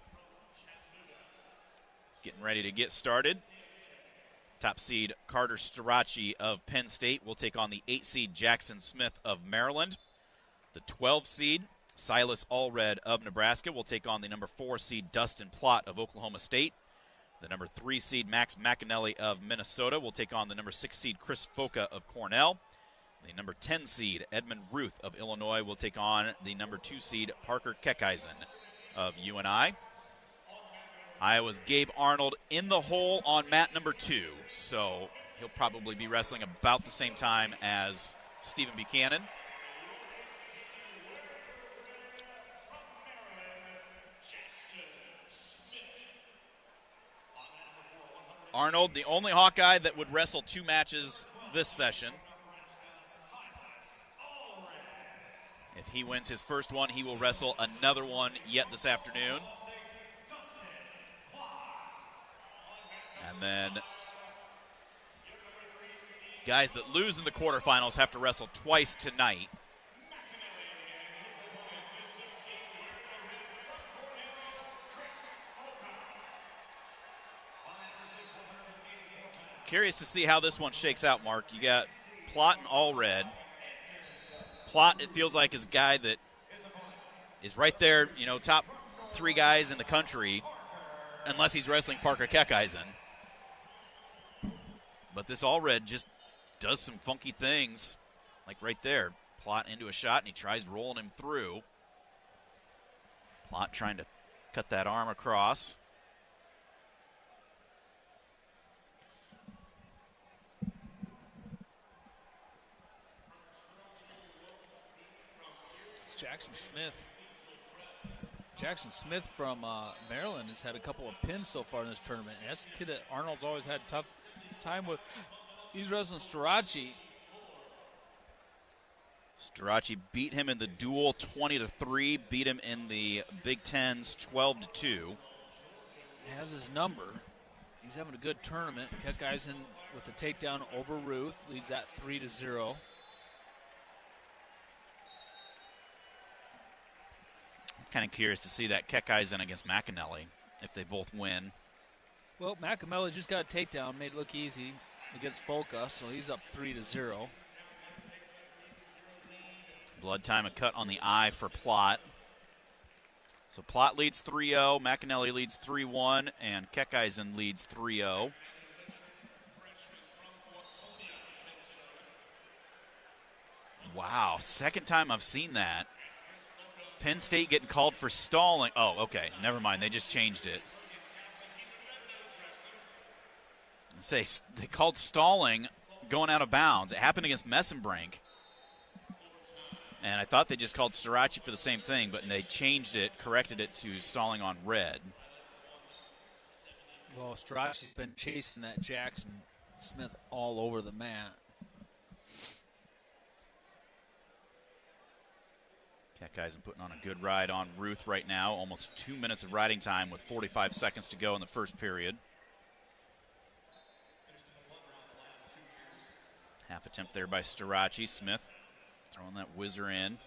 Getting ready to get started. Top seed Carter Strachey of Penn State will take on the 8 seed Jackson Smith of Maryland. The 12 seed Silas Allred of Nebraska will take on the number 4 seed Dustin Plott of Oklahoma State. The number 3 seed Max McAnally of Minnesota will take on the number 6 seed Chris Foca of Cornell. The number 10 seed Edmund Ruth of Illinois will take on the number 2 seed Parker Keckeisen of UNI. Iowa's Gabe Arnold in the hole on mat number 2, so he'll probably be wrestling about the same time as Stephen Buchanan. Arnold, the only Hawkeye that would wrestle 2 matches this session. If he wins his first one, he will wrestle another one yet this afternoon. And then guys that lose in the quarterfinals have to wrestle twice tonight. Curious to see how this one shakes out, Mark. You got Plott and Allred. Plott, it feels like, is a guy that is right there, you know, top 3 guys in the country, unless he's wrestling Parker Keckeisen. But this Allred just does some funky things, like right there. Plott into a shot, and he tries rolling him through. Plott trying to cut that arm across. Jackson Smith. Jackson Smith from Maryland has had a couple of pins so far in this tournament. And that's a kid that Arnold's always had a tough time with. He's wrestling Strachey. Strachey beat him in the duel 20-3, beat him in the Big Tens 12-2. He has his number. He's having a good tournament. Keckeisen with a takedown over Ruth leads that 3-0. Kind of curious to see that Keckeisen against McAnally if they both win. Well, McAnally just got a takedown, made it look easy against Foca, so he's up 3-0. Blood time, a cut on the eye for Plott. So Plott leads 3-0, McAnally leads 3-1, and Keckeisen leads 3-0. Wow, second time I've seen that. Penn State getting called for stalling. Oh, okay. Never mind. They just changed it. They called stalling going out of bounds. It happened against Messenbrink. And I thought they just called Strachey for the same thing, but they changed it, corrected it to stalling on red. Well, Strachey's been chasing that Jackson Smith all over the mat. Keckeisen putting on a good ride on Ruth right now. Almost 2 minutes of riding time with 45 seconds to go in the first period. Half attempt there by Strachey. Smith throwing that whizzer in.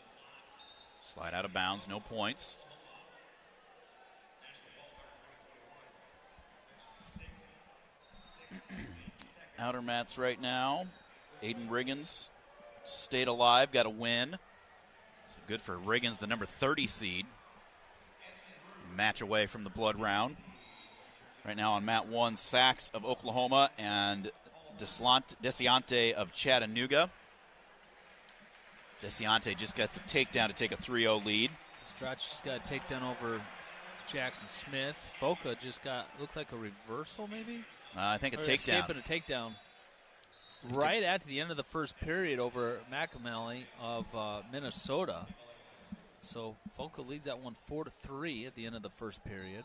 Slide out of bounds, no points. Outer mats right now. Aiden Riggins stayed alive, got a win. Good for Riggins, the number 30 seed. Match away from the blood round. Right now on mat 1, Sachs of Oklahoma and Desiante of Chattanooga. Desciante just gets a takedown to take a 3-0 lead. Strach just got a takedown over Jackson Smith. Foca just got, looks like a reversal maybe? I think a takedown. Escaping a takedown. Right at the end of the first period over McAmally of Minnesota. So Foca leads that one 4-3 at the end of the first period.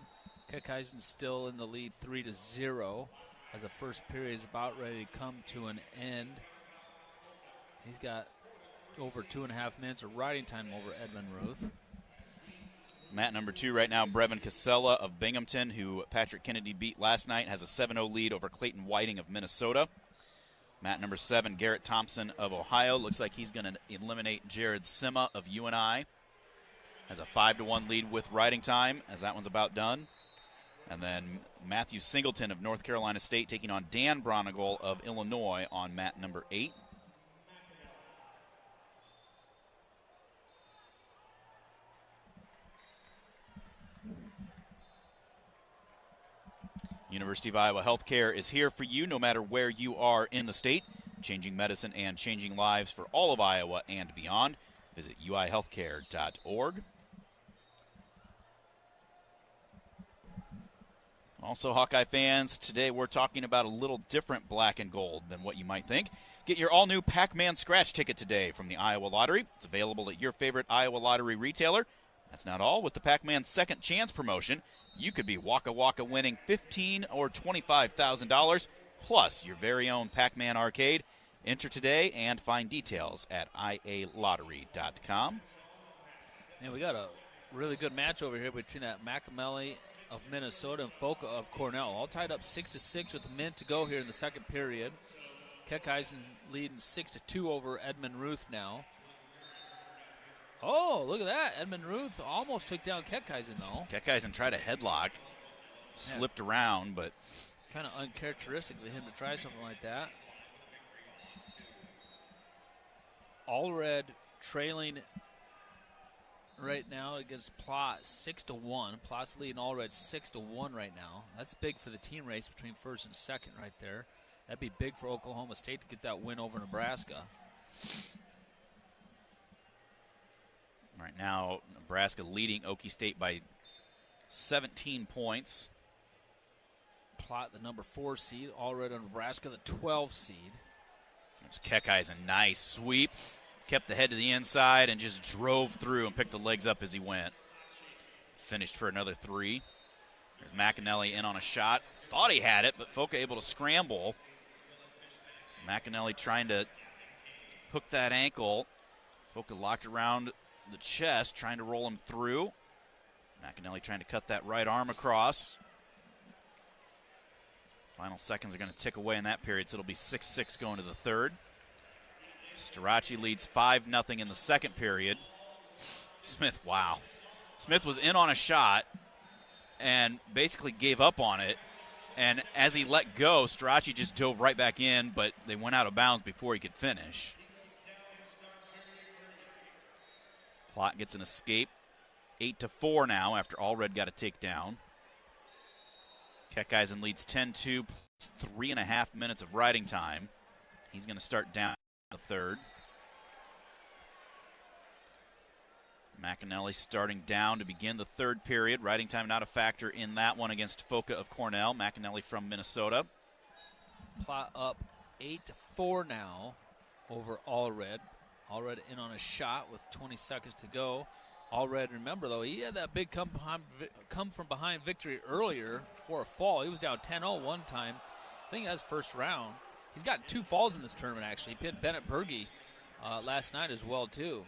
Keckeisen still in the lead 3-0 as the first period is about ready to come to an end. He's got over 2.5 minutes of riding time over Edmund Ruth. Mat number 2 right now, Brevin Casella of Binghamton, who Patrick Kennedy beat last night, has a 7-0 lead over Clayton Whiting of Minnesota. Mat number 7, Garrett Thompson of Ohio. Looks like he's going to eliminate Jared Sima of UNI. Has a 5-1 lead with riding time, as that one's about done. And then Matthew Singleton of North Carolina State taking on Dan Bronigal of Illinois on mat number 8. University of Iowa Healthcare is here for you no matter where you are in the state, changing medicine and changing lives for all of Iowa and beyond. Visit uihealthcare.org. Also, Hawkeye fans, today we're talking about a little different black and gold than what you might think. Get your all-new Pac-Man scratch ticket today from the Iowa Lottery. It's available at your favorite Iowa Lottery retailer. That's not all. With the Pac-Man Second Chance promotion, you could be Waka Waka winning $15,000 or $25,000, plus your very own Pac-Man arcade. Enter today and find details at ialottery.com. Man, we got a really good match over here between that McAmally of Minnesota and Foca of Cornell. All tied up 6-6 with a minute to go here in the second period. Keckeisen leading 6-2 over Edmund Ruth now. Oh, look at that. Edmund Ruth almost took down Keckeisen, though. Keckeisen tried a headlock, slipped around, but kind of uncharacteristic of him to try something like that. Allred trailing right now against Plott 6-1. Plott's leading Allred 6-1 right now. That's big for the team race between first and second right there. That'd be big for Oklahoma State to get that win over Nebraska. Right now, Nebraska leading Okie State by 17 points. Plott, the number 4 seed. Allred on Nebraska, the 12 seed. There's Keckeisen, nice sweep. Kept the head to the inside and just drove through and picked the legs up as he went. Finished for another 3. There's McAnally in on a shot. Thought he had it, but Foca able to scramble. McAnally trying to hook that ankle. Foca locked around the chest, trying to roll him through. McAnally trying to cut that right arm across. Final seconds are going to tick away in that period, so it'll be 6-6 going to the third. Strachey leads 5-0 in the second period. Smith, wow. Smith was in on a shot and basically gave up on it. And as he let go, Strachey just dove right back in, but they went out of bounds before he could finish. Plott gets an escape. 8-4 now after Allred got a takedown. Keckeisen leads 10-2, plus 3.5 minutes of riding time. He's going to start down the third. McAnally starting down to begin the third period. Riding time not a factor in that one against Foca of Cornell. McAnally from Minnesota. Plott up 8-4 now over Allred. Allred in on a shot with 20 seconds to go. Allred, remember though, he had that big come from behind victory earlier for a fall. He was down 10-0 one time. I think that's first round. He's got 2 falls in this tournament actually. He pinned Bennett Berge last night as well too.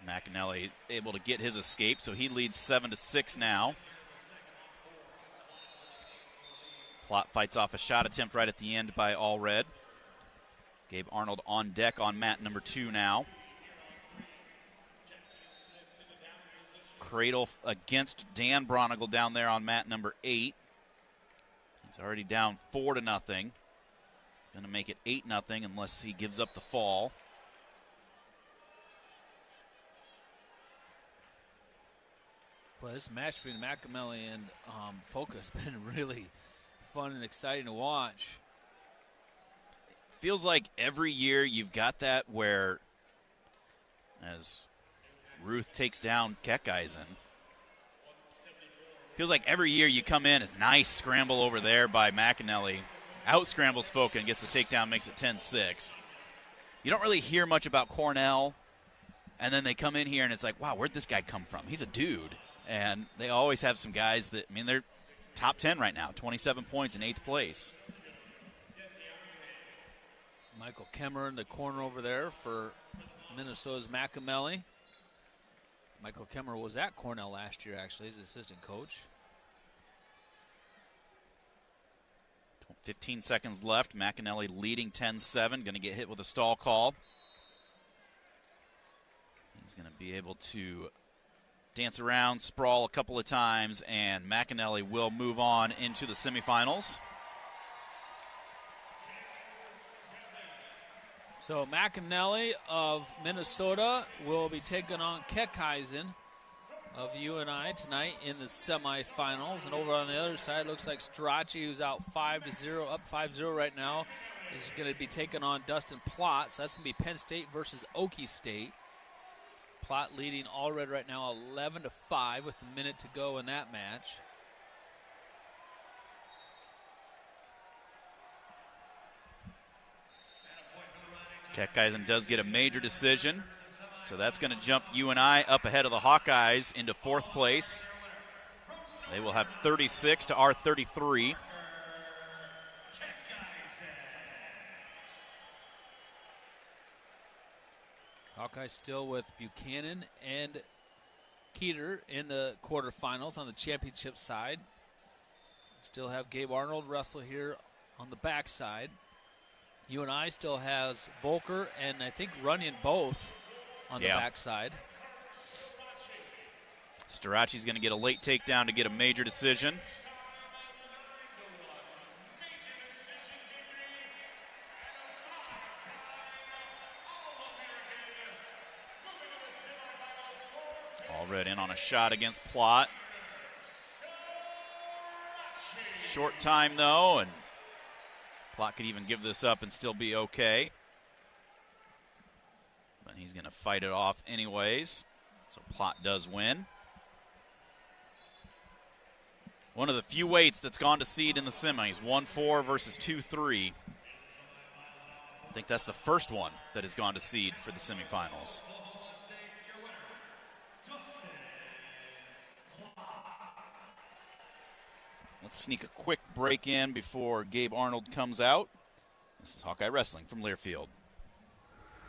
McAnally able to get his escape, so he leads 7-6 now. Plott fights off a shot attempt right at the end by Allred. Gabe Arnold on deck on mat number 2 now. Cradle against Dan Bronigal down there on mat number 8. He's already down 4-0. It's going to make it 8-0 unless he gives up the fall. Well, this match between McAmally and Foca has been really fun and exciting to watch. Feels like every year you've got that where as Ruth takes down Keckeisen. Feels like every year you come in, it's nice scramble over there by McAnally. Out scrambles Fokin, gets the takedown, makes it 10-6. You don't really hear much about Cornell, and then they come in here and it's like, wow, where'd this guy come from? He's a dude. And they always have some guys that, I mean, they're top 10 right now, 27 points in 8th place. Michael Kemmer in the corner over there for Minnesota's McAmelly. Michael Kemmer was at Cornell last year, actually, as assistant coach. 15 seconds left. McAnally leading 10-7. Going to get hit with a stall call. He's going to be able to dance around, sprawl a couple of times, and McAnally will move on into the semifinals. So McAnally of Minnesota will be taking on Keckeisen of UNI tonight in the semifinals. And over on the other side, looks like Strachey, who's out 5-0, up 5-0 right now, is going to be taking on Dustin Plott. So that's going to be Penn State versus Okie State. Plott leading all red right now 11-5 with a minute to go in that match. Keckeisen does get a major decision, so that's going to jump UNI up ahead of the Hawkeyes into 4th place. They will have 36 to our 33. Hawkeyes still with Buchanan and Keeter in the quarterfinals on the championship side. Still have Gabe Arnold wrestle here on the backside. UNI still has Volker and I think Runyon both on the backside. Strachey's going to get a late takedown to get a major decision. Allred in on a shot against Plott. Short time though, and Plott could even give this up and still be okay. But he's going to fight it off anyways. So Plott does win. One of the few weights that's gone to seed in the semis. 1-4 versus 2-3. I think that's the first one that has gone to seed for the semifinals. Let's sneak a quick break in before Gabe Arnold comes out. This is Hawkeye Wrestling from Learfield.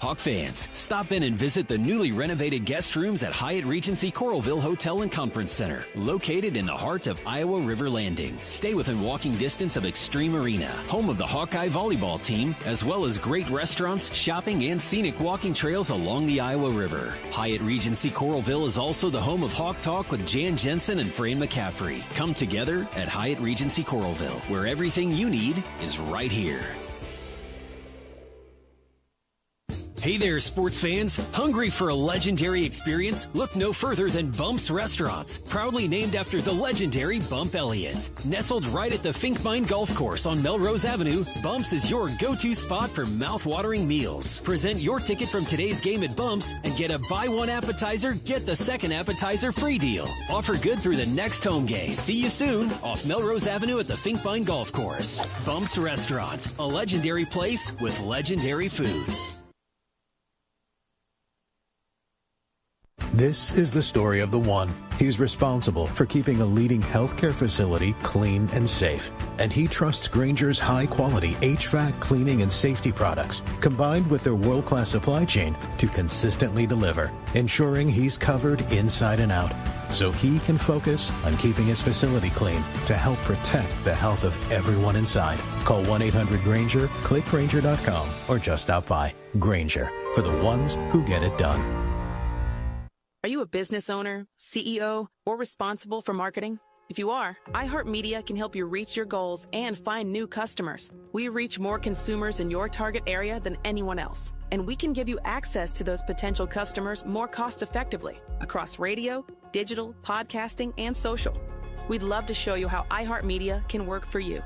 Hawk fans, stop in and visit the newly renovated guest rooms at Hyatt Regency Coralville Hotel and Conference Center, located in the heart of Iowa River Landing. Stay within walking distance of Extreme Arena, home of the Hawkeye volleyball team, as well as great restaurants, shopping, and scenic walking trails along the Iowa River. Hyatt Regency Coralville is also the home of Hawk Talk with Jan Jensen and Fran McCaffrey. Come together at Hyatt Regency Coralville, where everything you need is right here. Hey there, sports fans. Hungry for a legendary experience? Look no further than Bump's Restaurants, proudly named after the legendary Bump Elliott. Nestled right at the Finkmine Golf Course on Melrose Avenue, Bump's is your go-to spot for mouth-watering meals. Present your ticket from today's game at Bump's and get a buy one appetizer, get the second appetizer free deal. Offer good through the next home game. See you soon off Melrose Avenue at the Finkmine Golf Course. Bump's Restaurant, a legendary place with legendary food. This is the story of the one. He's responsible for keeping a leading healthcare facility clean and safe. And he trusts Grainger's high-quality HVAC cleaning and safety products, combined with their world-class supply chain, to consistently deliver, ensuring he's covered inside and out, so he can focus on keeping his facility clean to help protect the health of everyone inside. Call 1-800-GRAINGER, click Grainger.com, or just stop by. Grainger, for the ones who get it done. Are you a business owner, CEO, or responsible for marketing? If you are, iHeartMedia can help you reach your goals and find new customers. We reach more consumers in your target area than anyone else, and we can give you access to those potential customers more cost-effectively across radio, digital, podcasting, and social. We'd love to show you how iHeartMedia can work for you.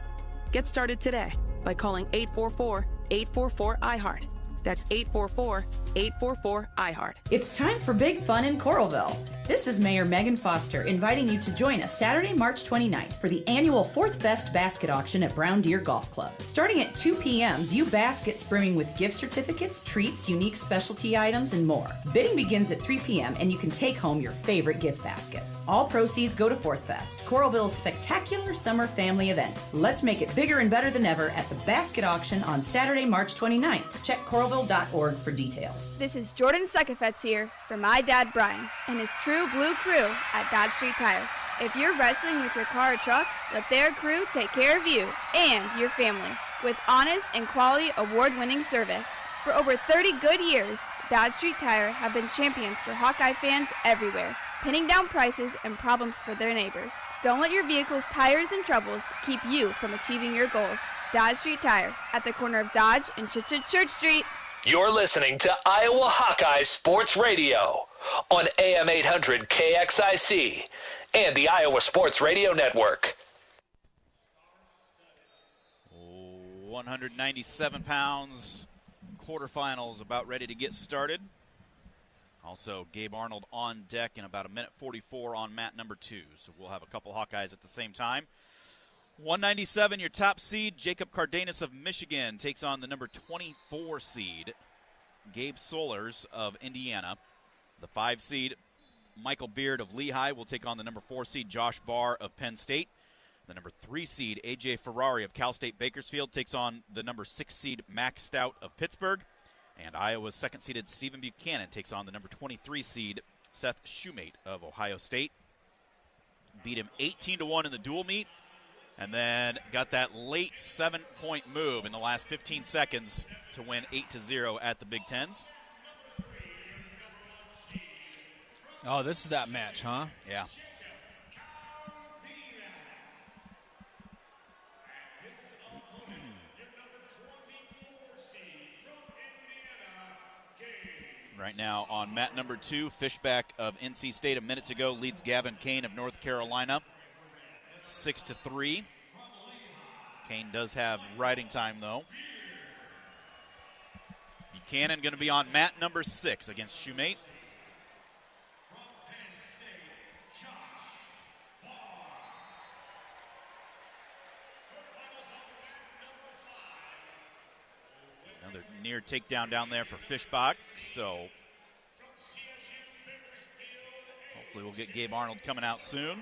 Get started today by calling 844-844-iHeart. That's 844-844-iHeart. It's time for big fun in Coralville. This is Mayor Megan Foster inviting you to join us Saturday, March 29th for the annual 4th Fest Basket Auction at Brown Deer Golf Club. Starting at 2 p.m., view baskets brimming with gift certificates, treats, unique specialty items, and more. Bidding begins at 3 p.m., and you can take home your favorite gift basket. All proceeds go to 4th Fest, Coralville's spectacular summer family event. Let's make it bigger and better than ever at the basket auction on Saturday, March 29th. Check coralville.org for details. This is Jordan Sekefetz here for my dad Brian and his True Blue crew at Dodge Street Tire. If you're wrestling with your car or truck, let their crew take care of you and your family with honest and quality award-winning service. For over 30 good years, Dodge Street Tire have been champions for Hawkeye fans everywhere, pinning down prices and problems for their neighbors. Don't let your vehicle's tires and troubles keep you from achieving your goals. Dodge Street Tire at the corner of Dodge and Church Street. You're listening to Iowa Hawkeye Sports Radio on AM 800 KXIC and the Iowa Sports Radio Network. 197 pounds, quarterfinals about ready to get started. Also, Gabe Arnold on deck in about a minute 44 on mat number 2. So we'll have a couple Hawkeyes at the same time. 197, your top seed, Jacob Cardenas of Michigan takes on the number 24 seed, Gabe Solers of Indiana. The 5 seed, Michael Beard of Lehigh, will take on the number 4 seed, Josh Barr of Penn State. The number 3 seed, A.J. Ferrari of Cal State Bakersfield, takes on the number 6 seed, Max Stout of Pittsburgh. And Iowa's second-seeded Stephen Buchanan takes on the number 23 seed, Seth Shumate of Ohio State. Beat him 18-1 in the dual meet, and then got that late 7-point move in the last 15 seconds to win 8-0 at the Big Tens. Oh, this is that match, huh? Yeah. Right now on mat number 2, Fishback of NC State a minute to go leads Gavin Kane of North Carolina 6-3. Kane does have riding time, though. Buchanan going to be on mat number 6 against Shumate. Another near takedown down there for Fishbach, so hopefully we'll get Gabe Arnold coming out soon.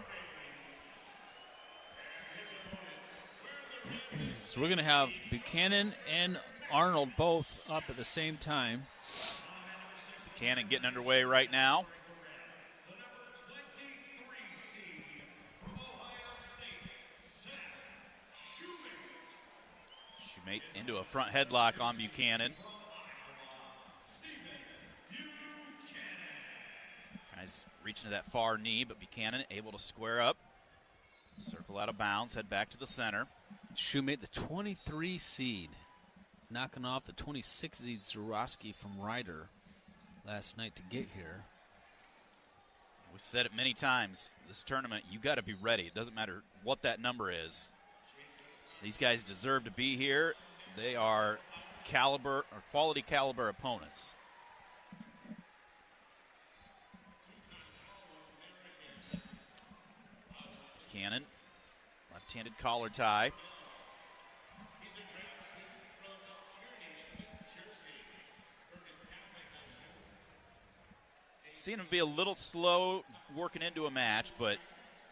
So we're going to have Buchanan and Arnold both up at the same time. Buchanan getting underway right now. Shumate into a front headlock on Buchanan. Guys reaching to that far knee, but Buchanan able to square up. Circle out of bounds, head back to the center. Shumate, the 23 seed, knocking off the 26 seed Zurowski from Ryder last night to get here. We've said it many times. This tournament, you got to be ready. It doesn't matter what that number is. These guys deserve to be here. They are caliber or quality caliber opponents. Buchanan, left-handed collar tie. Seeing him be a little slow working into a match, but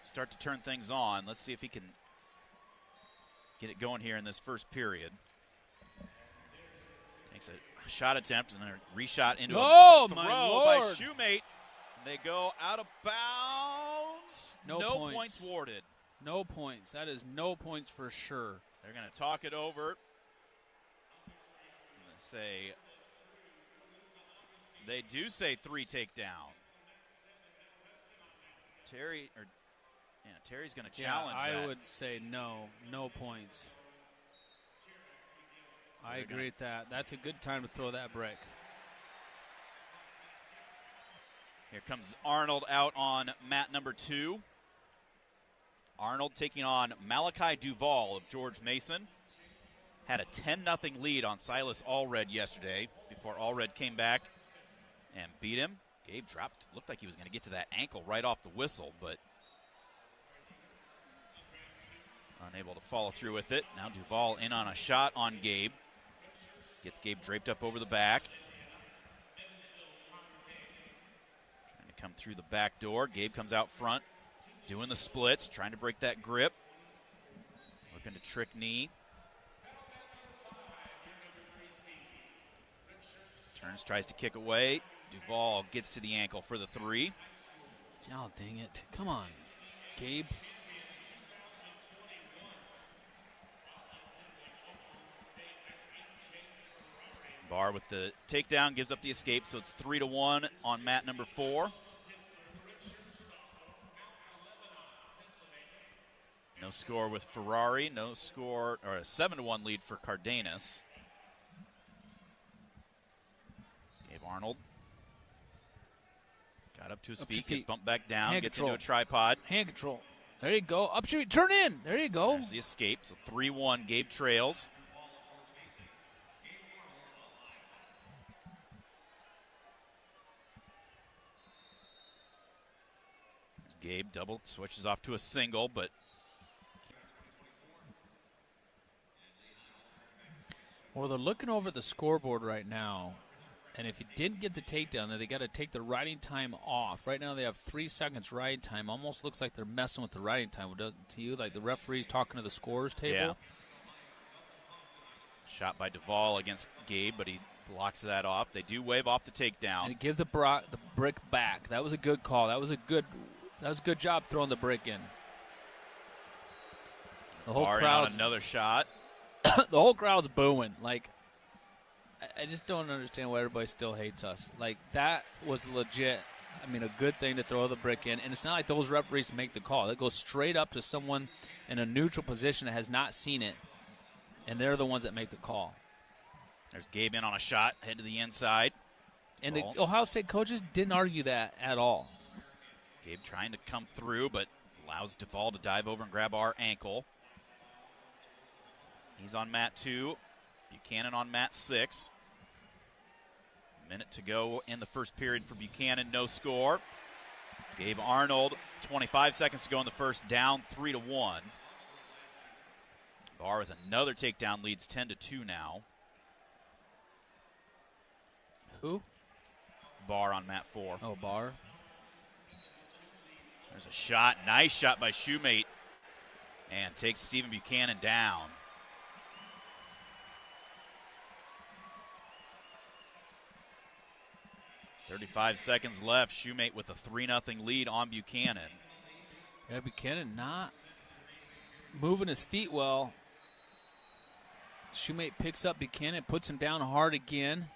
start to turn things on. Let's see if he can get it going here in this first period. Takes a shot attempt and then a reshot into a throw by Shumate. They go out of bounds. No points awarded. No points. That is no points for sure. They're going to talk it over. They do say 3 takedown. Terry's going to challenge that. I would say no points. I agree with that. That's a good time to throw that break. Here comes Arnold out on mat number 2. Arnold taking on Malachi Duvall of George Mason. had a 10-0 lead on Silas Allred yesterday before Allred came back and beat him. Gabe dropped. Looked like he was going to get to that ankle right off the whistle, but unable to follow through with it. Now Duvall in on a shot on Gabe. Gets Gabe draped up over the back. Trying to come through the back door. Gabe comes out front, doing the splits, trying to break that grip. Looking to trick knee. Turns, tries to kick away. Duvall gets to the ankle for the 3. Oh, dang it. Come on, Gabe. Barr with the takedown, gives up the escape, so it's 3-1 on mat number 4. No score with Ferrari, no score, or a 7-1 lead for Cardenas. Gabe Arnold got up to his feet, gets bumped back down, Hand gets control. into a tripod. Hand control. There you go. Up shoot, turn in. There you go. There's the escape, so 3-1, Gabe trails. Gabe double switches off to a single, but well, they're looking over the scoreboard right now, and if you didn't get the takedown, then they got to take the riding time off. Right now they have 3 seconds riding time. Almost looks like they're messing with the riding time. To you, like the referee's talking to the scorers table? Yeah. Shot by Duvall against Gabe, but he blocks that off. They do wave off the takedown. And give the brick back. That was a good call. That was a good job throwing the brick in. The whole crowd. Another shot. The whole crowd's booing. Like, I just don't understand why everybody still hates us. Like, that was legit. I mean, a good thing to throw the brick in. And it's not like those referees make the call. It goes straight up to someone in a neutral position that has not seen it, and they're the ones that make the call. There's Gabe in on a shot, head to the inside. And the Ohio State coaches didn't argue that at all. Gabe trying to come through, but allows Duvall to dive over and grab our ankle. He's on mat 2. Buchanan on mat 6. A minute to go in the first period for Buchanan. No score. Gabe Arnold, 25 seconds to go in the first, down 3-1. Barr with another takedown, leads 10-2 now. Who? Barr on mat 4. Oh, Barr. There's a shot. Nice shot by Shumate. And takes Stephen Buchanan down. .35 seconds left. Shumate with a 3-0 lead on Buchanan. Yeah, Buchanan not moving his feet well. Shumate picks up Buchanan, puts him down hard again.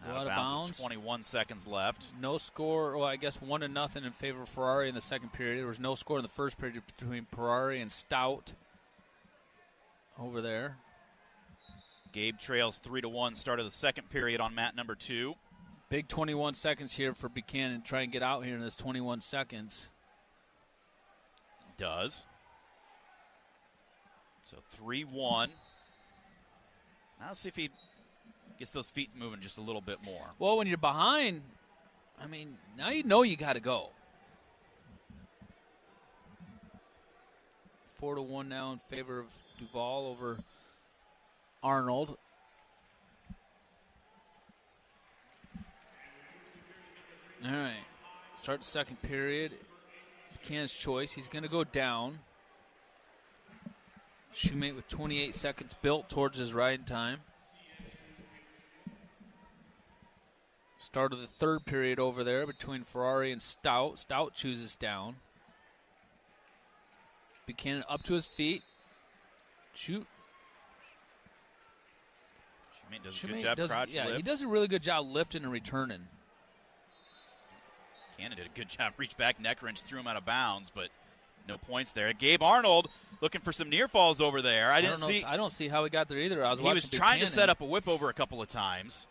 Out of bounds. 21 seconds left. No score. Well, I guess 1-0 in favor of Ferrari in the second period. There was no score in the first period between Ferrari and Stout over there. Gabe trails 3-1. Start of the second period on mat number 2. Big 21 seconds here for Buchanan. Try and get out here in this 21 seconds. Does. So 3-1. Now let's see if he gets those feet moving just a little bit more. Well, when you're behind, I mean, now you know you got to go. 4-1 now in favor of Duvall over Arnold. All right. Start the second period. Buchanan's choice. He's going to go down. Shumate with 28 seconds built towards his riding time. Start of the third period over there between Ferrari and Stout. Stout chooses down. Buchanan up to his feet. Shoot. Shumate does a good job crotch lift. He does a really good job lifting and returning. Buchanan did a good job. Reach back, neck wrench, threw him out of bounds, but no points there. Gabe Arnold looking for some near falls over there. I don't see how he got there either. He was trying to set up a whip over a couple of times.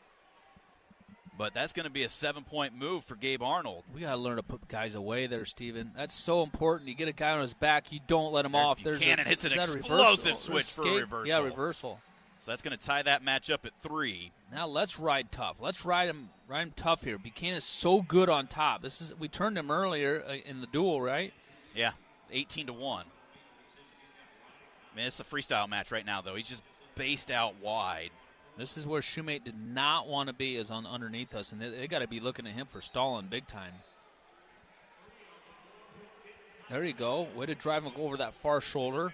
But that's going to be a 7-point move for Gabe Arnold. We got to learn to put guys away there, Steven. That's so important. You get a guy on his back, you don't let him off. Buchanan hits an explosive switch for a reversal. Yeah, reversal. So that's going to tie that match up at 3. Now let's ride tough. Let's ride him tough here. Buchanan is so good on top. We turned him earlier in the duel, right? Yeah, 18-1. Man, it's a freestyle match right now, though. He's just based out wide. This is where Shumate did not want to be, is on underneath us, and they got to be looking at him for stalling big time. There you go. Way to drive him over that far shoulder.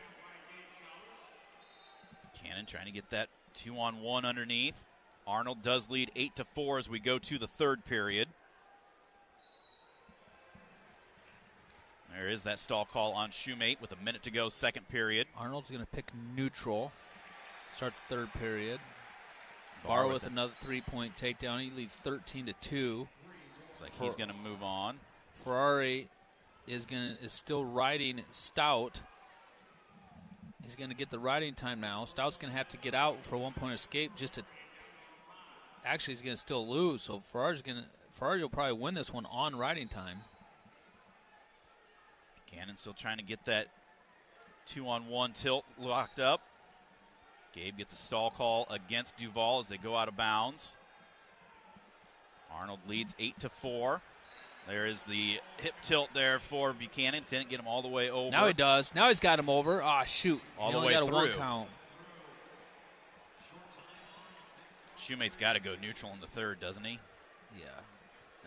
Buchanan trying to get that 2-on-1 underneath. Arnold does lead 8-4 as we go to the third period. There is that stall call on Shumate with a minute to go, second period. Arnold's going to pick neutral. Start the third period. Barr with another 3-point takedown. He leads 13-2. Looks like he's going to move on. Ferrari is still riding Stout. He's going to get the riding time now. Stout's going to have to get out for a 1-point escape just to. Actually, he's going to still lose. So Ferrari will probably win this one on riding time. Buchanan still trying to get that 2-on-1 tilt locked up. Gabe gets a stall call against Duval as they go out of bounds. Arnold leads 8-4. There is the hip tilt there for Buchanan. Didn't get him all the way over. Now he does. Now he's got him over. Ah, shoot. All he the way got through. A 1 count. Shumate's got to go neutral in the third, doesn't he? Yeah.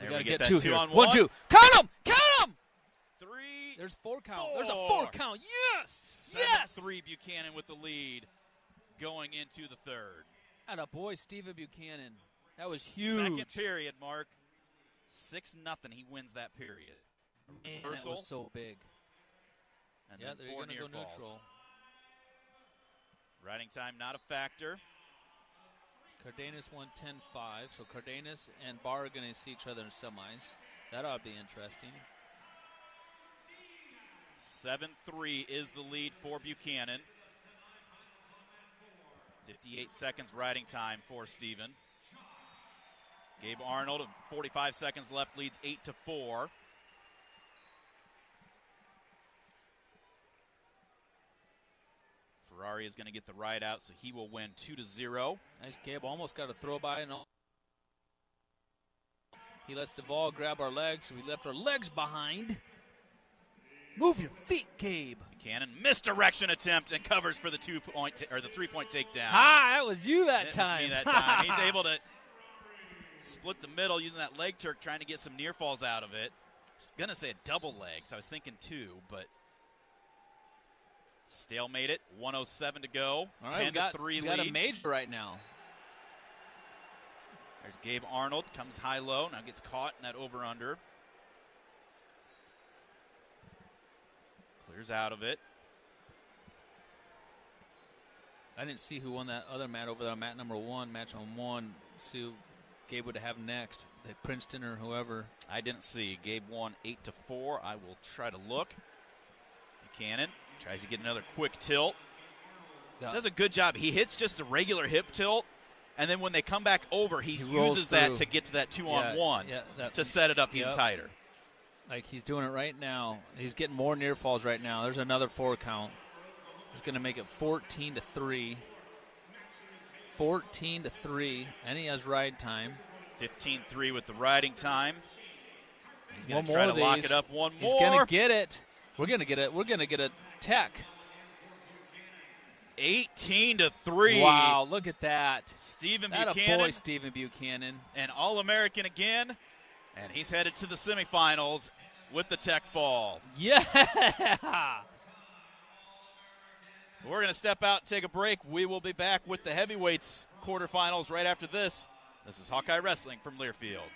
There we get that 2 2 here. on 1, 2. Count him! Count him! 3. There's 4 count. 4. There's a 4 count. Yes! 7-3 Buchanan with the lead going into the third. Atta boy, Steven Buchanan. That was huge. Second period, Mark. 6-0. He wins that period. Man, that was so big. And yeah, then they're 4 going to go near neutral. falls. Riding time not a factor. Cardenas won 10-5, so Cardenas and Barr are going to see each other in semis. That ought to be interesting. 7-3 is the lead for Buchanan. 58 seconds riding time for Steven. Gabe Arnold, 45 seconds left, leads 8-4. Ferrari is going to get the ride out, so he will win 2-0. Nice, Gabe. Almost got a throw by. And he lets Duval grab our legs, so we left our legs behind. Move your feet, Gabe. Buchanan, misdirection attempt and covers for the 2-point or the 3-point takedown. That was you that time. Me that time. He's able to split the middle using that leg tuck, trying to get some near falls out of it. I was going to say a double leg, so I was thinking 2, but stalemate it. 1:07 to go. All right, 10-3 lead. We got a major right now. There's Gabe Arnold, comes high-low, now gets caught in that over-under. Clears out of it. I didn't see who won that other mat over there, mat number 1, match on 1. See who Gabe would have next, the Princeton or whoever. I didn't see. Gabe won 8-4. I will try to look. Buchanan tries to get another quick tilt. Yeah. Does a good job. He hits just a regular hip tilt, and then when they come back over, he uses that to get to that 2-on-1 to set it up even tighter. Like he's doing it right now. He's getting more near falls right now. There's another 4 count. He's going to make it 14-3. 14-3, and he has ride time. 15-3 with the riding time. He's going to try to lock it up one more. He's going to get it. We're going to get it. We're going to get a tech. 18-3. Wow, look at that. Steven Buchanan. Buchanan. Boy, Steven Buchanan. An All-American again, and he's headed to the semifinals with the tech fall. Yeah. We're going to step out and take a break. We will be back with the heavyweights quarterfinals right after this. This is Hawkeye Wrestling from Learfield.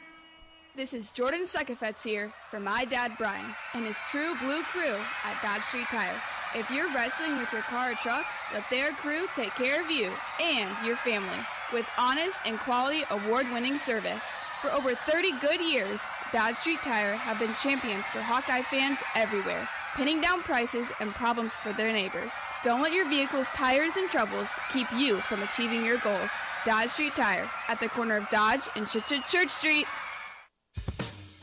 This is Jordan Sekefetz here for my dad Brian and his True Blue crew at Dodge Street Tire. If you're wrestling with your car or truck, let their crew take care of you and your family with honest and quality award-winning service. For over 30 good years, Dodge Street Tire have been champions for Hawkeye fans everywhere. pinning down prices and problems for their neighbors. Don't let your vehicle's tires and troubles keep you from achieving your goals. Dodge Street Tire at the corner of Dodge and Church Street.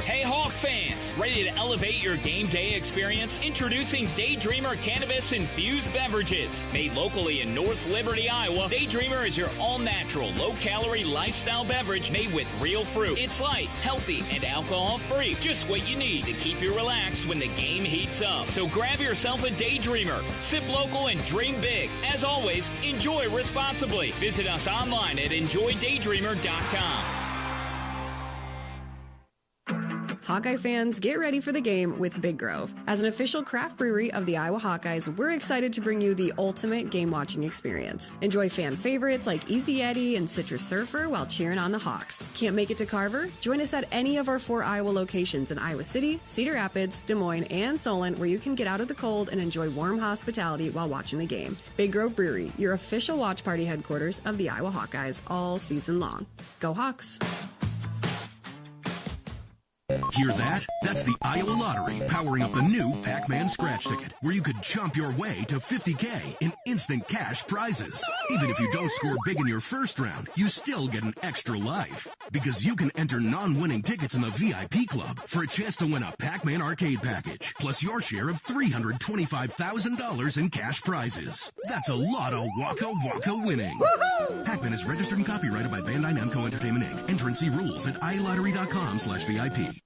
Hey Hawk fans, ready to elevate your game day experience? Introducing Daydreamer Cannabis-infused beverages. Made locally in North Liberty, Iowa, Daydreamer is your all-natural, low-calorie lifestyle beverage made with real fruit. It's light, healthy, and alcohol-free. Just what you need to keep you relaxed when the game heats up. So grab yourself a Daydreamer. Sip local and dream big. As always, enjoy responsibly. Visit us online at enjoydaydreamer.com. Hawkeye fans, get ready for the game with Big Grove. As an official craft brewery of the Iowa Hawkeyes, we're excited to bring you the ultimate game-watching experience. Enjoy fan favorites like Easy Eddie and Citrus Surfer while cheering on the Hawks. Can't make it to Carver? Join us at any of our 4 Iowa locations in Iowa City, Cedar Rapids, Des Moines, and Solon, where you can get out of the cold and enjoy warm hospitality while watching the game. Big Grove Brewery, your official watch party headquarters of the Iowa Hawkeyes all season long. Go Hawks! Hear that? That's the Iowa Lottery powering up the new Pac-Man scratch ticket, where you could jump your way to $50K in instant cash prizes. Even if you don't score big in your first round, you still get an extra life. Because you can enter non-winning tickets in the VIP club for a chance to win a Pac-Man arcade package, plus your share of $325,000 in cash prizes. That's a lot of waka winning. Woohoo! Pac-Man is registered and copyrighted by Bandai Namco Entertainment Inc. Enter and see rules at iLottery.com/VIP.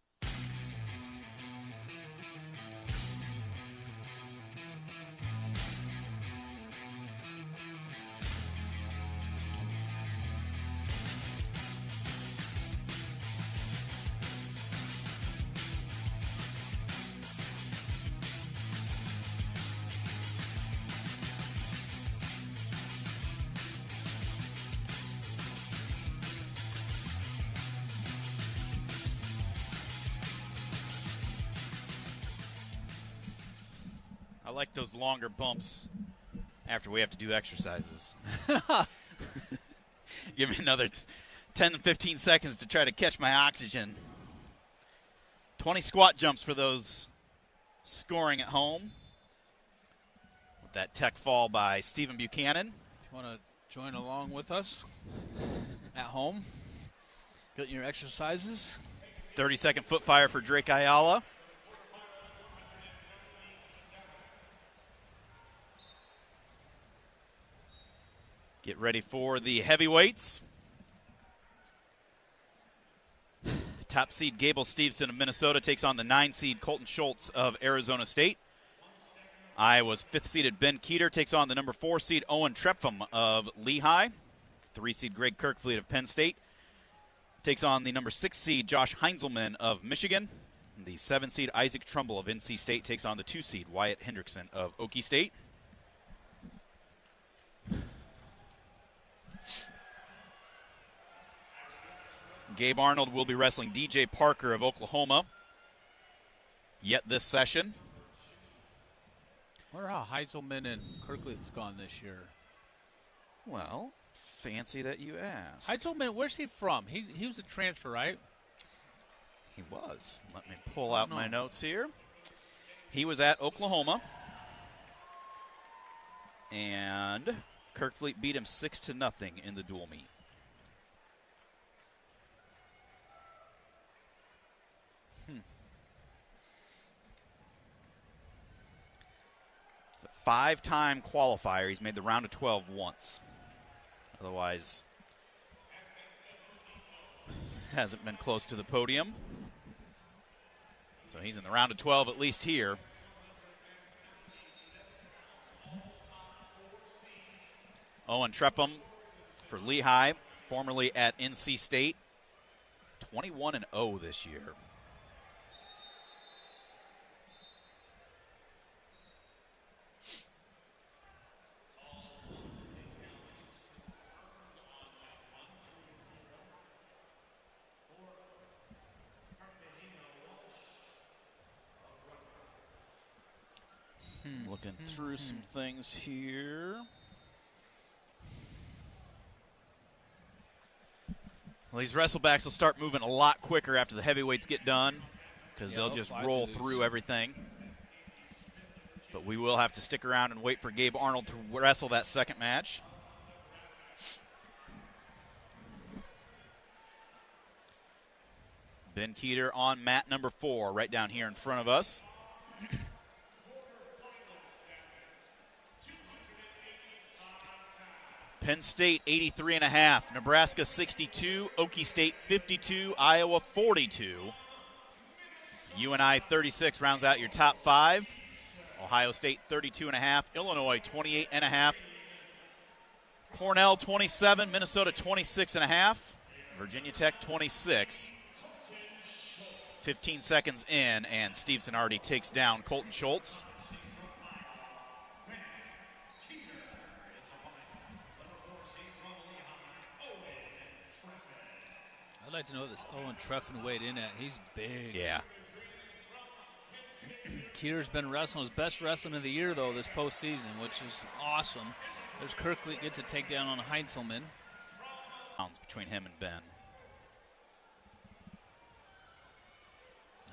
I like those longer bumps after we have to do exercises. Give me another 10 to 15 seconds to try to catch my oxygen. 20 squat jumps for those scoring at home. With that tech fall by Stephen Buchanan. If you want to join along with us at home, get your exercises. 30-second foot fire for Drake Ayala. Get ready for the heavyweights. Top seed Gable Stevenson of Minnesota takes on the 9 seed Colton Schultz of Arizona State. Iowa's 5th seeded Ben Keeter takes on the number 4 seed Owen Trepfam of Lehigh. 3 seed Greg Kirkfleet of Penn State takes on the number 6 seed Josh Heinzelman of Michigan. The 7 seed Isaac Trumbull of NC State takes on the 2 seed Wyatt Hendrickson of Okie State. Gabe Arnold will be wrestling DJ Parker of Oklahoma yet this session. I wonder how Heitzelman and Kirkleet's gone this year. Well, fancy that you asked. Heitzelman, where's he from? He was a transfer, right? He was. Let me pull out my notes here. He was at Oklahoma, and Kirkfleet beat him 6-0 in the dual meet. It's a 5-time qualifier. He's made the round of 12 once. Otherwise, hasn't been close to the podium. So he's in the round of 12 at least here. Owen Trepfam for Lehigh, formerly at NC State. 21-0 this year. Looking through some things here. Well, these wrestlebacks will start moving a lot quicker after the heavyweights get done because they'll just roll through everything. But we will have to stick around and wait for Gabe Arnold to wrestle that second match. Ben Keeter on mat number 4, right down here in front of us. Penn State 83.5, Nebraska 62, Okie State 52, Iowa 42. UNI 36 rounds out your top 5. Ohio State 32.5, Illinois 28.5, Cornell 27, Minnesota 26.5, Virginia Tech 26. 15 seconds in, and Stevenson already takes down Colton Schultz. I'd like to know what this Owen Treffen weighed in at. He's big. Yeah. Keeter's been wrestling his best wrestling of the year, though, this postseason, which is awesome. There's Kirkley gets a takedown on Heintzelman. Between him and Ben.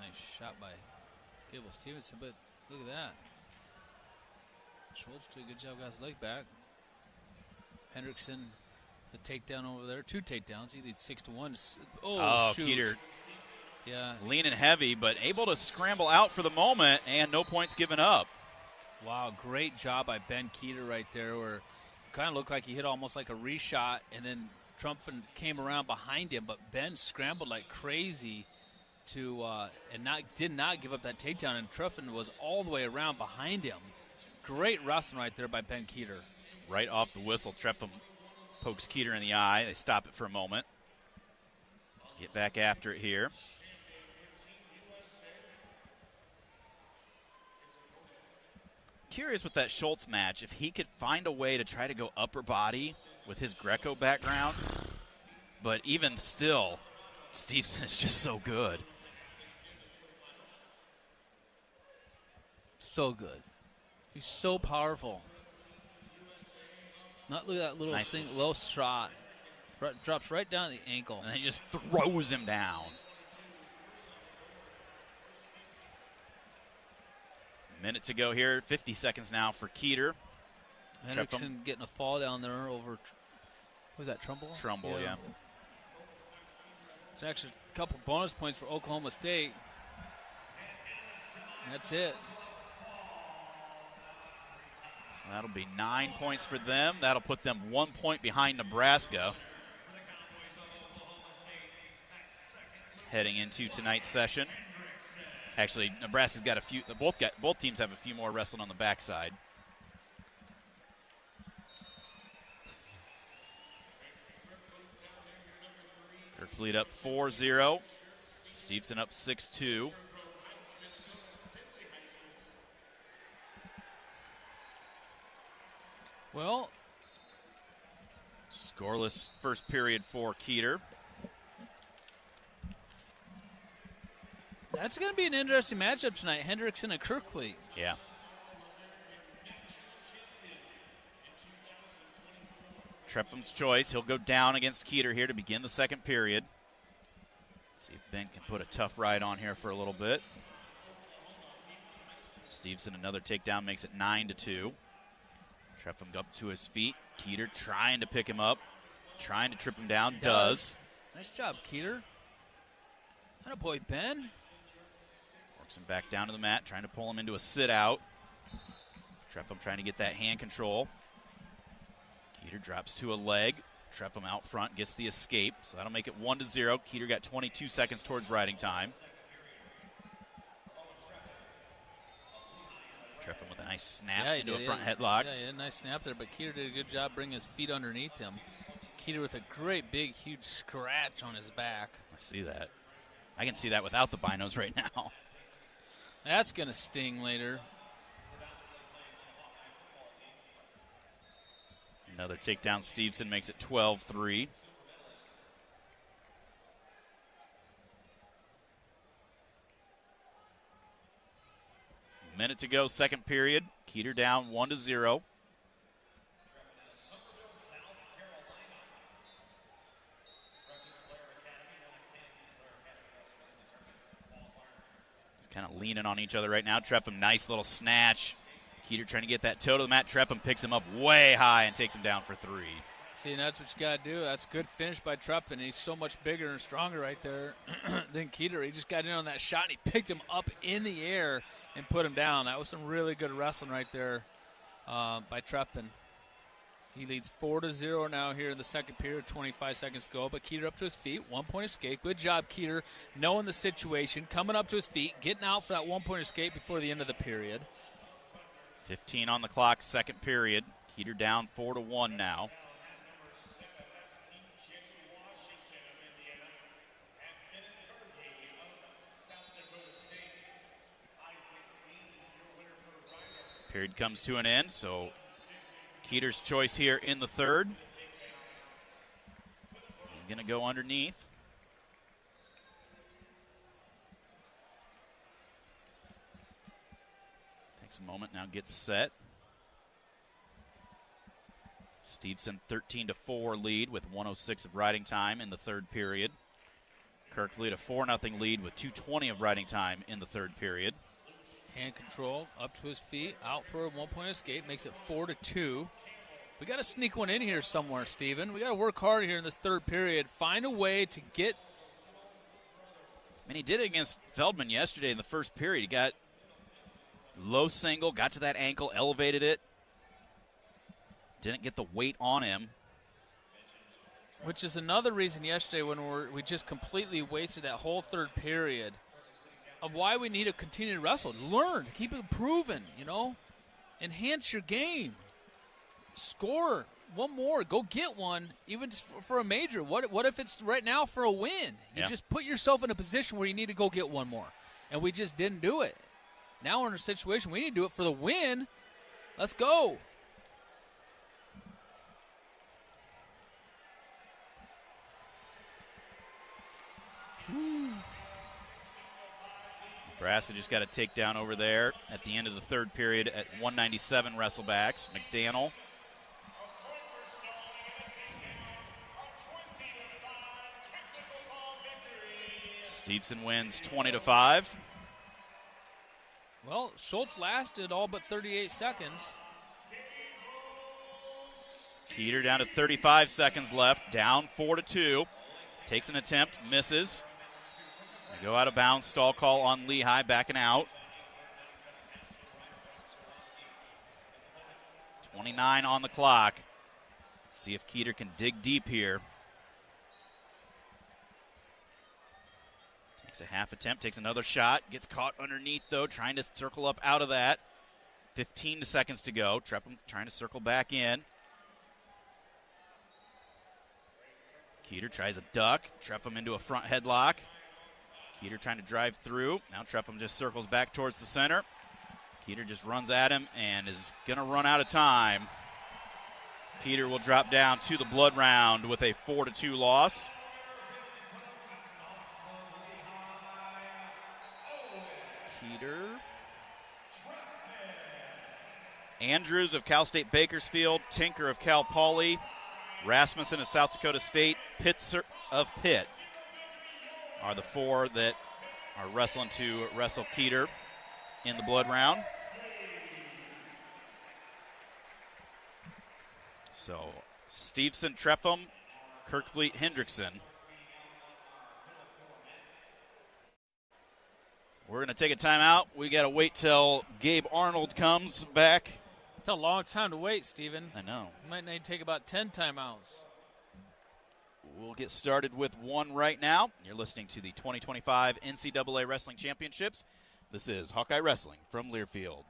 Nice shot by Gable Stevenson, but look at that. Schultz did a good job, got his leg back. Hendrickson, the takedown over there. 2 takedowns. He leads 6-1. Oh, shoot. Keeter. Yeah. Leaning heavy, but able to scramble out for the moment, and no points given up. Wow, great job by Ben Keeter right there, where it kind of looked like he hit almost like a reshot, and then Trumpin came around behind him, but Ben scrambled like crazy to did not give up that takedown, and Truffin was all the way around behind him. Great wrestling right there by Ben Keeter. Right off the whistle, Truffin pokes Keeter in the eye. They stop it for a moment. Get back after it here. Curious with that Schultz match, if he could find a way to try to go upper body with his Greco background. But even still, Stevenson is just so good. So good. He's so powerful. Not look at that little Nice low shot. Drops right down the ankle. And then he just throws him down. Minute to go here. 50 seconds now for Keeter. Hendrickson getting a fall down there over, what was that, Trumbull? Trumbull, yeah. It's actually a couple bonus points for Oklahoma State. That's it. So that'll be 9 points for them. That'll put them 1 point behind Nebraska. Heading into tonight's session. Actually, Nebraska's got a few. Both teams have a few more wrestling on the backside. Kirkfleet up 4-0. Stevenson up 6-2. Well, scoreless first period for Keeter. That's going to be an interesting matchup tonight, Hendrickson and Kirkfleet. Yeah. Trepham's choice. He'll go down against Keeter here to begin the second period. See if Ben can put a tough ride on here for a little bit. Stevenson, another takedown, makes it 9-2. Trefham up to his feet. Keeter trying to pick him up, trying to trip him down. Does. Nice job, Keeter. Attaboy, Ben. Works him back down to the mat, trying to pull him into a sit-out. Trefham trying to get that hand control. Keeter drops to a leg. Trefham out front, gets the escape, so that'll make it 1-0. Keeter got 22 seconds towards riding time. Trefham with a nice snap into a front headlock. Yeah, nice snap there, but Keeter did a good job bringing his feet underneath him. Keeter with a great big, huge scratch on his back. I see that. I can see that without the binos right now. That's going to sting later. Another takedown. Stevenson makes it 12-3. Minute to go, second period. Keeter down 1-0. Kind of leaning on each other right now. Trefham, nice little snatch. Keeter trying to get that toe to the mat. Trepham picks him up way high and takes him down for 3. See, and that's what you got to do. That's a good finish by Trepham. He's so much bigger and stronger right there than Keeter. He just got in on that shot, and he picked him up in the air and put him down. That was some really good wrestling right there by Trepham. He leads 4-0 now here in the second period, 25 seconds to go. But Keeter up to his feet, 1-point escape. Good job, Keeter, knowing the situation, coming up to his feet, getting out for that 1-point escape before the end of the period. 15 on the clock, second period. Keeter down 4-1 now. Period comes to an end, so Keeter's choice here in the third. He's going to go underneath. Takes a moment, now gets set. Stevenson 13-4 lead with 1:06 of riding time in the third period. Kirkley a 4-0 lead with 2:20 of riding time in the third period. Hand control, up to his feet, out for a 1-point escape, makes it 4-2. We got to sneak one in here somewhere, Steven. We got to work hard here in this third period. Find a way to get. I mean, he did it against Feldman yesterday in the first period. He got low single, got to that ankle, elevated it. Didn't get the weight on him. Which is another reason yesterday when we just completely wasted that whole third period of why we need to continue to wrestle. Learn, keep improving, Enhance your game. Score one more. Go get one, even just for a major. What if it's right now for a win? You just put yourself in a position where you need to go get one more. And we just didn't do it. Now we're in a situation we need to do it for the win. Let's go. Nebraska just got a takedown over there at the end of the third period at 197 wrestlebacks. McDaniel. Stevenson wins 20-5. Well, Schultz lasted all but 38 seconds. Keeter down to 35 seconds left, down 4-2. Takes an attempt, misses. They go out of bounds, stall call on Lehigh, backing out. 29 on the clock. See if Keeter can dig deep here. Takes a half attempt, takes another shot, gets caught underneath though, trying to circle up out of that. 15 seconds to go. Trepham trying to circle back in. Keeter tries a duck, Trepham into a front headlock. Keeter trying to drive through. Now Trepham just circles back towards the center. Keeter just runs at him and is going to run out of time. Keeter will drop down to the blood round with a 4-2 loss. Keeter. Andrews of Cal State Bakersfield, Tinker of Cal Poly, Rasmussen of South Dakota State, Pitzer of Pitt are the four that are wrestling to wrestle Keeter in the blood round. So Stevenson, Trepham, Kirkfleet, Hendrickson. We're going to take a timeout. We got to wait till Gabe Arnold comes back. It's a long time to wait, Steven. I know. You might need to take about 10 timeouts. We'll get started with one right now. You're listening to the 2025 NCAA Wrestling Championships. This is Hawkeye Wrestling from Learfield.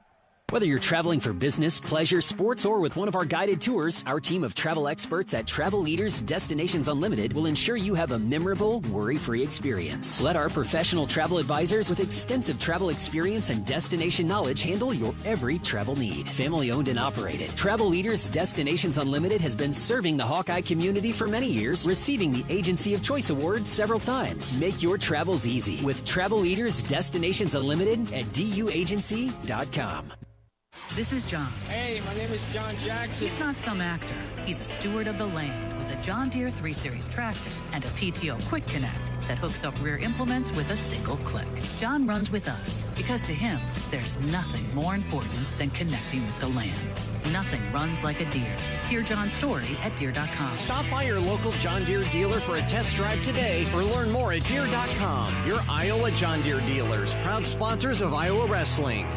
Whether you're traveling for business, pleasure, sports, or with one of our guided tours, our team of travel experts at Travel Leaders Destinations Unlimited will ensure you have a memorable, worry-free experience. Let our professional travel advisors with extensive travel experience and destination knowledge handle your every travel need. Family-owned and operated, Travel Leaders Destinations Unlimited has been serving the Hawkeye community for many years, receiving the Agency of Choice Award several times. Make your travels easy with Travel Leaders Destinations Unlimited at duagency.com. This is John. Hey, my name is John Jackson. He's not some actor. He's a steward of the land with a John Deere 3 Series tractor and a PTO Quick Connect. that hooks up rear implements with a single click. John runs with us because to him, there's nothing more important than connecting with the land. Nothing runs like a deer. Hear John's story at Deere.com. Stop by your local John Deere dealer for a test drive today or learn more at Deere.com. Your Iowa John Deere dealers, proud sponsors of Iowa Wrestling.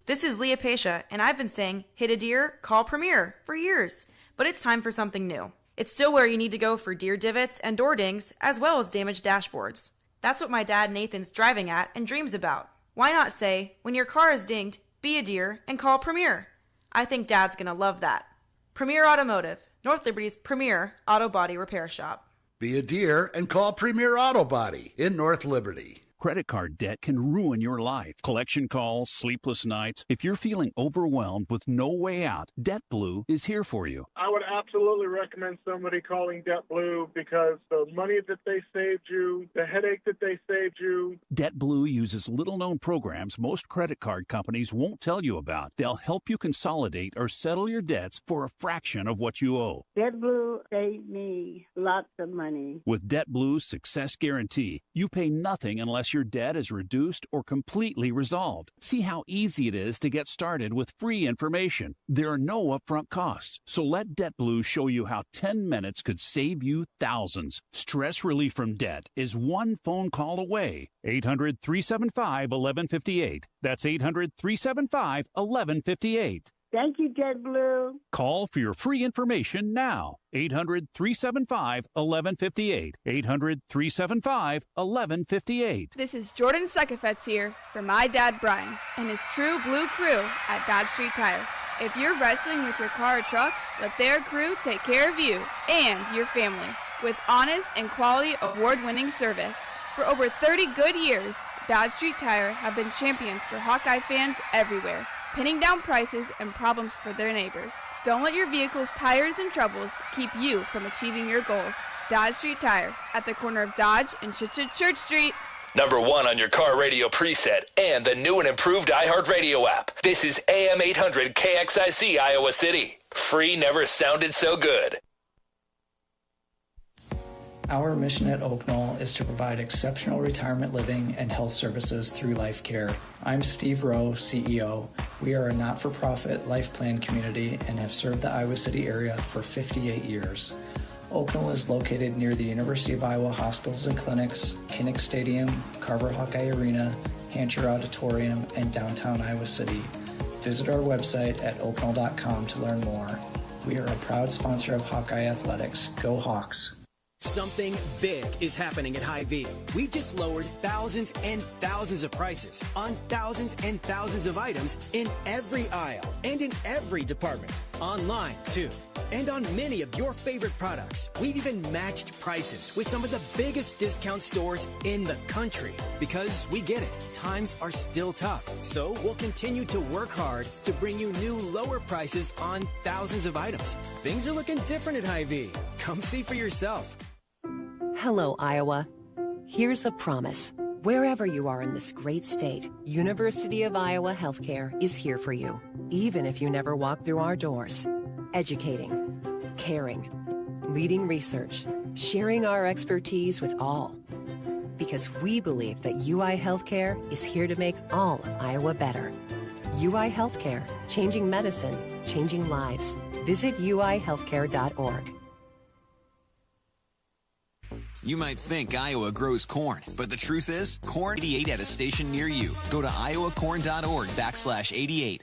This is Leah Pasha, and I've been saying, hit a deer, call Premier for years. But it's time for something new. It's still where you need to go for deer divots and door dings, as well as damaged dashboards. That's what my dad Nathan's driving at and dreams about. Why not say, when your car is dinged, be a deer and call Premier? I think Dad's gonna love that. Premier Automotive, North Liberty's premier auto body repair shop. Be a deer and call Premier Auto Body in North Liberty. Credit card debt can ruin your life. Collection calls, sleepless nights. If you're feeling overwhelmed with no way out, DebtBlue is here for you. I would absolutely recommend somebody calling DebtBlue because the money that they saved you, the headache that they saved you. DebtBlue uses little-known programs most credit card companies won't tell you about. They'll help you consolidate or settle your debts for a fraction of what you owe. DebtBlue saved me lots of money. With DebtBlue's Success Guarantee, you pay nothing unless your debt is reduced or completely resolved. See how easy it is to get started with free information. There are no upfront costs, so let DebtBlue show you how 10 minutes could save you thousands. Stress relief from debt is one phone call away. 800-375-1158. That's 800-375-1158. Thank you, JetBlue. Call for your free information now. 800-375-1158. 800-375-1158. This is Jordan Sekefetz here for my dad Brian and his true blue crew at Dodge Street Tire. If you're wrestling with your car or truck, let their crew take care of you and your family with honest and quality award-winning service. For over 30 good years, Dodge Street Tire have been champions for Hawkeye fans everywhere, pinning down prices and problems for their neighbors. Don't let your vehicle's tires and troubles keep you from achieving your goals. Dodge Street Tire at the corner of Dodge and Church Street. Number 1 on your car radio preset and the new and improved iHeartRadio app. This is AM 800 KXIC Iowa City. Free never sounded so good. Our mission at Oak Knoll is to provide exceptional retirement living and health services through life care. I'm Steve Rowe, CEO. We are a not-for-profit life plan community and have served the Iowa City area for 58 years. Oak Knoll is located near the University of Iowa hospitals and clinics, Kinnick Stadium, Carver Hawkeye Arena, Hancher Auditorium, and downtown Iowa City. Visit our website at oakknoll.com to learn more. We are a proud sponsor of Hawkeye Athletics. Go Hawks! Something big is happening at Hy-Vee. We've just lowered thousands and thousands of prices on thousands and thousands of items in every aisle and in every department. Online, too. And on many of your favorite products. We've even matched prices with some of the biggest discount stores in the country. Because we get it, times are still tough. So we'll continue to work hard to bring you new lower prices on thousands of items. Things are looking different at Hy-Vee. Come see for yourself. Hello, Iowa. Here's a promise. Wherever you are in this great state, University of Iowa Healthcare is here for you, even if you never walk through our doors. Educating, caring, leading research, sharing our expertise with all. Because we believe that UI Healthcare is here to make all of Iowa better. UI Healthcare, changing medicine, changing lives. Visit uihealthcare.org. You might think Iowa grows corn, but the truth is, Corn 88 at a station near you. Go to iowacorn.org/88.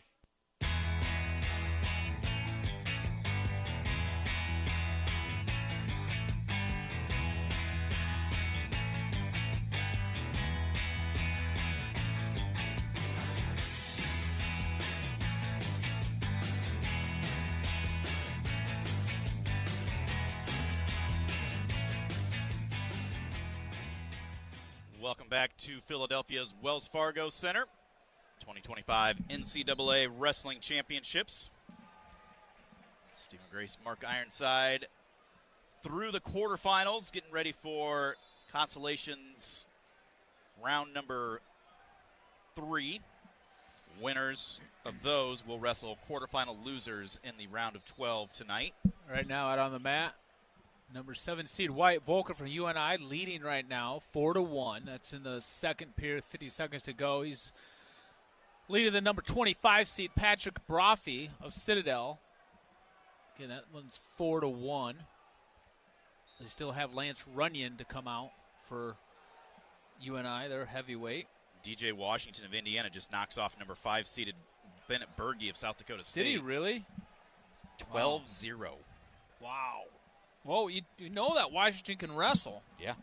Welcome back to Philadelphia's Wells Fargo Center. 2025 NCAA Wrestling Championships. Stephen Grace, Mark Ironside through the quarterfinals, getting ready for consolations round number 3. Winners of those will wrestle quarterfinal losers in the round of 12 tonight. Right now out on the mat, Number 7 seed Wyatt Volker from UNI leading right now, 4-1. That's in the second period, 50 seconds to go. He's leading the number 25 seed Patrick Brophy of Citadel. Again, that one's 4-1. They still have Lance Runyon to come out for UNI, their heavyweight. DJ Washington of Indiana just knocks off number 5 seeded Bennett Berge of South Dakota State. Did he really? 12-0. Wow. Well, you know that Washington can wrestle. Yeah.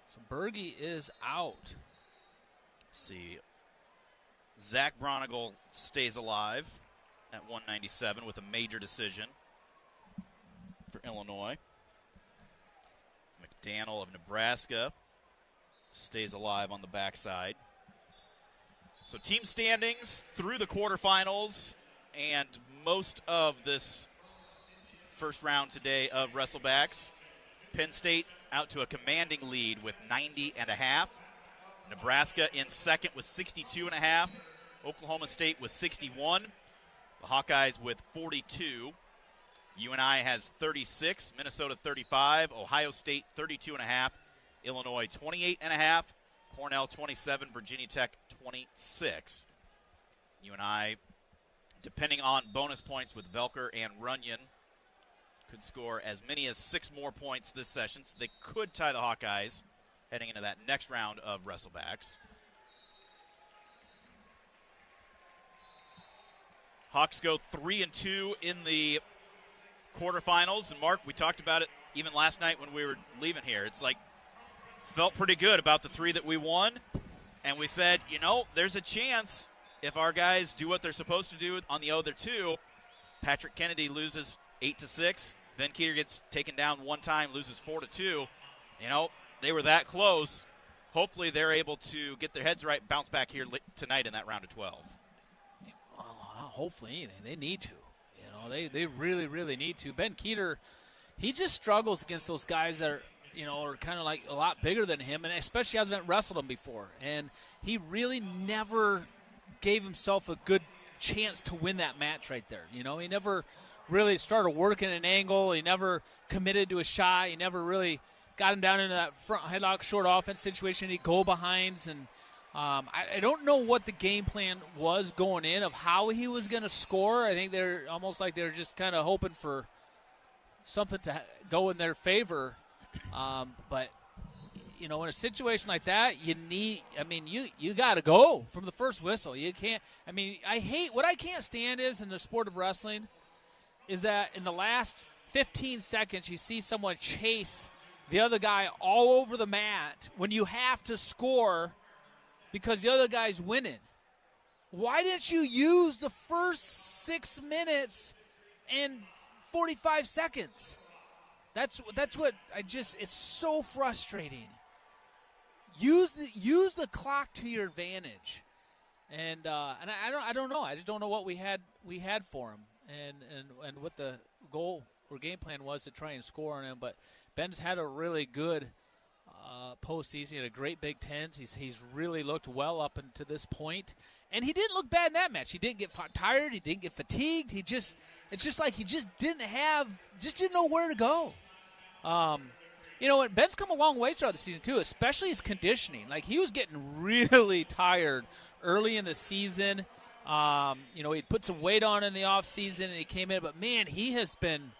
So Berge is out. Let's see. Zach Bronigal stays alive at 197 with a major decision for Illinois. McDaniel of Nebraska stays alive on the backside. So team standings through the quarterfinals and most of this first round today of Wrestlebacks. Penn State out to a commanding lead with 90.5. Nebraska in second with 62.5. Oklahoma State with 61. The Hawkeyes with 42. UNI has 36. Minnesota 35. Ohio State 32.5. Illinois 28.5. Cornell 27. Virginia Tech 26. UNI, depending on bonus points with Velker and Runyon, could score as many as 6 more points this session, so they could tie the Hawkeyes heading into that next round of Wrestlebacks. Hawks go 3-2 in the quarterfinals. And, Mark, we talked about it even last night when we were leaving here. It's like, felt pretty good about the 3 that we won. And we said, you know, there's a chance if our guys do what they're supposed to do on the other 2. Patrick Kennedy loses 8-6. Ben Keeter gets taken down one time, loses 4-2. You know, they were that close. Hopefully they're able to get their heads right, bounce back here tonight in that round of 12. Well, hopefully anything. They need to. You know, they really, really need to. Ben Keeter, he just struggles against those guys that are kind of like a lot bigger than him, and especially hasn't wrestled him before. And he really never gave himself a good chance to win that match right there. You know, he never really started working an angle. He never committed to a shot. He never really got him down into that front headlock short offense situation. He'd go behinds, and I don't know what the game plan was going in of how he was going to score. I think they're almost like they're just kind of hoping for something to go in their favor. But, you know, in a situation like that, you got to go from the first whistle. You can't, what I can't stand is in the sport of wrestling is that in the last 15 seconds you see someone chase the other guy all over the mat when you have to score because the other guy's winning. Why didn't you use the first 6 minutes and 45 seconds? That's what it's so frustrating. Use the clock to your advantage. And I don't know. I just don't know what we had for him and what the goal or game plan was to try and score on him. But Ben's had a really good postseason. He had a great Big Ten. He's really looked well up until this point, and he didn't look bad in that match. He didn't get tired. He didn't get fatigued. It's just like he just didn't know where to go. You know, and Ben's come a long way throughout the season too, especially his conditioning. Like he was getting really tired early in the season. You know, he'd put some weight on in the off season and he came in, but man, he's been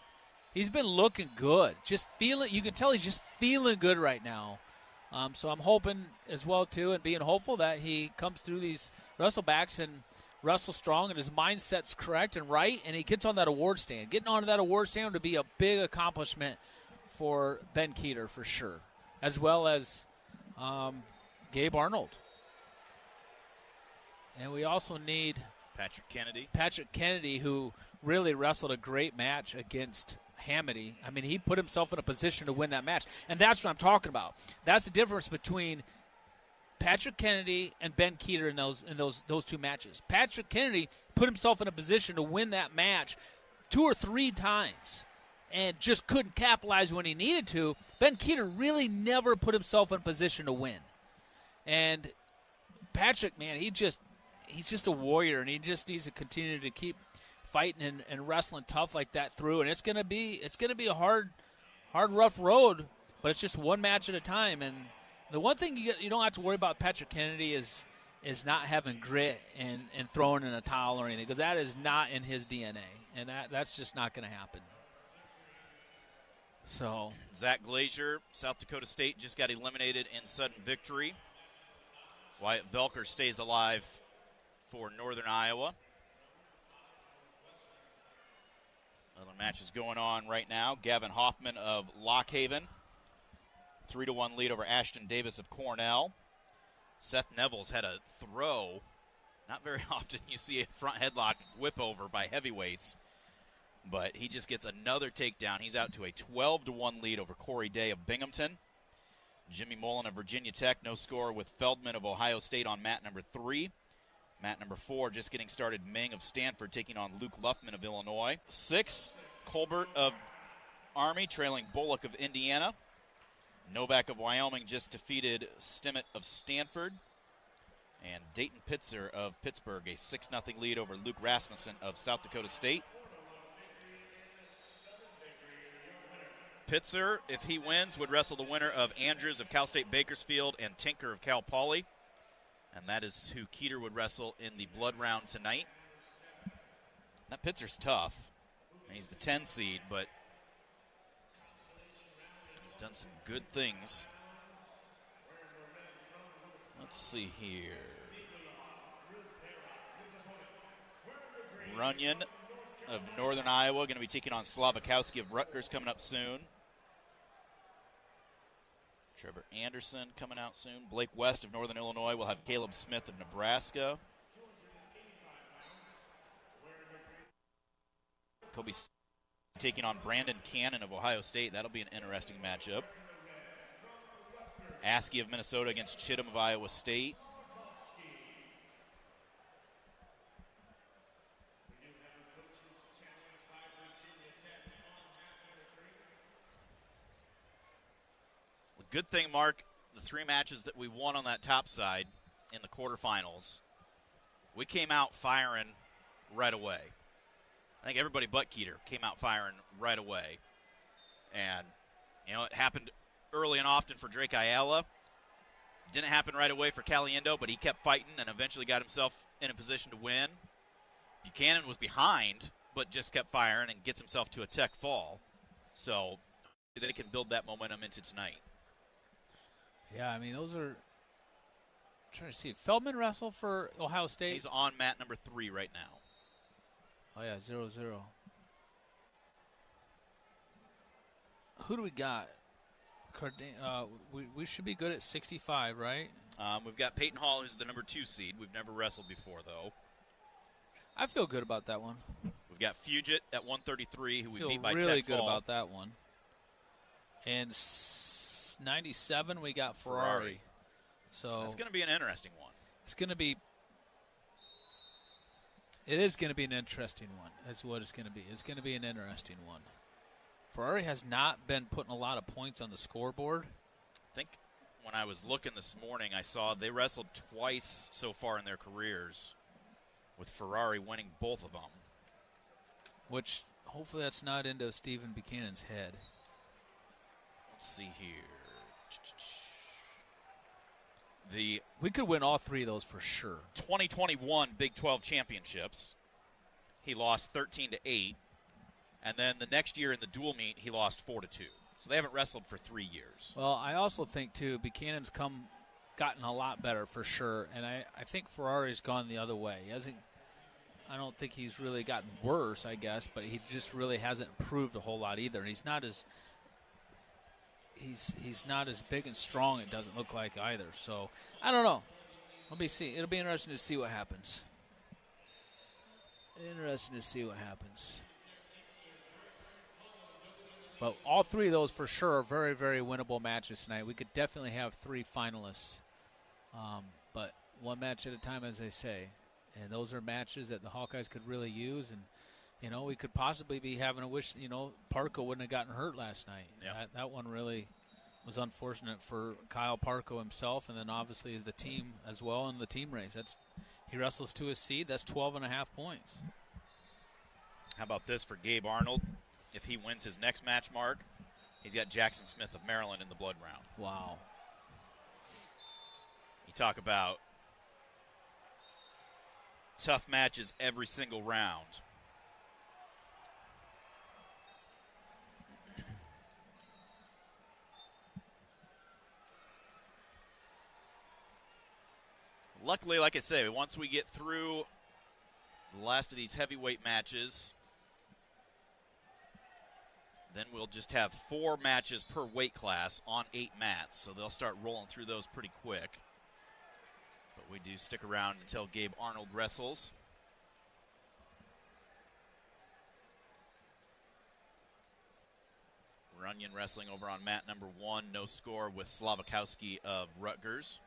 looking good. You can tell he's just feeling good right now. So I'm hoping as well too, and being hopeful that he comes through these wrestlebacks and wrestles strong and his mindset's correct and right, and he gets on that award stand. Getting onto that award stand would be a big accomplishment for Ben Keeter for sure, as well as Gabe Arnold. And we also need Patrick Kennedy, who really wrestled a great match against Hamdy. I mean, he put himself in a position to win that match, and that's what I'm talking about. That's the difference between Patrick Kennedy and Ben Keeter in those two matches. Patrick Kennedy put himself in a position to win that match 2 or 3 times and just couldn't capitalize when he needed to. Ben Keeter really never put himself in a position to win. And Patrick, man, he's just a warrior, and he just needs to continue to keep fighting and wrestling tough like that through, and it's gonna be a hard, rough road. But it's just one match at a time. And the one thing you don't have to worry about Patrick Kennedy is not having grit and throwing in a towel or anything, because that is not in his DNA, and that's just not going to happen. So Zach Glazier, South Dakota State, just got eliminated in sudden victory. Wyatt Velker stays alive for Northern Iowa. Other matches going on right now. Gavin Hoffman of Lockhaven, 3-1 lead over Ashton Davis of Cornell. Seth Neville's had a throw. Not very often you see a front headlock whip over by heavyweights, but he just gets another takedown. He's out to a 12-1 lead over Corey Day of Binghamton. Jimmy Mullen of Virginia Tech, no score with Feldman of Ohio State on mat number 3. Mat number 4 just getting started. Ming of Stanford taking on Luke Luffman of Illinois. 6, Colbert of Army trailing Bullock of Indiana. Novak of Wyoming just defeated Stimmett of Stanford. And Dayton Pitzer of Pittsburgh, a 6-0 lead over Luke Rasmussen of South Dakota State. Pitzer, if he wins, would wrestle the winner of Andrews of Cal State Bakersfield and Tinker of Cal Poly. And that is who Keeter would wrestle in the blood round tonight. That Pitzer's tough. He's the 10 seed, but he's done some good things. Let's see here. Runyon of Northern Iowa going to be taking on Slavakowski of Rutgers coming up soon. Trevor Anderson coming out soon. Blake West of Northern Illinois will have Caleb Smith of Nebraska. Kobe taking on Brandon Cannon of Ohio State. That'll be an interesting matchup. Askey of Minnesota against Chittum of Iowa State. Good thing, Mark, the 3 matches that we won on that top side in the quarterfinals, we came out firing right away. I think everybody but Keeter came out firing right away. And, it happened early and often for Drake Ayala. Didn't happen right away for Caliendo, but he kept fighting and eventually got himself in a position to win. Buchanan was behind, but just kept firing and gets himself to a tech fall. So they can build that momentum into tonight. Yeah, those are. I'm trying to see. Feldman wrestle for Ohio State. He's on mat number 3 right now. Oh, yeah, 0-0. Who do we got? We should be good at 65, right? We've got Peyton Hall, who's the number 2 seed. We've never wrestled before, though. I feel good about that one. We've got Fugit at 133, who we beat by 10 really good about that one. And 97, we got Ferrari. So that's going to be an interesting one. It is going to be an interesting one. That's what it's going to be. It's going to be an interesting one. Ferrari has not been putting a lot of points on the scoreboard. I think when I was looking this morning, I saw they wrestled twice so far in their careers, with Ferrari winning both of them. Which, hopefully that's not into Stephen Buchanan's head. Let's see here. We could win all 3 of those for sure. 2021 Big 12 championships, he lost 13-8, and then the next year in the dual meet, he lost 4-2. So they haven't wrestled for 3 years. Well, I also think too, Buchanan's gotten a lot better for sure, and I think Ferrari's gone the other way. I don't think he's really gotten worse, I guess, but he just really hasn't improved a whole lot either. He's not as big and strong, it doesn't look like either. So, I don't know. Let me see. It'll be interesting to see what happens. But all 3 of those for sure are very, very winnable matches tonight. We could definitely have 3 finalists. But one match at a time, as they say. And those are matches that the Hawkeyes could really use. And, we could possibly be having a wish, Parco wouldn't have gotten hurt last night. Yeah. That one really was unfortunate for Kyle Parco himself, and then obviously the team as well in the team race. He wrestles to his seed. That's 12.5 points. How about this for Gabe Arnold? If he wins his next match, Mark, he's got Jackson Smith of Maryland in the blood round. Wow. You talk about tough matches every single round. Luckily, like I say, once we get through the last of these heavyweight matches, then we'll just have 4 matches per weight class on 8 mats. So they'll start rolling through those pretty quick. But we do stick around until Gabe Arnold wrestles. Runyon wrestling over on mat number 1. No score with Slavakowski of Rutgers.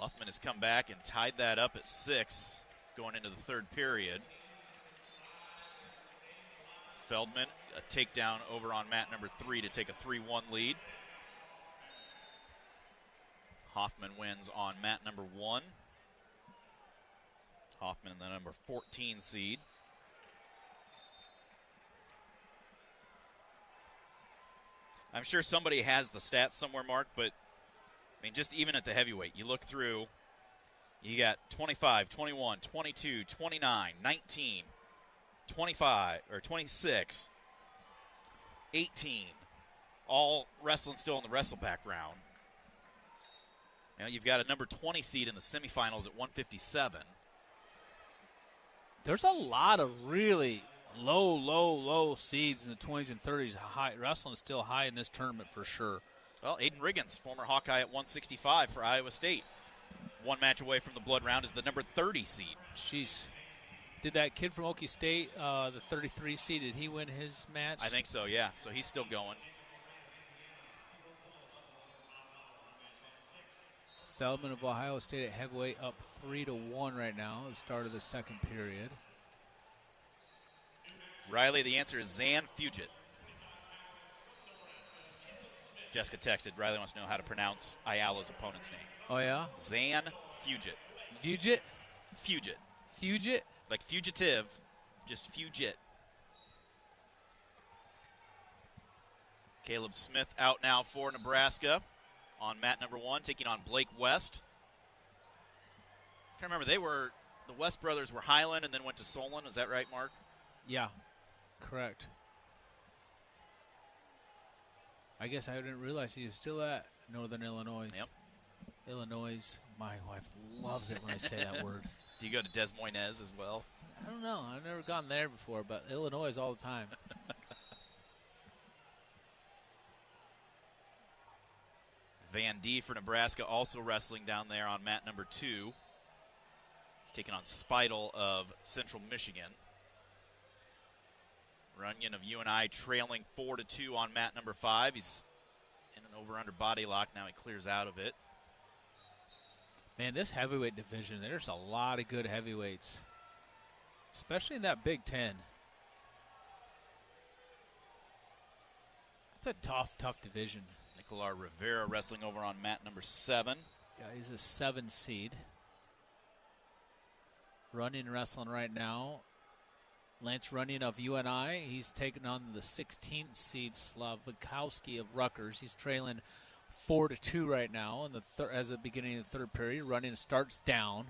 Luffman has come back and tied that up at 6 going into the third period. Feldman, a takedown over on mat number 3 to take a 3-1 lead. Hoffman wins on mat number 1. Hoffman, the number 14 seed. I'm sure somebody has the stats somewhere, Mark, but I mean, just even at the heavyweight, you look through, you got 25, 21, 22, 29, 19, 25, or 26, 18, all wrestling still in the wrestleback round. Now you've got a number 20 seed in the semifinals at 157. There's a lot of really low seeds in the 20s and 30s. Wrestling is still high in this tournament for sure. Well, Aiden Riggins, former Hawkeye at 165 for Iowa State. One match away from the blood round is the number 30 seed. Jeez. Did that kid from Okie State, the 33 seed, did he win his match? I think so, yeah. So he's still going. Feldman of Ohio State at heavyweight up 3-1 right now at the start of the second period. Riley, the answer is Zan Fugit. Jessica texted, Riley wants to know how to pronounce Ayala's opponent's name. Oh, yeah? Zan Fugit. Fugit? Fugit. Fugit? Like fugitive, just Fugit. Caleb Smith out now for Nebraska on mat number 1, taking on Blake West. I can't remember, the West brothers were Highland and then went to Solon. Is that right, Mark? Yeah, correct. I guess I didn't realize he was still at Northern Illinois. Yep. Illinois. My wife loves it when I say that word. Do you go to Des Moines as well? I don't know. I've never gone there before, but Illinois all the time. Van D for Nebraska also wrestling down there on mat number 2. He's taking on Speidel of Central Michigan. Runyon of UNI trailing 4-2 on mat number 5. He's in an over-under body lock. Now he clears out of it. Man, this heavyweight division, there's a lot of good heavyweights, especially in that Big Ten. It's a tough division. Nicolas Rivera wrestling over on mat number 7. Yeah, he's a 7 seed. Runyon wrestling right now. Lance Runyon of UNI, he's taking on the 16th seed Slavakowski of Rutgers. He's trailing 4-2 right now in the as the beginning of the third period. Runyon starts down.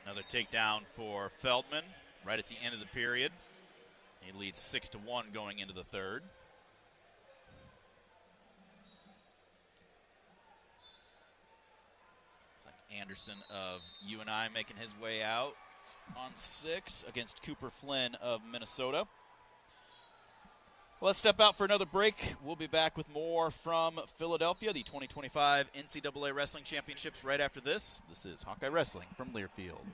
Another takedown for Feldman right at the end of the period. He leads 6-1 going into the third. It's like Anderson of UNI making his way out on 6 against Cooper Flynn of Minnesota. Well, let's step out for another break. We'll be back with more from Philadelphia, the 2025 NCAA Wrestling Championships right after this. This is Hawkeye Wrestling from Learfield.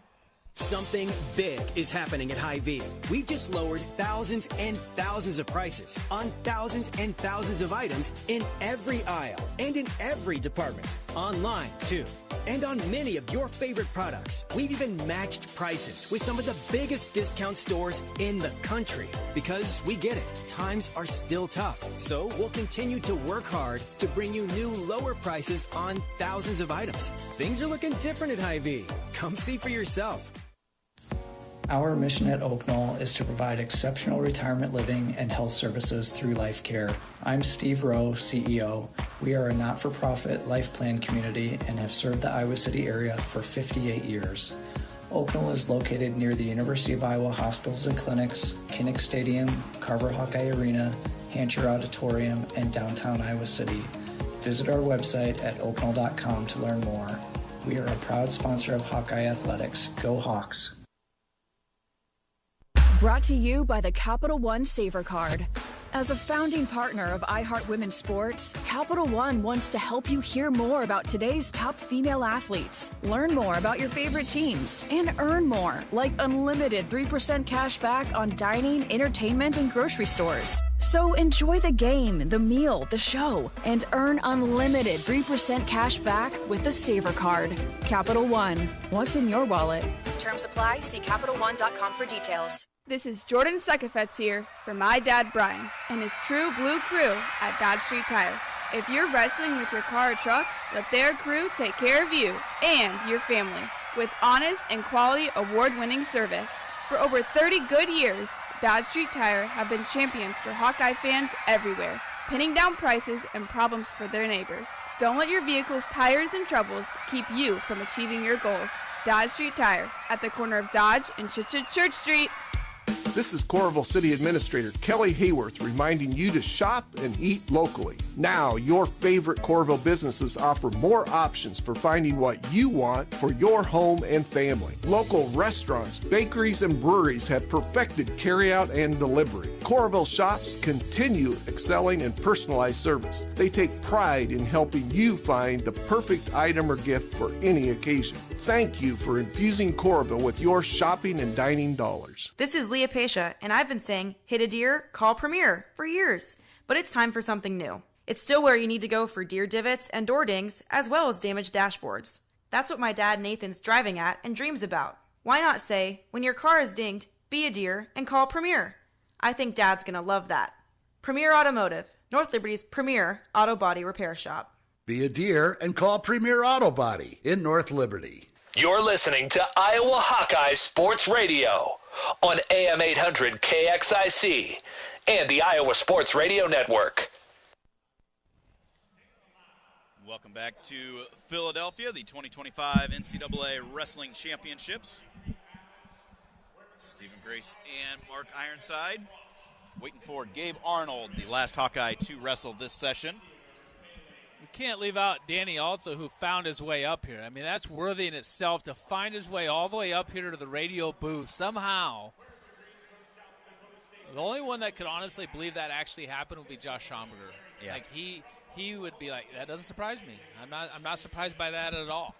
Something big is happening at Hy-Vee. We just lowered thousands and thousands of prices on thousands and thousands of items in every aisle and in every department. Online, too. And on many of your favorite products, we've even matched prices with some of the biggest discount stores in the country. Because we get it, times are still tough. So we'll continue to work hard to bring you new lower prices on thousands of items. Things are looking different at Hy-Vee. Come see for yourself. Our mission at Oak Knoll is to provide exceptional retirement living and health services through life care. I'm Steve Rowe, CEO. We are a not-for-profit life plan community and have served the Iowa City area for 58 years. Oak Knoll is located near the University of Iowa Hospitals and Clinics, Kinnick Stadium, Carver Hawkeye Arena, Hancher Auditorium, and downtown Iowa City. Visit our website at oakknoll.com to learn more. We are a proud sponsor of Hawkeye Athletics. Go Hawks! Brought to you by the Capital One Saver Card. As a founding partner of iHeart Women's Sports, Capital One wants to help you hear more about today's top female athletes, learn more about your favorite teams, and earn more, like unlimited 3% cash back on dining, entertainment, and grocery stores. So enjoy the game, the meal, the show, and earn unlimited 3% cash back with the Saver Card. Capital One. What's in your wallet? Terms apply. See CapitalOne.com for details. This is Jordan Sekefetz here for my dad Brian and his True Blue crew at Dodge Street Tire. If you're wrestling with your car or truck, let their crew take care of you and your family with honest and quality award-winning service. For over 30 good years, Dodge Street Tire have been champions for Hawkeye fans everywhere, pinning down prices and problems for their neighbors. Don't let your vehicle's tires and troubles keep you from achieving your goals. Dodge Street Tire at the corner of Dodge and Church Street. This is Coralville City Administrator Kelly Hayworth reminding you to shop and eat locally. Now, your favorite Coralville businesses offer more options for finding what you want for your home and family. Local restaurants, bakeries, and breweries have perfected carryout and delivery. Coralville shops continue excelling in personalized service. They take pride in helping you find the perfect item or gift for any occasion. Thank you for infusing Coralville with your shopping and dining dollars. This is Leah Pasha, and I've been saying, hit a deer, call Premier for years. But it's time for something new. It's still where you need to go for deer divots and door dings, as well as damaged dashboards. That's what my dad Nathan's driving at and dreams about. Why not say, when your car is dinged, be a deer and call Premier? I think Dad's gonna love that. Premier Automotive, North Liberty's premier auto body repair shop. Be a deer and call Premier Auto Body in North Liberty. You're listening to Iowa Hawkeye Sports Radio on AM 800 KXIC and the Iowa Sports Radio Network. Welcome back to Philadelphia, the 2025 NCAA Wrestling Championships. Stephen Grace and Mark Ironside waiting for Gabe Arnold, the last Hawkeye to wrestle this session. We can't leave out Danny also, who found his way up here. I mean, that's worthy in itself to find his way all the way up here to the radio booth somehow. The only one that could honestly believe that actually happened would be Josh Schomburger. Yeah. Like he would be like, that doesn't surprise me. I'm not surprised by that at all.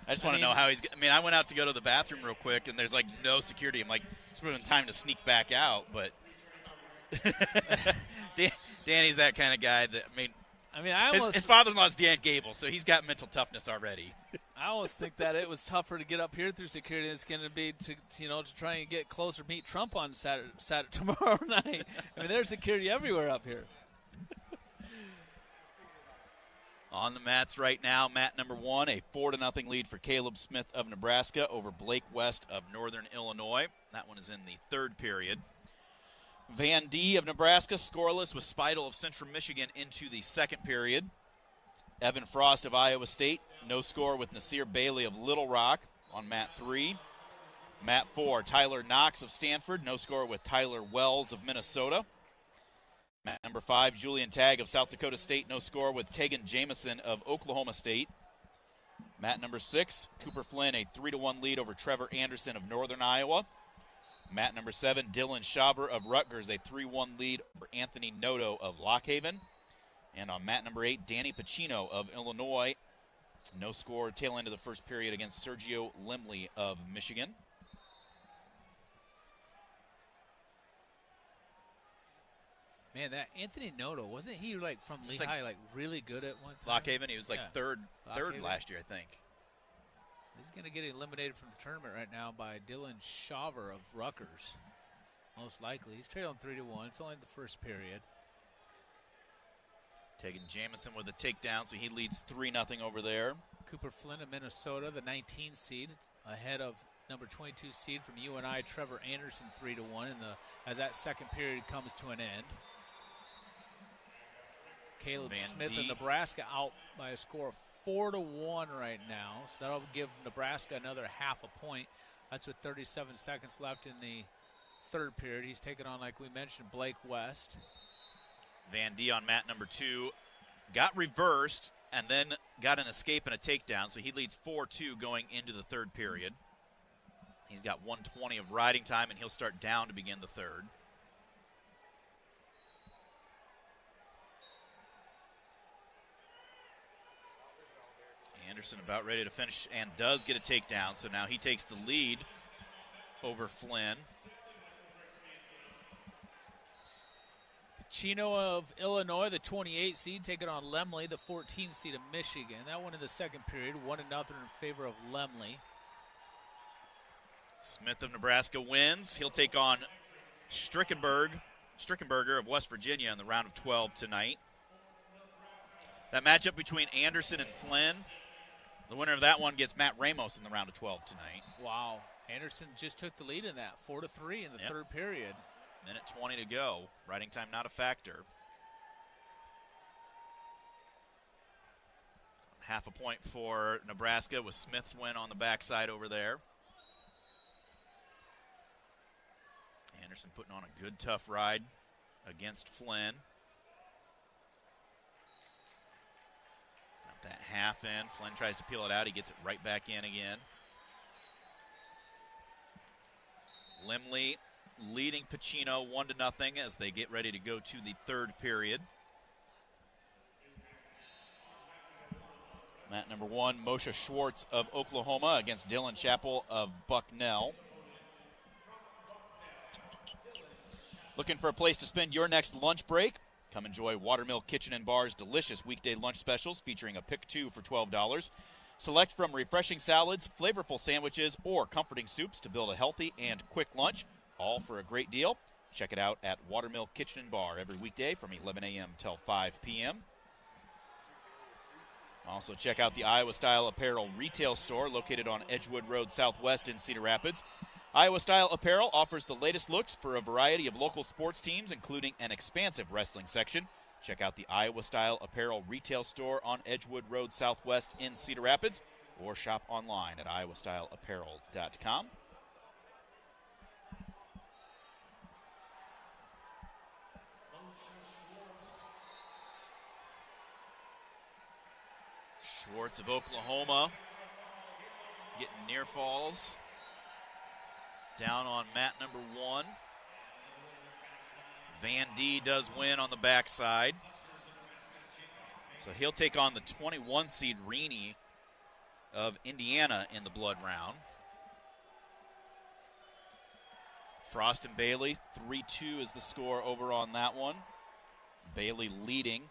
I just want to know how he's. I mean, I went out to go to the bathroom real quick, and there's like no security. I'm like, it's really time to sneak back out, but Danny's that kind of guy that his father-in-law's Dan Gable, so he's got mental toughness already. I almost think that it was tougher to get up here through security than it's going to be to try and get closer, meet Trump on Saturday tomorrow night. I mean, there's security everywhere up here. On the mats right now, mat number 1, a 4-0 lead for Caleb Smith of Nebraska over Blake West of Northern Illinois. That one is in the third period. Van D of Nebraska scoreless with Speidel of Central Michigan into the second period. Evan Frost of Iowa State, no score with Nasir Bailey of Little Rock on mat 3. Mat 4, Tyler Knox of Stanford, no score with Tyler Wells of Minnesota. Mat number 5, Julian Tagg of South Dakota State, no score with Tegan Jamison of Oklahoma State. Mat number 6, Cooper Flynn, a 3-1 lead over Trevor Anderson of Northern Iowa. Mat number 7, Dylan Schaber of Rutgers, a 3-1 lead over Anthony Noto of Lockhaven. And on mat number 8, Danny Pacino of Illinois, no score, tail end of the first period against Sergio Limley of Michigan. Man, that Anthony Noto, wasn't he from Lehigh, really good at one time? Lockhaven, he was third last year, I think. He's going to get eliminated from the tournament right now by Dylan Shaver of Rutgers. Most likely. He's trailing 3-1. It's only the first period. Taking Jamison with a takedown, so he leads 3-0 over there. Cooper Flynn of Minnesota, the 19 seed, ahead of number 22 seed from UNI, Trevor Anderson, 3-1, as that second period comes to an end. Caleb Smith of Nebraska out by a score of 4-1 right now, so that'll give Nebraska another half a point. That's with 37 seconds left in the third period. He's taken on, like we mentioned, Blake West. Van D on mat number 2 got reversed and then got an escape and a takedown, so he leads 4-2 going into the third period. He's got 1:20 of riding time, and he'll start down to begin the third. Anderson about ready to finish and does get a takedown, so now he takes the lead over Flynn. Chino of Illinois, the 28 seed, taking on Lemley, the 14 seed of Michigan. That one in the second period, 1-0 in favor of Lemley. Smith of Nebraska wins. He'll take on Strickenberger of West Virginia in the round of 12 tonight. That matchup between Anderson and Flynn, the winner of that one gets Matt Ramos in the round of 12 tonight. Wow. Anderson just took the lead in that, 4-3 in the third period. Minute 20 to go. Riding time not a factor. Half a point for Nebraska with Smith's win on the backside over there. Anderson putting on a good, tough ride against Flynn. Got that half in. Flynn tries to peel it out. He gets it right back in again. Lemley leading Pacino 1-0 as they get ready to go to the third period. Mat number 1, Moshe Schwartz of Oklahoma against Dylan Chappell of Bucknell. Looking for a place to spend your next lunch break? Come enjoy Watermill Kitchen and Bar's delicious weekday lunch specials featuring a pick 2 for $12. Select from refreshing salads, flavorful sandwiches, or comforting soups to build a healthy and quick lunch, all for a great deal. Check it out at Watermill Kitchen and Bar every weekday from 11 a.m. till 5 p.m. Also check out the Iowa Style Apparel retail store located on Edgewood Road Southwest in Cedar Rapids. Iowa Style Apparel offers the latest looks for a variety of local sports teams, including an expansive wrestling section. Check out the Iowa Style Apparel retail store on Edgewood Road Southwest in Cedar Rapids, or shop online at iowastyleapparel.com. Schwartz of Oklahoma getting near falls. Down on mat number 1. Van D does win on the backside. So he'll take on the 21 seed Reaney of Indiana in the blood round. Frost and Bailey, 3-2 is the score over on that one. Bailey leading.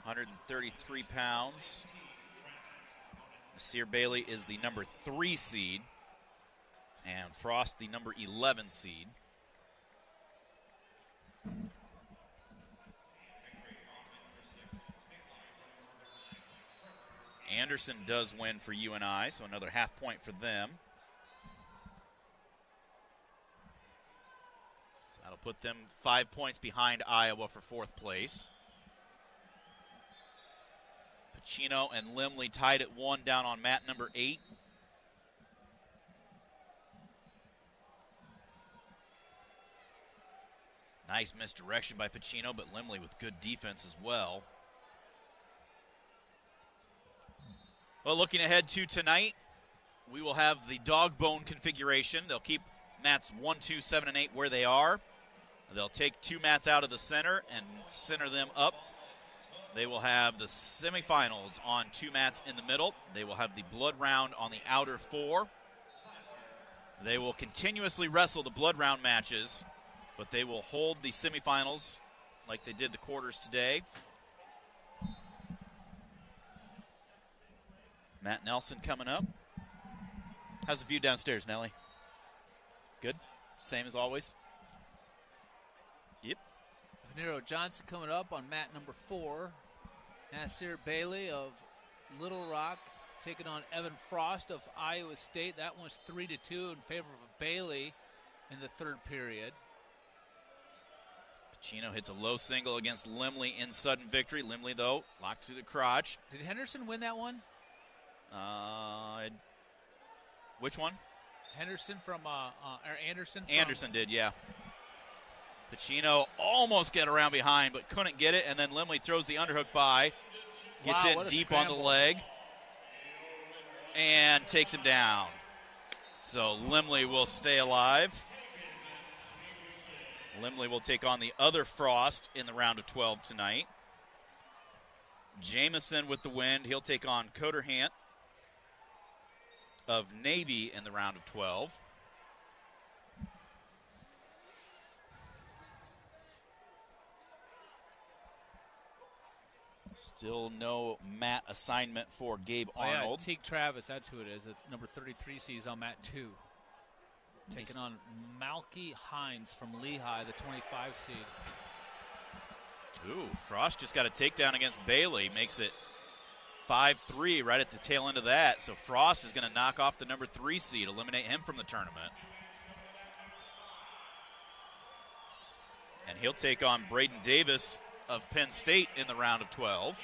133 pounds. Nasir Bailey is the number 3 seed, and Frost the number 11 seed. Anderson does win for UNI, so another half point for them. So that'll put them 5 points behind Iowa for 4th place. Pacino and Lemley tied at 1 down on mat number 8. Nice misdirection by Pacino, but Lemley with good defense as well. Well, looking ahead to tonight, we will have the dog bone configuration. They'll keep mats 1, 2, 7, and 8 where they are. They'll take 2 mats out of the center and center them up. They will have the semifinals on 2 mats in the middle. They will have the blood round on the outer 4. They will continuously wrestle the blood round matches, but they will hold the semifinals like they did the quarters today. Matt Nelson coming up. How's the view downstairs, Nelly? Good? Same as always? Yep. Panero Johnson coming up on mat number 4. Nasir Bailey of Little Rock taking on Evan Frost of Iowa State. That one's 3-2 in favor of Bailey in the third period. Pacino hits a low single against Limley in sudden victory. Limley, though, locked to the crotch. Did Henderson win that one? Which one? Henderson or Anderson? Anderson did, yeah. Pacino almost get around behind, but couldn't get it, and then Limley throws the underhook by. Gets in deep on the leg. And takes him down. So Limley will stay alive. Limley will take on the other Frost in the round of 12 tonight. Jamison with the win. He'll take on Coderhant of Navy in the round of 12. Still no mat assignment for Gabe Arnold. Yeah, Teague Travis, that's who it is. The number 33 seed on mat 2. Taking on Malky Hines from Lehigh, the 25 seed. Ooh, Frost just got a takedown against Bailey. Makes it 5-3 right at the tail end of that. So Frost is going to knock off the number 3 seed, eliminate him from the tournament. And he'll take on Braden Davis of Penn State in the round of 12.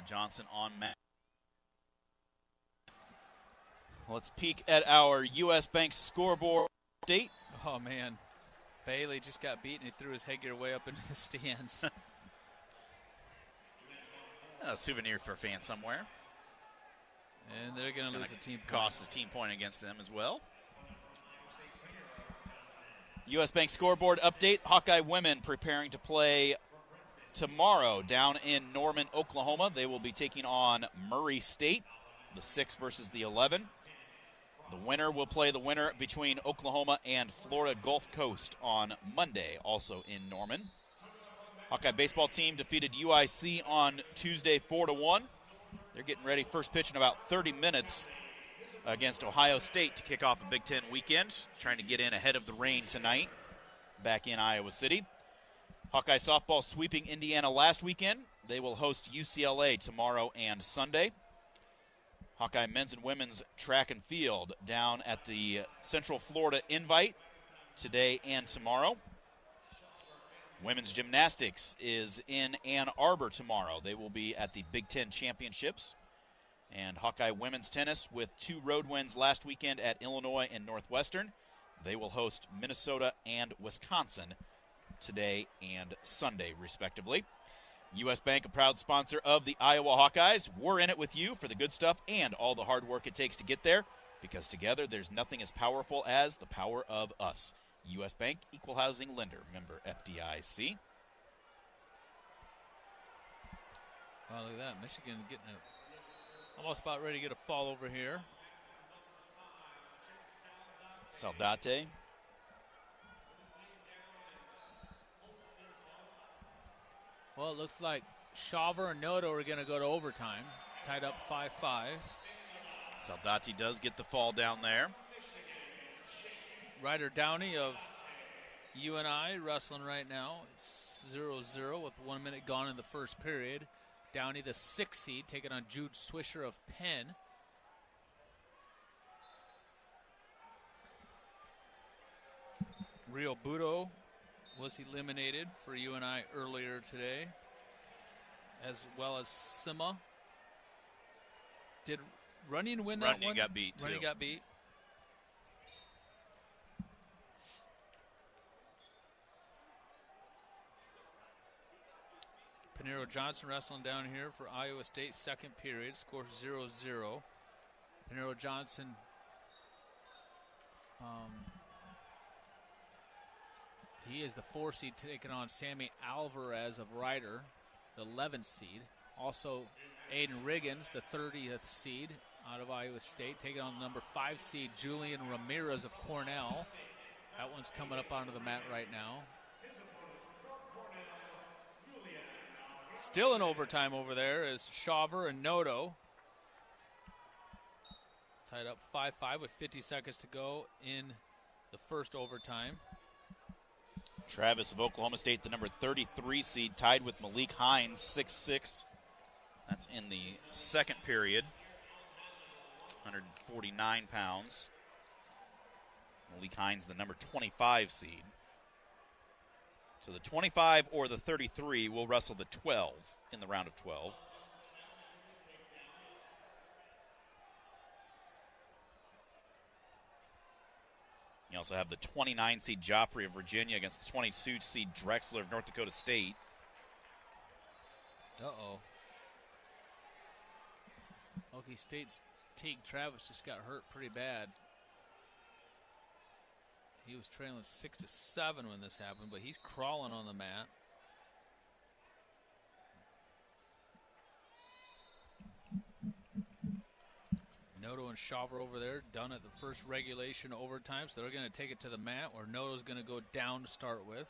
Johnson on mat. Let's peek at our U.S. Bank scoreboard update. Oh, man. Bailey just got beaten. He threw his headgear way up into the stands. A souvenir for fans somewhere. And they're going to lose a team point. Cost a team point against them as well. U.S. Bank scoreboard update. Hawkeye women preparing to play tomorrow down in Norman, Oklahoma. They will be taking on Murray State, the 6 versus the 11. The winner will play the winner between Oklahoma and Florida Gulf Coast on Monday, also in Norman. Hawkeye baseball team defeated UIC on Tuesday 4-1. They're getting ready, first pitch in about 30 minutes against Ohio State to kick off a Big Ten weekend, trying to get in ahead of the rain tonight back in Iowa City. Hawkeye softball sweeping Indiana last weekend. They will host UCLA tomorrow and Sunday. Hawkeye men's and women's track and field down at the Central Florida Invite today and tomorrow. Women's gymnastics is in Ann Arbor tomorrow. They will be at the Big Ten Championships. And Hawkeye women's tennis with 2 road wins last weekend at Illinois and Northwestern. They will host Minnesota and Wisconsin today and Sunday, respectively. U.S. Bank, a proud sponsor of the Iowa Hawkeyes. We're in it with you for the good stuff and all the hard work it takes to get there, because together there's nothing as powerful as the power of us. U.S. Bank, equal housing lender, member FDIC. Oh, look at that. Michigan getting almost about ready to get a fall over here. Saldate. Well, it looks like Shaver and Noto are going to go to overtime. Tied up 5-5. Saldati does get the fall down there. Ryder Downey of UNI wrestling right now. 0-0 with 1 minute gone in the first period. Downey, the 6th seed, taking on Jude Swisher of Penn. Rio Budo was eliminated for UNI earlier today, as well as Sima. Did Runyon win that one? Runyon got beat, too. Runyon got beat. Panero Johnson wrestling down here for Iowa State, second period. Score 0-0. Panero Johnson he is the 4 seed taking on Sammy Alvarez of Ryder. the 11th seed. Also, Aiden Riggins, the 30th seed out of Iowa State, taking on the number 5 seed Julian Ramirez of Cornell. That one's coming up onto the mat right now. Still in overtime over there is Shaver and Noto. Tied up 5-5 with 50 seconds to go in the first overtime. Travis of Oklahoma State, the number 33 seed, tied with Malik Hines, 6'6". That's in the second period. 149 pounds. Malik Hines, the number 25 seed. So the 25 or the 33 will wrestle the 12 in the round of 12. You also have the 29 seed Joffrey of Virginia against the 22 seed Drexler of North Dakota State. Uh-oh. Hokie State's Teague Travis just got hurt pretty bad. He was trailing 6-7 when this happened, but he's crawling on the mat. Noto and Shaver over there, done at the first regulation overtime, so they're going to take it to the mat, where Noto's going to go down to start with.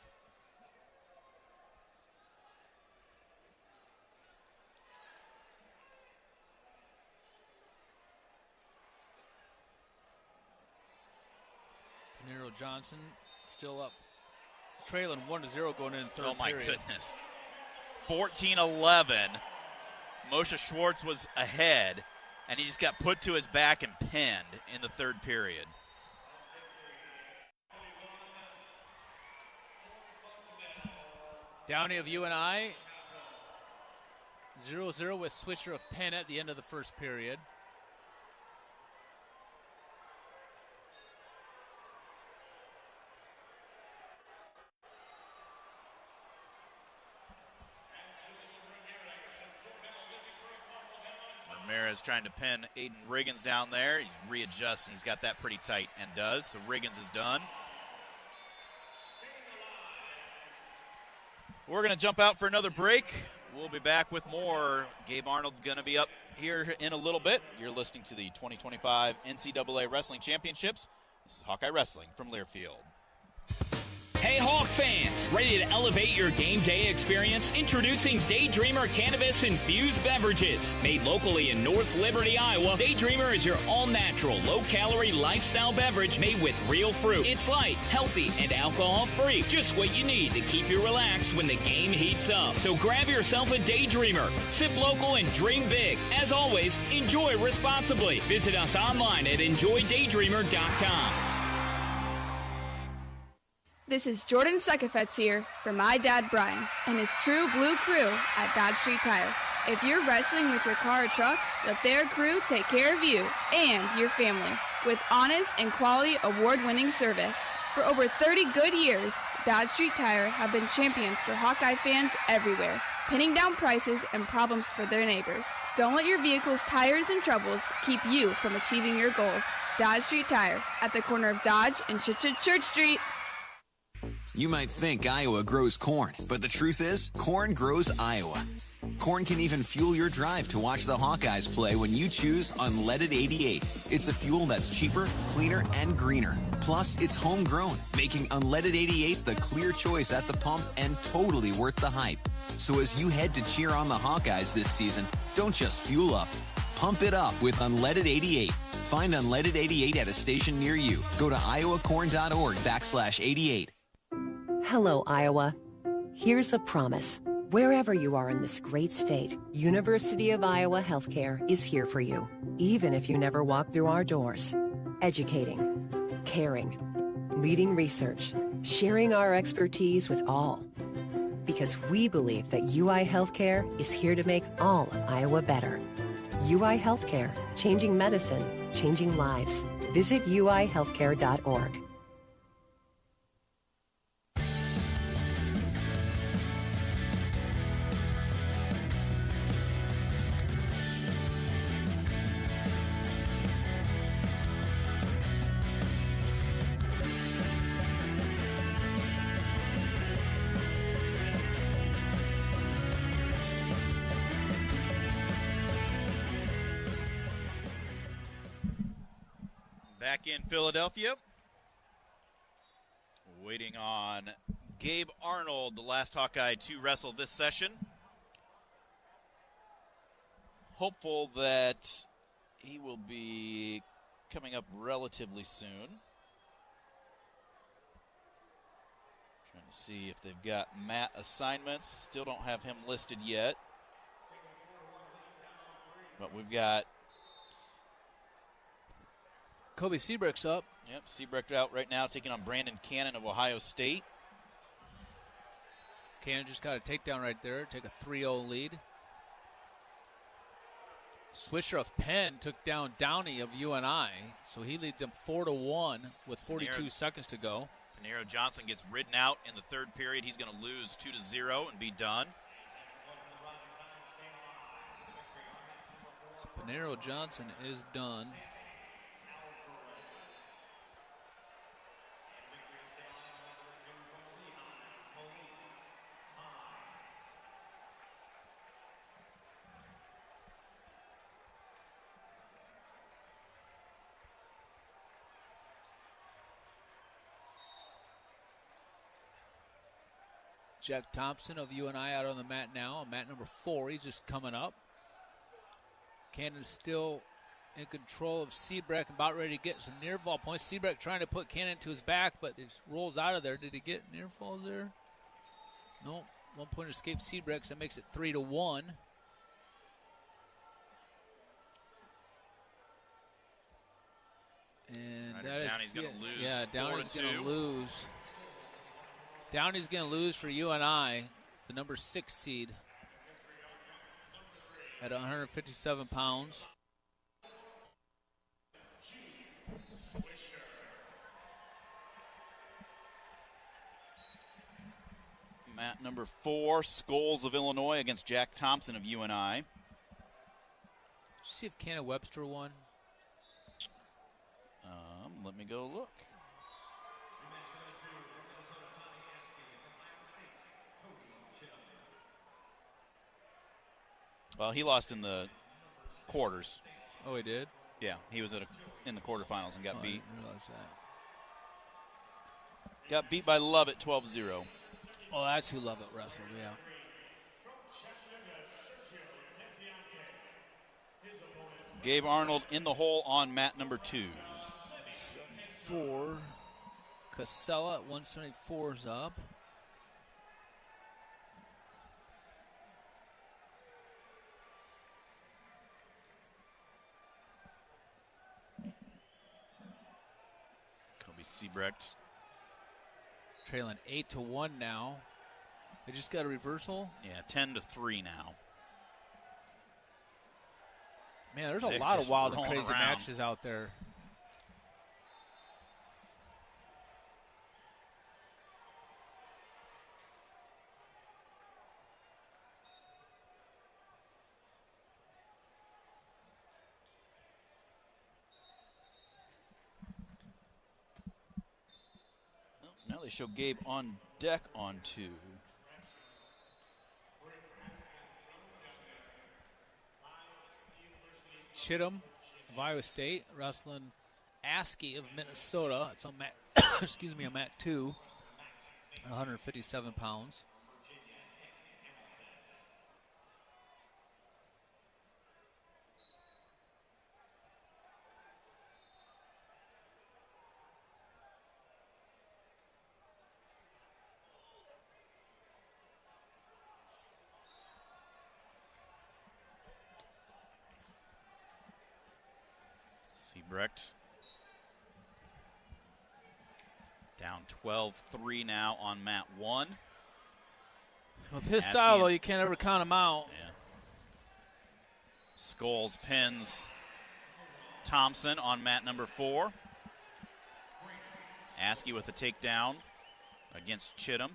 Panero Johnson still up, trailing 1-0 going in third period. Oh my goodness. 14-11. Moshe Schwartz was ahead, and he just got put to his back and pinned in the third period. Downey of UNI, 0-0 with Swisher of Penn at the end of the first period. Ramirez trying to pin Aiden Riggins down there. He readjusts, and he's got that pretty tight and does. So Riggins is done. We're going to jump out for another break. We'll be back with more. Gabe Arnold going to be up here in a little bit. You're listening to the 2025 NCAA Wrestling Championships. This is Hawkeye Wrestling from Learfield. Hey Hawk fans, ready to elevate your game day experience? Introducing Daydreamer Cannabis-infused beverages. Made locally in North Liberty, Iowa, Daydreamer is your all-natural, low-calorie lifestyle beverage made with real fruit. It's light, healthy, and alcohol-free. Just what you need to keep you relaxed when the game heats up. So grab yourself a Daydreamer. Sip local and drink big. As always, enjoy responsibly. Visit us online at enjoydaydreamer.com. This is Jordan Sekefetz here for my dad Brian and his True Blue crew at Dodge Street Tire. If you're wrestling with your car or truck, let their crew take care of you and your family with honest and quality award-winning service. For over 30 good years, Dodge Street Tire have been champions for Hawkeye fans everywhere, pinning down prices and problems for their neighbors. Don't let your vehicle's tires and troubles keep you from achieving your goals. Dodge Street Tire at the corner of Dodge and Church Street. You might think Iowa grows corn, but the truth is, corn grows Iowa. Corn can even fuel your drive to watch the Hawkeyes play when you choose Unleaded 88. It's a fuel that's cheaper, cleaner, and greener. Plus, it's homegrown, making Unleaded 88 the clear choice at the pump and totally worth the hype. So as you head to cheer on the Hawkeyes this season, don't just fuel up. Pump it up with Unleaded 88. Find Unleaded 88 at a station near you. Go to iowacorn.org/88. Hello, Iowa. Here's a promise. Wherever you are in this great state, University of Iowa Healthcare is here for you, even if you never walk through our doors. Educating, caring, leading research, sharing our expertise with all. Because we believe that UI Healthcare is here to make all of Iowa better. UI Healthcare, changing medicine, changing lives. Visit uihealthcare.org. Back in Philadelphia. Waiting on Gabe Arnold, the last Hawkeye to wrestle this session. Hopeful that he will be coming up relatively soon. Trying to see if they've got mat assignments. Still don't have him listed yet. But we've got Kobe Seabrook's up. Yep, Seabrook out right now, taking on Brandon Cannon of Ohio State. Cannon just got a takedown right there, take a 3-0 lead. Swisher of Penn took down Downey of UNI, so he leads them 4-1 with 42 seconds to go. Panero Johnson gets ridden out in the third period. He's going to lose 2-0 and be done. So Panero Johnson is done. Jack Thompson of UNI out on the mat now, on mat number 4. He's just coming up. Cannon still in control of Seabreck, about ready to get some near fall points. Seabreck trying to put Cannon to his back, but it rolls out of there. Did he get near falls there? Nope. 1 point escape Seabreck, so that makes it 3-1. And Downey's going to lose. Yeah, Downey's going to lose. Downey's going to lose for UNI, the number 6 seed, at 157 pounds. Mat number 4, Scholes of Illinois against Jack Thompson of UNI. Did you see if Cannon Webster won? Let me go look. Well, he lost in the quarters. Oh, he did? Yeah, he was in the quarterfinals and got beat. I didn't realize that. Got beat by Lovett 12-0. Oh, that's who Lovett wrestled, yeah. Gabe Arnold in the hole on mat number 2. 4. Casella at 174 is up. Seabrecht trailing 8-1 now. They just got a reversal. Yeah, 10-3 now. Man, there's a lot of wild and crazy matches out there. Now they show Gabe on deck on 2. Chittum of Iowa State wrestling Askey of Minnesota. It's on mat, excuse me, on mat 2, 157 pounds. Seabrecht down 12-3 now on mat 1. With his style, though, you can't ever count him out. Yeah. Scholes pins Thompson on mat number 4. Askey with a takedown against Chittum.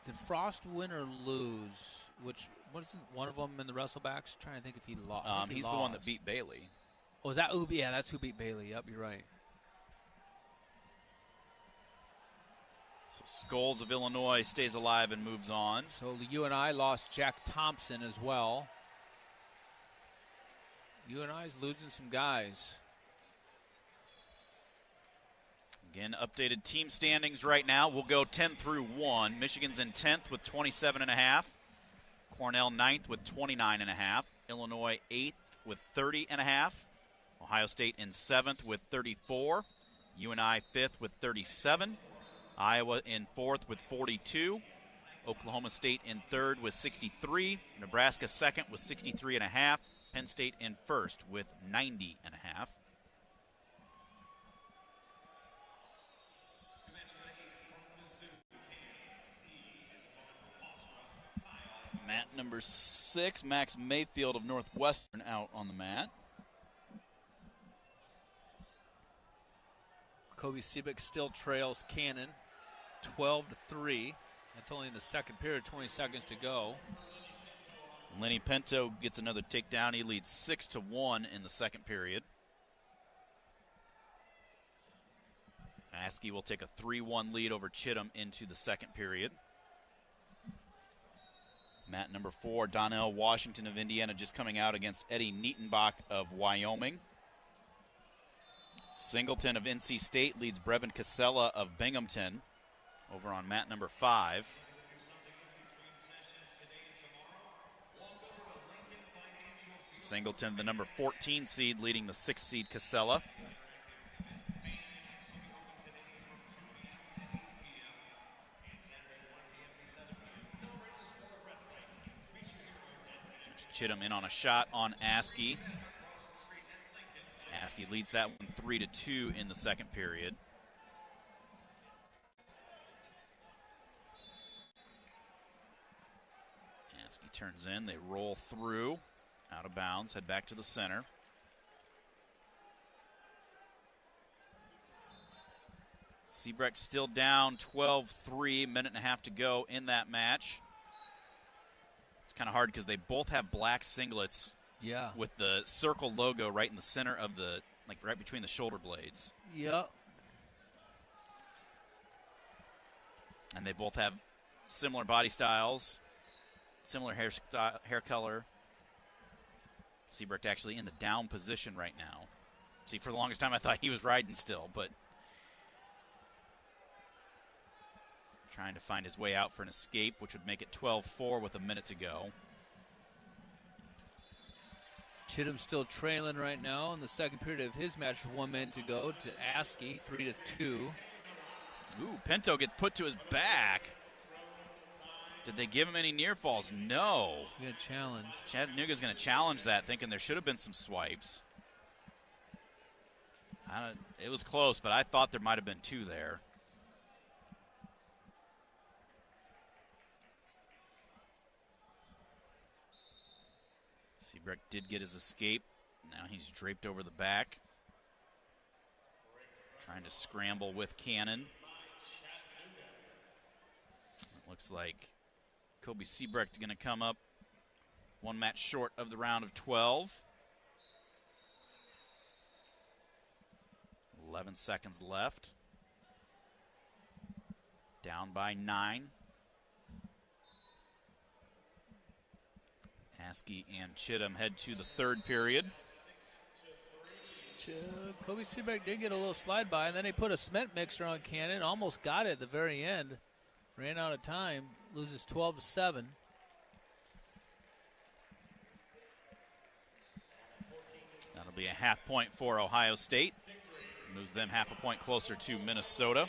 Did Frost win or lose? Wasn't one of them in the wrestlebacks? Trying to think if he lost. He's the one that beat Bailey. Oh, is that who? Yeah, that's who beat Bailey. Yep, you're right. So Scholes of Illinois stays alive and moves on. So the UNI lost Jack Thompson as well. UNI's losing some guys. Again, updated team standings right now. We'll go 10 through 1. Michigan's in 10th with 27.5. Cornell 9th with 29.5. Illinois 8th with 30.5. Ohio State in 7th with 34. UNI 5th with 37. Iowa in 4th with 42. Oklahoma State in 3rd with 63. Nebraska 2nd with 63.5. Penn State in 1st with 90.5. Mat number 6, Max Mayfield of Northwestern out on the mat. Kobe Seebeck still trails Cannon 12-3. That's only in the second period, 20 seconds to go. Lenny Pinto gets another takedown. He leads 6-1 in the second period. Askey will take a 3-1 lead over Chittum into the second period. Mat number 4, Donnell Washington of Indiana just coming out against Eddie Nietenbach of Wyoming. Singleton of NC State leads Brevin Casella of Binghamton over on mat number 5. Singleton, the number 14 seed, leading the 6th seed Casella. Chittum in on a shot on Askey. Askey leads that one 3-2 in the second period. Askey turns in. They roll through. Out of bounds. Head back to the center. Seabrecht still down 12-3. Minute and a half to go in that match. It's kind of hard because they both have black singlets. Yeah. With the circle logo right in the center of the, like right between the shoulder blades. Yep. And they both have similar body styles, similar hair color. Seabrecht actually in the down position right now. See, for the longest time I thought he was riding still, but trying to find his way out for an escape, which would make it 12-4 with a minute to go. Chittum still trailing right now in the second period of his match with 1 minute to go to Askey, 3-2. Ooh, Pinto gets put to his back. Did they give him any near falls? No. Good challenge. Chattanooga's going to challenge that, thinking there should have been some swipes. It was close, but I thought there might have been 2 there. Seabrecht did get his escape. Now he's draped over the back. Trying to scramble with Cannon. It looks like Kobe Seabrecht going to come up 1 match short of the round of 12. 11 seconds left. Down by 9. Askey and Chittum head to the third period. Kobe Seabrecht did get a little slide by, and then they put a cement mixer on Cannon. Almost got it at the very end. Ran out of time. Loses 12-7. That'll be a half point for Ohio State. Moves them half a point closer to Minnesota.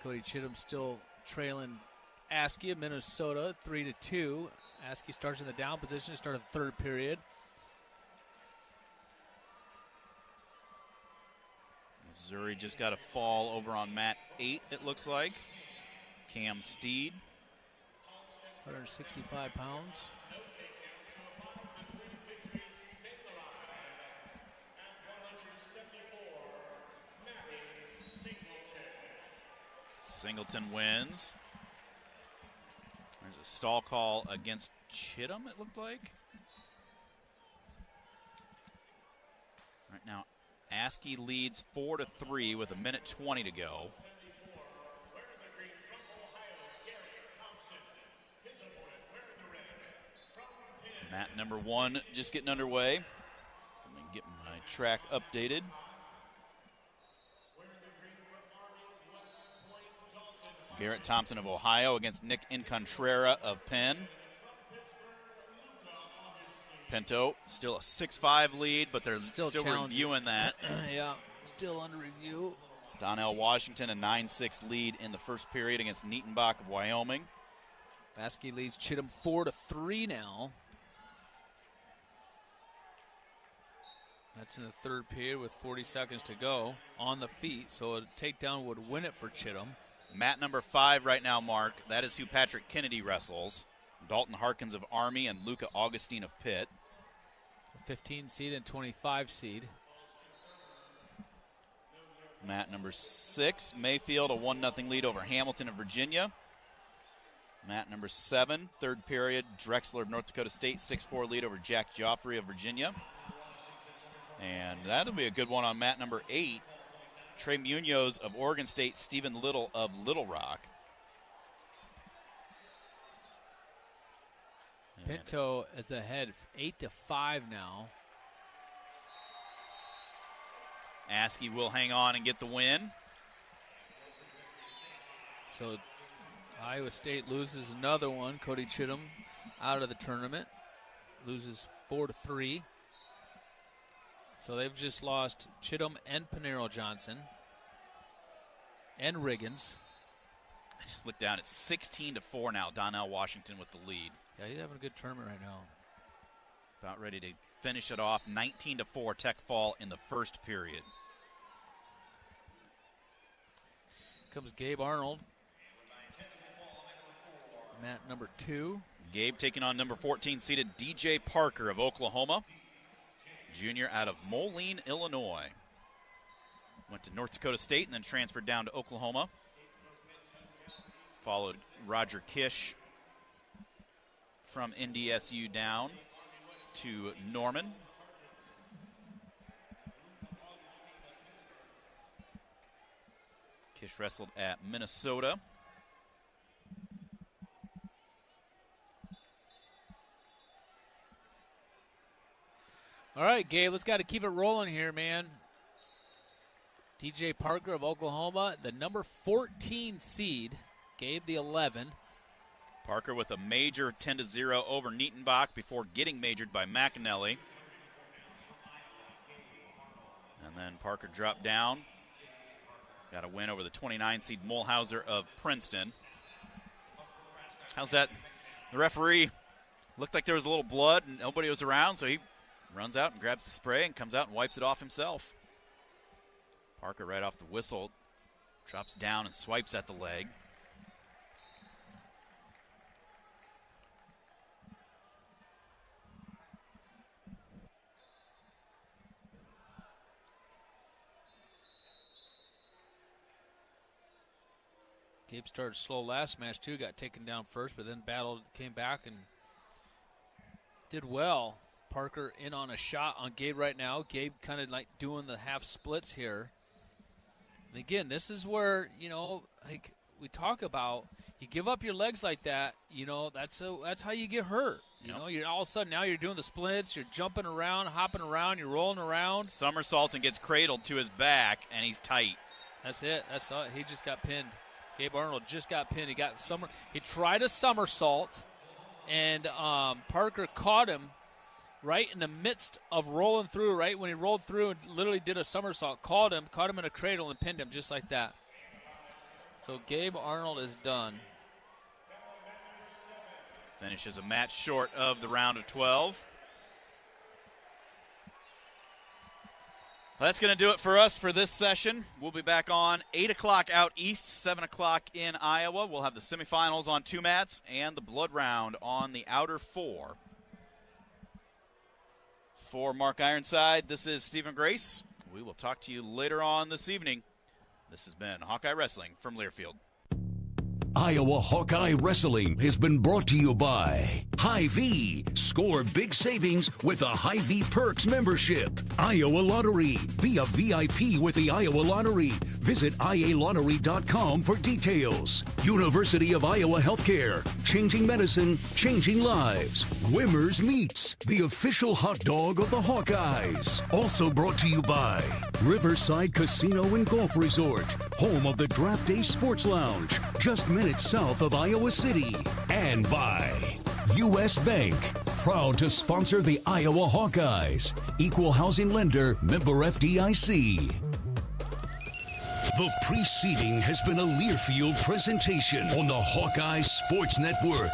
Cody Chittum still trailing Askey of Minnesota 3-2. Askey starts in the down position to start the third period. Missouri just got a fall over on mat 8, it looks like. Cam Steed. 165 pounds. Singleton wins. There's a stall call against Chittum, it looked like. Right now, Askey leads 4-3 with a minute 20 to go. Mat number 1 just getting underway. Let me get my track updated. Garrett Thompson of Ohio against Nick Incontrera of Penn. Pinto still a 6-5 lead, but they're still reviewing that. Yeah, still under review. Donnell Washington a 9-6 lead in the first period against Nietenbach of Wyoming. Vasky leads Chittum 4-3 now. That's in the third period with 40 seconds to go on the feet, so a takedown would win it for Chittum. Mat number 5 right now, Mark. That is who Patrick Kennedy wrestles. Dalton Harkins of Army and Luca Augustine of Pitt. 15 seed and 25 seed. Mat number 6, Mayfield, a 1-0 lead over Hamilton of Virginia. Mat number 7, third period, Drexler of North Dakota State, 6-4 lead over Jack Joffrey of Virginia. And that'll be a good one on mat number 8. Trey Munoz of Oregon State, Stephen Little of Little Rock. Pinto is ahead 8-5 now. Askey will hang on and get the win. So Iowa State loses another one. Cody Chittum out of the tournament. Loses 4-3. So they've just lost Chittum and Panero Johnson and Riggins. I just looked down. It's 16-4 now. Donnell Washington with the lead. Yeah, he's having a good tournament right now. About ready to finish it off. 19-4 Tech fall in the first period. Comes Gabe Arnold. Mat number 2. Gabe taking on number 14 seeded DJ Parker of Oklahoma. Junior out of Moline, Illinois. Went to North Dakota State and then transferred down to Oklahoma. Followed Roger Kish from NDSU down to Norman. Kish wrestled at Minnesota. All right, Gabe, let's got to keep it rolling here, man. DJ Parker of Oklahoma, the number 14 seed. Gabe, the 11. Parker with a major 10-0 over Nietenbach before getting majored by McAnally. And then Parker dropped down. Got a win over the 29 seed Mulhauser of Princeton. How's that? The referee looked like there was a little blood and nobody was around, so he runs out and grabs the spray and comes out and wipes it off himself. Parker right off the whistle drops down and swipes at the leg. Gabe started slow last match too, got taken down first, but then battled, came back and did well. Parker in on a shot on Gabe right now. Gabe kind of like doing the half splits here. And again, this is where, you know, like we talk about, you give up your legs like that, you know, that's how you get hurt. You know, you're all of a sudden now you're doing the splits, you're jumping around, hopping around, you're rolling around. Somersaults and gets cradled to his back, and he's tight. That's it. He just got pinned. Gabe Arnold just got pinned. He tried a somersault, and Parker caught him right in the midst of rolling through, right when he rolled through and literally did a somersault, caught him in a cradle and pinned him just like that. So Gabe Arnold is done. Finishes a match short of the round of 12. Well, that's going to do it for us for this session. We'll be back on 8 o'clock out east, 7 o'clock in Iowa. We'll have the semifinals on 2 mats and the blood round on the outer 4. For Mark Ironside, this is Stephen Grace. We will talk to you later on this evening. This has been Hawkeye Wrestling from Learfield. Iowa Hawkeye Wrestling has been brought to you by Hy-Vee. Score big savings with a Hy-Vee Perks membership. Iowa Lottery. Be a VIP with the Iowa Lottery. Visit ialottery.com for details. University of Iowa Healthcare. Changing medicine, changing lives. Wimmer's Meats, the official hot dog of the Hawkeyes. Also brought to you by Riverside Casino and Golf Resort, home of the Draft Day Sports Lounge, just minutes south of Iowa City. And by U.S. Bank, proud to sponsor the Iowa Hawkeyes. Equal housing lender, member FDIC. The preceding has been a Learfield presentation on the Hawkeye Sports Network.